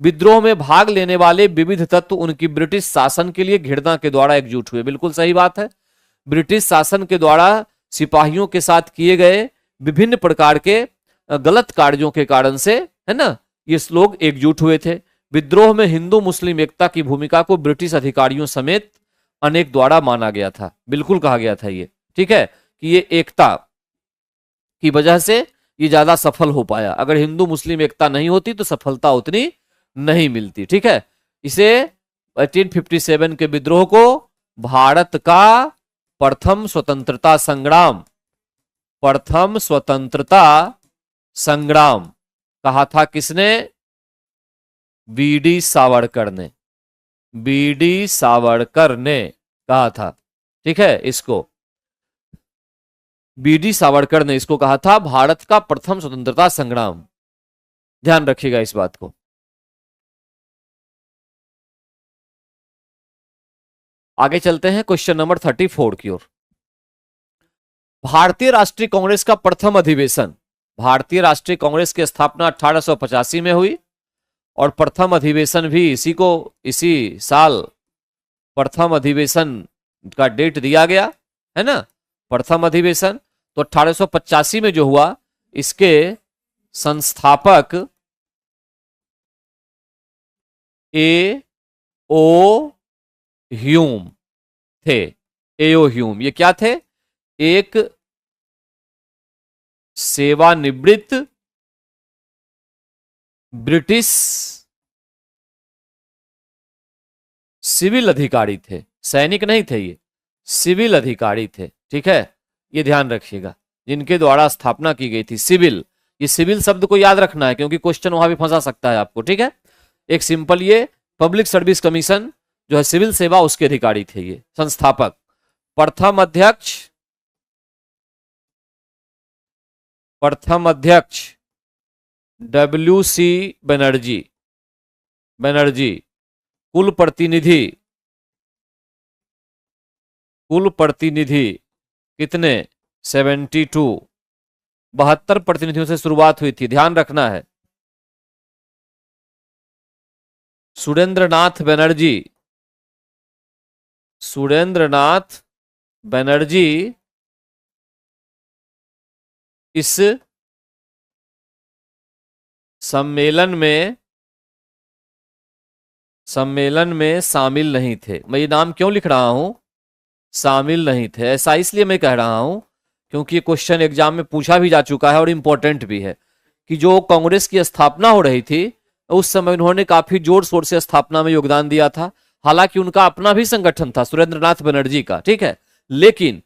विद्रोह में भाग लेने वाले विविध तत्व उनकी ब्रिटिश शासन के लिए घृणा के द्वारा एकजुट हुए। बिल्कुल सही बात है, ब्रिटिश शासन के द्वारा सिपाहियों के साथ किए गए विभिन्न प्रकार के गलत कार्यों के कारण से, है ना, ये लोग एकजुट हुए थे। विद्रोह में हिंदू मुस्लिम एकता की भूमिका को ब्रिटिश अधिकारियों समेत अनेक द्वारा माना गया था। बिल्कुल कहा गया था ये, ठीक है, कि ये एकता की वजह से ये ज्यादा सफल हो पाया। अगर हिंदू मुस्लिम एकता नहीं होती तो सफलता उतनी नहीं मिलती, ठीक है। इसे 1857 के विद्रोह को भारत का प्रथम स्वतंत्रता संग्राम कहा था। किसने? बीडी सावरकर ने कहा था, ठीक है। इसको बीडी सावरकर ने इसको कहा था भारत का प्रथम स्वतंत्रता संग्राम। ध्यान रखिएगा इस बात को। आगे चलते हैं क्वेश्चन नंबर 34 की ओर। भारतीय राष्ट्रीय कांग्रेस का प्रथम अधिवेशन, भारतीय राष्ट्रीय कांग्रेस की स्थापना 1885 में हुई और प्रथम अधिवेशन भी इसी साल प्रथम अधिवेशन का डेट दिया गया है ना। प्रथम अधिवेशन तो 1885 में जो हुआ, इसके संस्थापक ए.ओ. ह्यूम थे। ए.ओ. ह्यूम ये क्या थे? एक सेवानिवृत्त ब्रिटिश सिविल अधिकारी थे, सैनिक नहीं थे, ये सिविल अधिकारी थे, ठीक है। ये ध्यान रखिएगा, जिनके द्वारा स्थापना की गई थी। सिविल, ये सिविल शब्द को याद रखना है क्योंकि क्वेश्चन वहां भी फंसा सकता है आपको, ठीक है। एक सिंपल ये पब्लिक सर्विस कमीशन जो है सिविल सेवा, उसके अधिकारी थे ये संस्थापक। प्रथम अध्यक्ष W.C. बनर्जी। कुल प्रतिनिधि कितने? 72, 72 प्रतिनिधियों से शुरुआत हुई थी, ध्यान रखना है। सुरेंद्रनाथ बनर्जी इस सम्मेलन में शामिल नहीं थे। मैं ये नाम क्यों लिख रहा हूं? शामिल नहीं थे, ऐसा इसलिए मैं कह रहा हूं क्योंकि ये क्वेश्चन एग्जाम में पूछा भी जा चुका है और इंपॉर्टेंट भी है कि जो कांग्रेस की स्थापना हो रही थी उस समय उन्होंने काफी जोर शोर से स्थापना में योगदान दिया था। हालांकि उनका अपना भी संगठन था सुरेंद्रनाथ बनर्जी का, ठीक है। लेकिन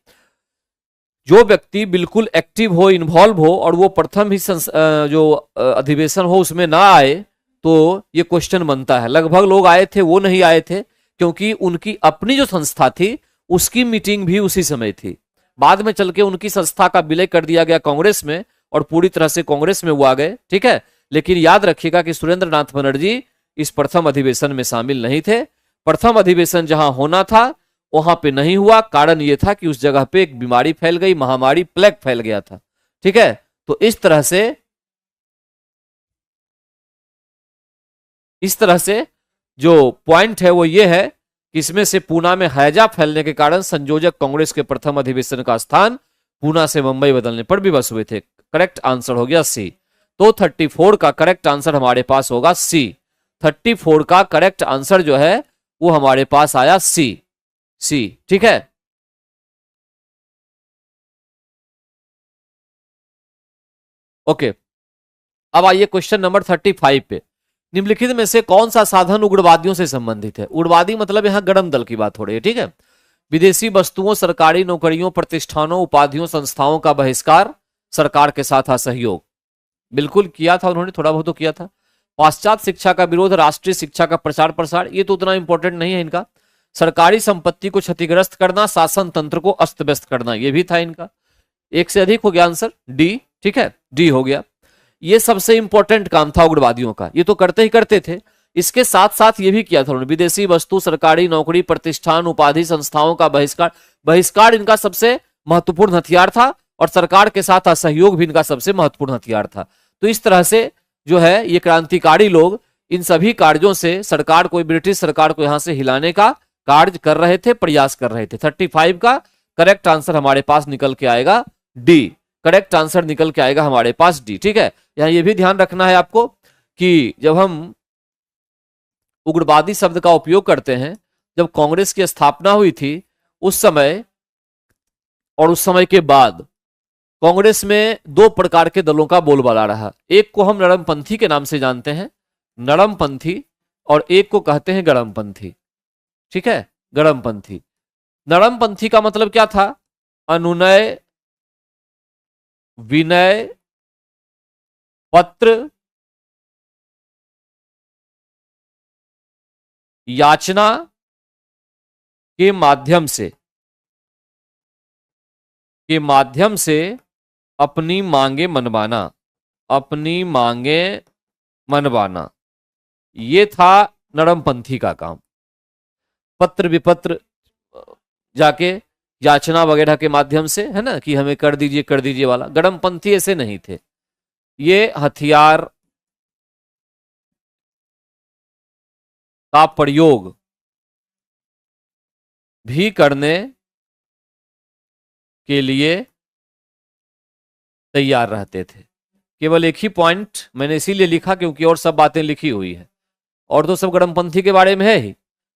जो व्यक्ति बिल्कुल एक्टिव हो, इन्वॉल्व हो और वो प्रथम ही जो अधिवेशन हो उसमें ना आए तो ये क्वेश्चन बनता है। लगभग लोग आए थे, वो नहीं आए थे क्योंकि उनकी अपनी जो संस्था थी उसकी मीटिंग भी उसी समय थी। बाद में चल के उनकी संस्था का विलय कर दिया गया कांग्रेस में और पूरी तरह से कांग्रेस में वो आ गए, ठीक है। लेकिन याद रखिएगा कि सुरेंद्रनाथ बनर्जी इस प्रथम अधिवेशन में शामिल नहीं थे। प्रथम अधिवेशन जहां होना था वहां पे नहीं हुआ। कारण यह था कि उस जगह पे एक बीमारी फैल गई, महामारी, प्लेग फैल गया था, ठीक है। तो इस तरह से जो पॉइंट है वो ये है कि इसमें से पूना में हैजा फैलने के कारण संयोजक कांग्रेस के प्रथम अधिवेशन का स्थान पूना से मुंबई बदलने पर विवश हुए थे। करेक्ट आंसर हो गया सी। तो 34 का करेक्ट आंसर हमारे पास होगा सी। 34 का करेक्ट आंसर जो है वो हमारे पास आया सी, ठीक है। ओके, अब आइए क्वेश्चन नंबर 35 पे। निम्नलिखित में से कौन सा साधन उग्रवादियों से संबंधित है? उग्रवादी मतलब यहां गरम दल की बात हो रही है, ठीक है। विदेशी वस्तुओं, सरकारी नौकरियों, प्रतिष्ठानों, उपाधियों, संस्थाओं का बहिष्कार, सरकार के साथ असहयोग। बिल्कुल किया था उन्होंने, थोड़ा बहुत तो किया था। पाश्चात्य शिक्षा का विरोध, राष्ट्रीय शिक्षा का प्रचार प्रसार, ये तो उतना इंपॉर्टेंट नहीं है इनका। सरकारी संपत्ति को क्षतिग्रस्त करना, शासन तंत्र को अस्त व्यस्त करना, ये भी था इनका। एक से अधिक हो गया आंसर डी, ठीक है, डी हो गया। ये सबसे इंपॉर्टेंट काम था उग्रवादियों का, ये तो करते ही करते थे। इसके साथ साथ ये भी किया था उन्होंने, विदेशी वस्तु, सरकारी नौकरी, प्रतिष्ठान, उपाधि, संस्थाओं का बहिष्कार। बहिष्कार इनका सबसे महत्वपूर्ण हथियार था और सरकार के साथ असहयोग भी इनका सबसे महत्वपूर्ण हथियार था। तो इस तरह से जो है ये क्रांतिकारी लोग इन सभी कार्यों से सरकार को, ब्रिटिश सरकार को यहां से हिलाने का कार्य कर रहे थे, प्रयास कर रहे थे। 35 का करेक्ट आंसर हमारे पास निकल के आएगा डी। करेक्ट आंसर निकल के आएगा हमारे पास डी। ठीक है, यहां ये भी ध्यान रखना है आपको कि जब हम उग्रवादी शब्द का उपयोग करते हैं, जब कांग्रेस की स्थापना हुई थी उस समय और उस समय के बाद कांग्रेस में दो प्रकार के दलों का बोलबाला रहा। एक को हम नरमपंथी के नाम से जानते हैं, नरमपंथी, और एक को कहते हैं गरमपंथी। ठीक है, गरमपंथी। नरमपंथी का मतलब क्या था? अनुनय, विनय पत्र, याचना के माध्यम से अपनी मांगे मनवाना, अपनी मांगे मनवाना, ये था नरमपंथी का काम। पत्र विपत्र जाके याचना वगैरह के माध्यम से, है ना, कि हमें कर दीजिए वाला। गरमपंथी ऐसे नहीं थे, ये हथियार का प्रयोग भी करने के लिए तैयार रहते थे। केवल एक ही पॉइंट मैंने इसीलिए लिखा क्योंकि और सब बातें लिखी हुई है, और तो सब गरमपंथी के बारे में है ही।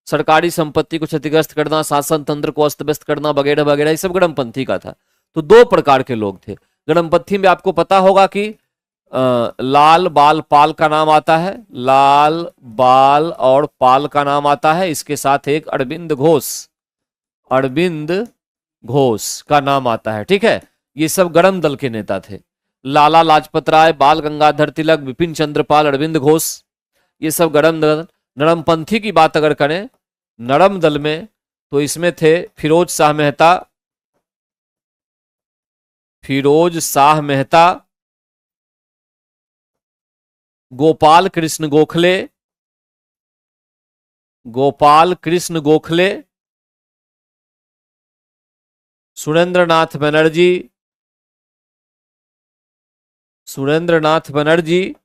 सरकारी संपत्ति को क्षतिग्रस्त करना, शासन तंत्र को अस्त व्यस्त करना वगैरह वगैरह, ये सब गरमपंथी का था। तो दो प्रकार के लोग थे गरमपंथी में। आपको पता होगा कि लाल बाल पाल का नाम आता है, लाल बाल और पाल का नाम आता है। इसके साथ एक अरविंद घोष, अरविंद घोष का नाम आता है। ठीक है, ये सब गरम दल के नेता थे। लाला लाजपत राय, बाल गंगाधर तिलक, विपिन चंद्र पाल, अरविंद घोष, ये सब गरम दल। नरमपंथी की बात अगर करें नरम दल में, तो इसमें थे फिरोज शाह मेहता, फिरोज शाह मेहता, गोपाल कृष्ण गोखले, गोपाल कृष्ण गोखले, सुरेंद्रनाथ बनर्जी, सुरेंद्रनाथ बनर्जी,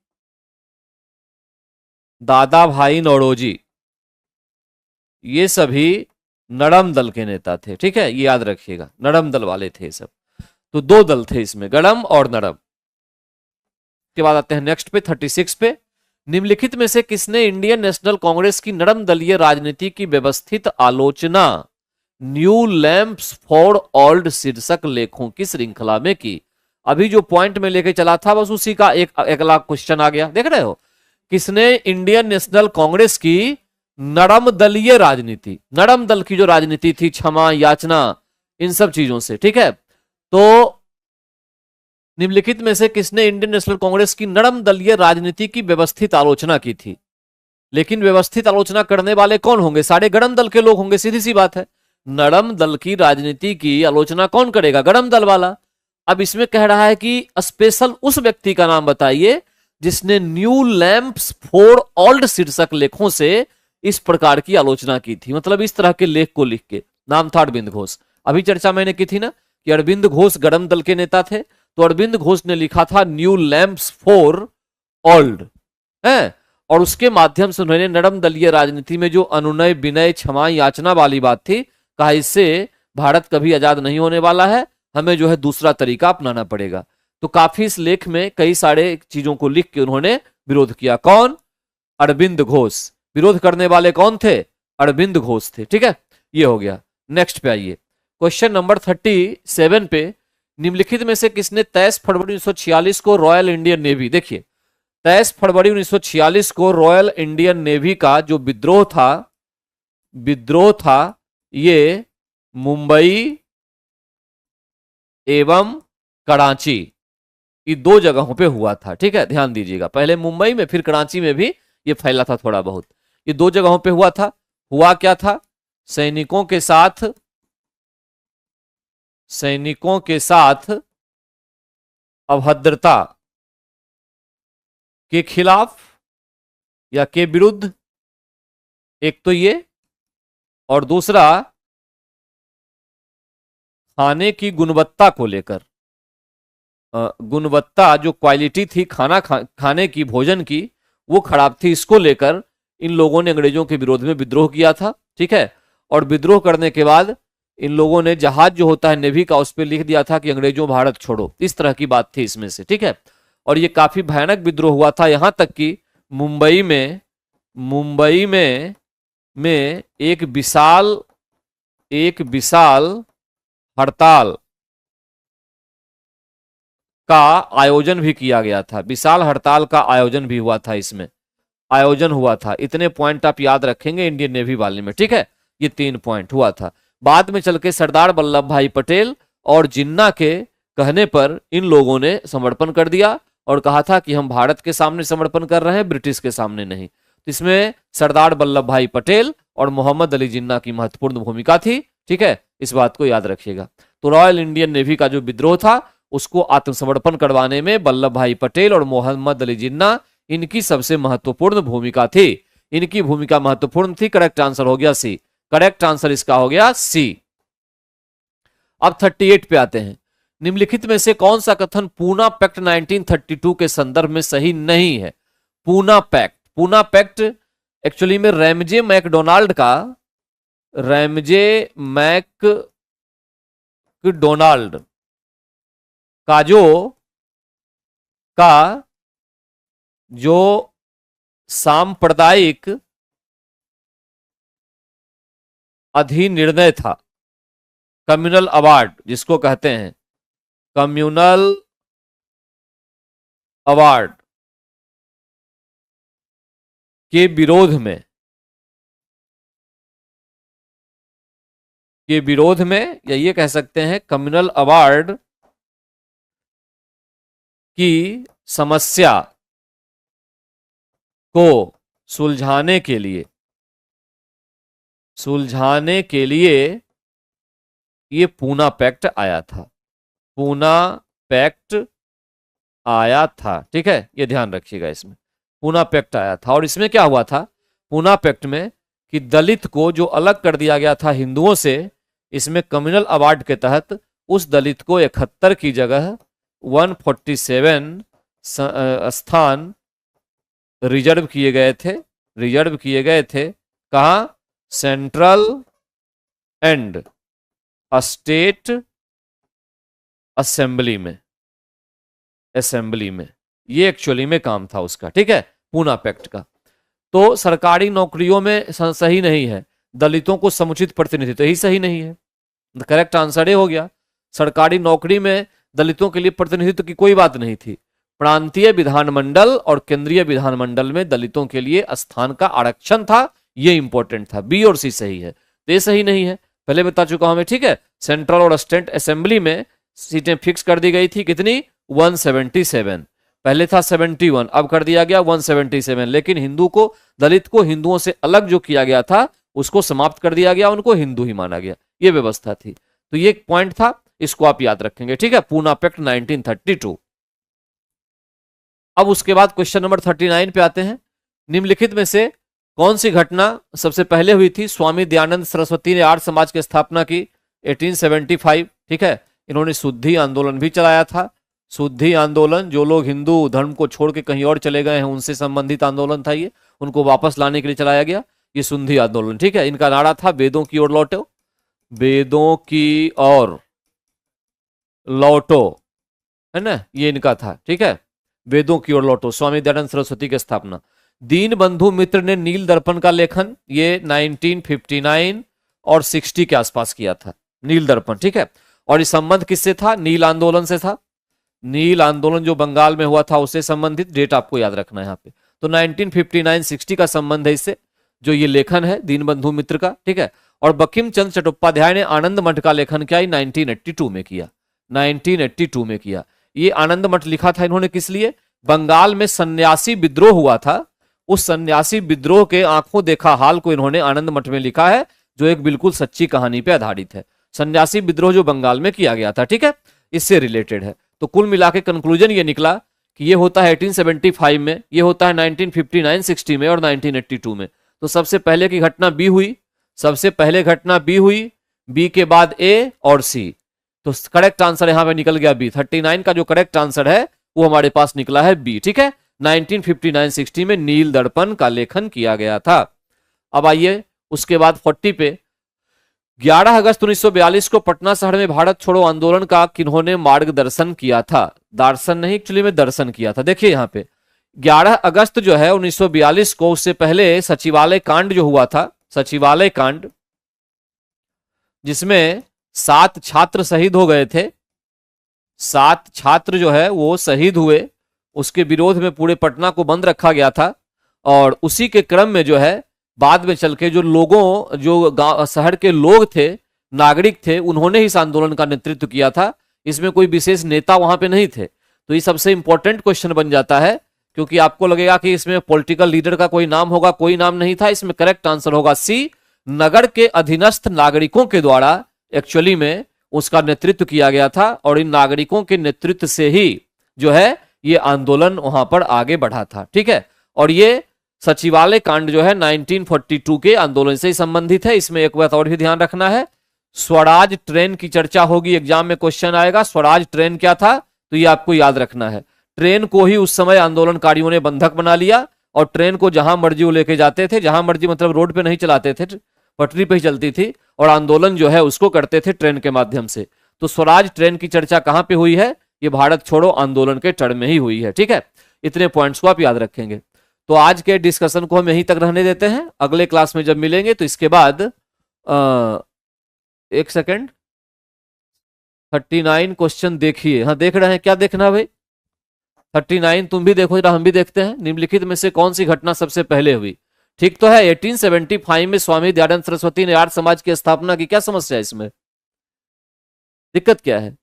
दादा भाई नौरोजी, ये सभी नरम दल के नेता थे। ठीक है, ये याद रखिएगा, नरम दल वाले थे सब। तो दो दल थे इसमें, गरम और नरम। के बाद आते हैं नेक्स्ट पे 36 पे। निम्नलिखित में से किसने इंडियन नेशनल कांग्रेस की नरम दलीय राजनीति की व्यवस्थित आलोचना न्यू लैंप्स फॉर ओल्ड शीर्षक लेखों की श्रृंखला में की? अभी जो पॉइंट में लेके चला था बस उसी का एक अगला क्वेश्चन आ गया। देख रहे हो, किसने इंडियन नेशनल कांग्रेस की नरम दलीय राजनीति, नरम दल की जो राजनीति थी, क्षमा याचना, इन सब चीजों से। ठीक है, तो निम्नलिखित में से किसने इंडियन नेशनल कांग्रेस की नरम दलीय राजनीति की व्यवस्थित आलोचना की थी? लेकिन व्यवस्थित आलोचना करने वाले कौन होंगे? सारे गरम दल के लोग होंगे, सीधी सी बात है। नरम दल की राजनीति की आलोचना कौन करेगा? गरम दल वाला। अब इसमें कह रहा है कि स्पेशल उस व्यक्ति का नाम बताइए जिसने न्यू लैंप्स फॉर ओल्ड शीर्षक लेखों से इस प्रकार की आलोचना की थी, मतलब इस तरह के लेख को लिख के। नाम था अरविंद घोष। अभी चर्चा मैंने की थी ना कि अरविंद घोष गरम दल के नेता थे, तो अरविंद घोष ने लिखा था न्यू लैंप्स फॉर ओल्ड है, और उसके माध्यम से उन्होंने नरम दलीय राजनीति में जो अनुनय, विनय, क्षमा याचना वाली बात थी, कहा इससे भारत कभी आजाद नहीं होने वाला है, हमें जो है दूसरा तरीका अपनाना पड़ेगा। तो काफी इस लेख में कई सारे चीजों को लिख के उन्होंने विरोध किया। कौन? अरविंद घोष। विरोध करने वाले कौन थे? अरविंद घोष थे। ठीक है, ये हो गया। नेक्स्ट पे आइए, क्वेश्चन नंबर 37 पे। निम्नलिखित में से किसने 23 फरवरी 1946 को रॉयल इंडियन नेवी, देखिए 23 फरवरी 1946 को रॉयल इंडियन नेवी का जो विद्रोह था ये मुंबई एवं कराची, ये दो जगहों पे हुआ था। ठीक है, ध्यान दीजिएगा, पहले मुंबई में फिर कराची में भी ये फैला था थोड़ा बहुत। ये दो जगहों पे हुआ था। हुआ क्या था? सैनिकों के साथ अभद्रता के खिलाफ या के विरुद्ध, एक तो ये, और दूसरा खाने की गुणवत्ता को लेकर। गुणवत्ता जो क्वालिटी थी खाने की, भोजन की, वो खराब थी। इसको लेकर इन लोगों ने अंग्रेजों के विरोध में विद्रोह किया था। ठीक है, और विद्रोह करने के बाद इन लोगों ने जहाज जो होता है नेवी का, उस पर लिख दिया था कि अंग्रेजों भारत छोड़ो। इस तरह की बात थी इसमें से। ठीक है, और ये काफी भयानक विद्रोह हुआ था, यहां तक कि मुंबई में एक विशाल हड़ताल का आयोजन भी किया गया था। विशाल हड़ताल का आयोजन भी हुआ था, इसमें आयोजन हुआ था। इतने पॉइंट आप याद रखेंगे इंडियन नेवी वाले में। ठीक है, ये 3 पॉइंट हुआ था। बाद में चल के सरदार वल्लभ भाई पटेल और जिन्ना के कहने पर इन लोगों ने समर्पण कर दिया और कहा था कि हम भारत के सामने समर्पण कर रहे हैं, ब्रिटिश के सामने नहीं। तो इसमें सरदार वल्लभ भाई पटेल और मोहम्मद अली जिन्ना की महत्वपूर्ण भूमिका थी। ठीक है, इस बात को याद रखिएगा। तो रॉयल इंडियन नेवी का जो विद्रोह था उसको आत्मसमर्पण करवाने में वल्लभ भाई पटेल और मोहम्मद अली जिन्ना, इनकी सबसे महत्वपूर्ण भूमिका थी। इनकी भूमिका महत्वपूर्ण थी। करेक्ट आंसर हो गया सी। करेक्ट आंसर इसका हो गया सी। अब 38 पे आते हैं। निम्नलिखित में से कौन सा कथन पूना पैक्ट 1932 के संदर्भ में सही नहीं है? पूना पैक्ट एक्चुअली में रैमजे मैकडोनाल्ड का जो सांप्रदायिक अधिनिर्णय था, कम्युनल अवार्ड जिसको कहते हैं, कम्युनल अवार्ड के विरोध में या ये कह सकते हैं कम्युनल अवार्ड की समस्या को सुलझाने के लिए ये पूना पैक्ट आया था। पूना पैक्ट आया था। ठीक है, ये ध्यान रखिएगा। इसमें पूना पैक्ट आया था और इसमें क्या हुआ था पूना पैक्ट में कि दलित को जो अलग कर दिया गया था हिंदुओं से, इसमें कम्युनल अवार्ड के तहत उस दलित को 71 की जगह 147 स्थान रिजर्व किए गए थे। कहां? सेंट्रल एंड स्टेट असेंबली में। ये एक्चुअली में काम था उसका। ठीक है, पूना पैक्ट का। तो सरकारी नौकरियों में सही नहीं है, दलितों को समुचित प्रतिनिधित्व, यही सही नहीं है। करेक्ट आंसर ये हो गया। सरकारी नौकरी में दलितों के लिए प्रतिनिधित्व की कोई बात नहीं थी। प्रांतीय विधानमंडल और केंद्रीय विधानमंडल में दलितों के लिए स्थान का आरक्षण था, ये इंपॉर्टेंट था। बी और सी सही है, तो ये सही नहीं है, पहले बता चुका हूं मैं। ठीक है, सेंट्रल और स्टेट असेंबली में सीटें फिक्स कर दी गई थी। कितनी? 177। पहले था 71, अब कर दिया गया 177। लेकिन दलित को हिंदुओं से अलग जो किया गया था उसको समाप्त कर दिया गया, उनको हिंदू ही माना गया। ये व्यवस्था थी। तो ये एक पॉइंट था, इसको आप याद रखेंगे। ठीक है, पूना पैक्ट 1932। अब उसके बाद क्वेश्चन नंबर 39 पे आते हैं। निम्नलिखित में से कौन सी घटना सबसे पहले हुई थी? स्वामी दयानंद सरस्वती ने आर्य समाज की स्थापना की 1875। ठीक है, इन्होंने शुद्धि आंदोलन भी चलाया था। शुद्धि आंदोलन, जो लोग हिंदू धर्म को छोड़ के कहीं और चले गए हैं उनसे संबंधित आंदोलन था, ये उनको वापस लाने के लिए चलाया गया ये शुद्धि आंदोलन। ठीक है, इनका नारा था वेदों की ओर लौटो, वेदों की ओर लौटो, है ना, ये इनका था। ठीक है, वेदों की ओर लौटो, स्वामी दयानंद सरस्वती की स्थापना। दीन बंधु मित्र ने नील दर्पण का लेखन ये 1959 और 60 के आसपास किया था, नील दर्पण। ठीक है, और ये संबंध किससे था? नील आंदोलन से था। नील आंदोलन जो बंगाल में हुआ था उससे संबंधित डेट आपको याद रखना है यहाँ पे। तो 1959-60 का संबंध है इससे, जो ये लेखन है दीन बंधु मित्र का। ठीक है, और बंकिम चंद्र चट्टोपाध्याय ने आनंद मठ का लेखन क्या 1982 में किया। 1982 में किया। ये आनंद मठ लिखा था इन्होंने किस लिए? बंगाल में सन्यासी विद्रोह हुआ था, उस सन्यासी विद्रोह के आंखों देखा हाल को इन्होंने आनंद मठ में लिखा है, जो एक बिल्कुल सच्ची कहानी पे आधारित है। सन्यासी विद्रोह जो बंगाल में किया गया था। ठीक है, इससे रिलेटेड है। तो कुल मिला के कंक्लूजन ये निकला कि ये होता है 1875 में, ये होता है 1959, 60 में और 1982 में। तो सबसे पहले की घटना बी हुई, सबसे पहले घटना बी हुई, बी के बाद ए और सी। तो करेक्ट आंसर यहां पे निकल गया बी। 39 का जो करेक्ट आंसर है वो हमारे पास निकला है बी। ठीक है, 1959-60 में नील दर्पण का लेखन किया गया था। अब आइए उसके बाद 40 पे, 11 अगस्त 1942 को पटना शहर में भारत छोड़ो आंदोलन का किन्होंने मार्गदर्शन किया था? दर्शन नहीं, एक्चुअली में दर्शन किया था। देखिए यहाँ पे 11 अगस्त जो है 1942 को, उससे पहले सचिवालय कांड जो हुआ था, सचिवालय कांड, जिसमें 7 छात्र शहीद हो गए थे, 7 छात्र जो है वो शहीद हुए, उसके विरोध में पूरे पटना को बंद रखा गया था। और उसी के क्रम में जो है बाद में चल के जो लोगों, जो गांव शहर के लोग थे, नागरिक थे, उन्होंने इस आंदोलन का नेतृत्व किया था। इसमें कोई विशेष नेता वहां पे नहीं थे। तो ये सबसे इंपॉर्टेंट क्वेश्चन बन जाता है, क्योंकि आपको लगेगा कि इसमें पॉलिटिकल लीडर का कोई नाम होगा, कोई नाम नहीं था। इसमें करेक्ट आंसर होगा सी, नगर के अधीनस्थ नागरिकों के द्वारा एक्चुअली में उसका नेतृत्व किया गया था। और इन नागरिकों के नेतृत्व से ही जो है ये आंदोलन वहां पर आगे बढ़ा था। ठीक है, और ये सचिवालय कांड जो है 1942 के आंदोलन से ही संबंधित है। इसमें एक बात और भी ध्यान रखना है, स्वराज ट्रेन की चर्चा होगी, एग्जाम में क्वेश्चन आएगा स्वराज ट्रेन क्या था, तो ये आपको याद रखना है। ट्रेन को ही उस समय आंदोलनकारियों ने बंधक बना लिया और ट्रेन को जहां मर्जी वो लेके जाते थे, जहां मर्जी मतलब रोड पे नहीं चलाते थे, पटरी पे ही चलती थी, और आंदोलन जो है उसको करते थे ट्रेन के माध्यम से। तो स्वराज ट्रेन की चर्चा कहां पे हुई है? ये भारत छोड़ो आंदोलन के टर्म में ही हुई है। ठीक है, इतने पॉइंट्स को आप याद रखेंगे। तो आज के डिस्कशन को हम यहीं तक रहने देते हैं। अगले क्लास में जब मिलेंगे तो इसके बाद एक सेकेंड, 39 क्वेश्चन देखिए। हाँ देख रहे हैं, क्या देखना भाई? 39 तुम भी देखो जरा, हम भी देखते हैं। निम्नलिखित में से कौन सी घटना सबसे पहले हुई? ठीक तो है, 1875 में स्वामी दयानंद सरस्वती ने आर्य समाज की स्थापना की। क्या समस्या है इसमें? दिक्कत क्या है?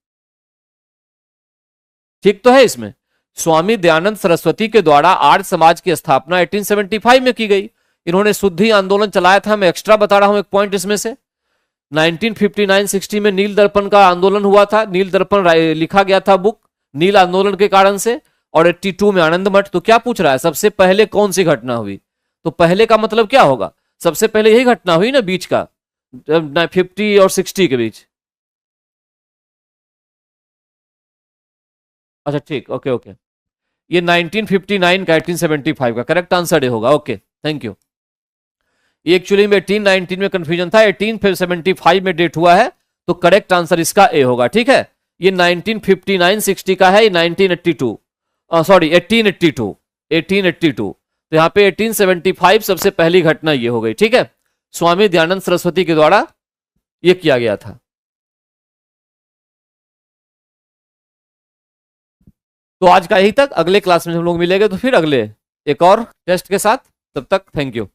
ठीक तो है, इसमें स्वामी दयानंद सरस्वती के द्वारा आर्य समाज की स्थापना 1875 में की गई। इन्होंने शुद्धि आंदोलन चलाया था। मैं एक्स्ट्रा बता रहा हूं एक पॉइंट इसमें से। 1959-60 में नील दर्पण का आंदोलन हुआ था, नील दर्पण लिखा गया था बुक नील आंदोलन के कारण से। और 82 में आनंद मठ। तो क्या पूछ रहा है, सबसे पहले कौन सी घटना हुई? तो पहले का मतलब क्या होगा? सबसे पहले यही घटना हुई ना बीच का, 50 और 60 के बीच। अच्छा ठीक, ओके ओके, ये 1959 का 1875 का करेक्ट आंसर ये होगा। Okay thank you. ये एक्चुअली में 1819 में कंफ्यूजन था, 1875 में डेट हुआ है, तो करेक्ट आंसर इसका ए होगा। ठीक है, ये 1959-60 का है, ये 1982 सॉरी 1882। तो यहाँ पे 1875 सबसे पहली घटना ये हो गई। ठीक है, स्वामी दयानंद सरस्वती के द्वारा ये किया गया था। तो आज का यही तक, अगले क्लास में हम लोग मिलेंगे तो फिर अगले एक और टेस्ट के साथ। तब तक थैंक यू।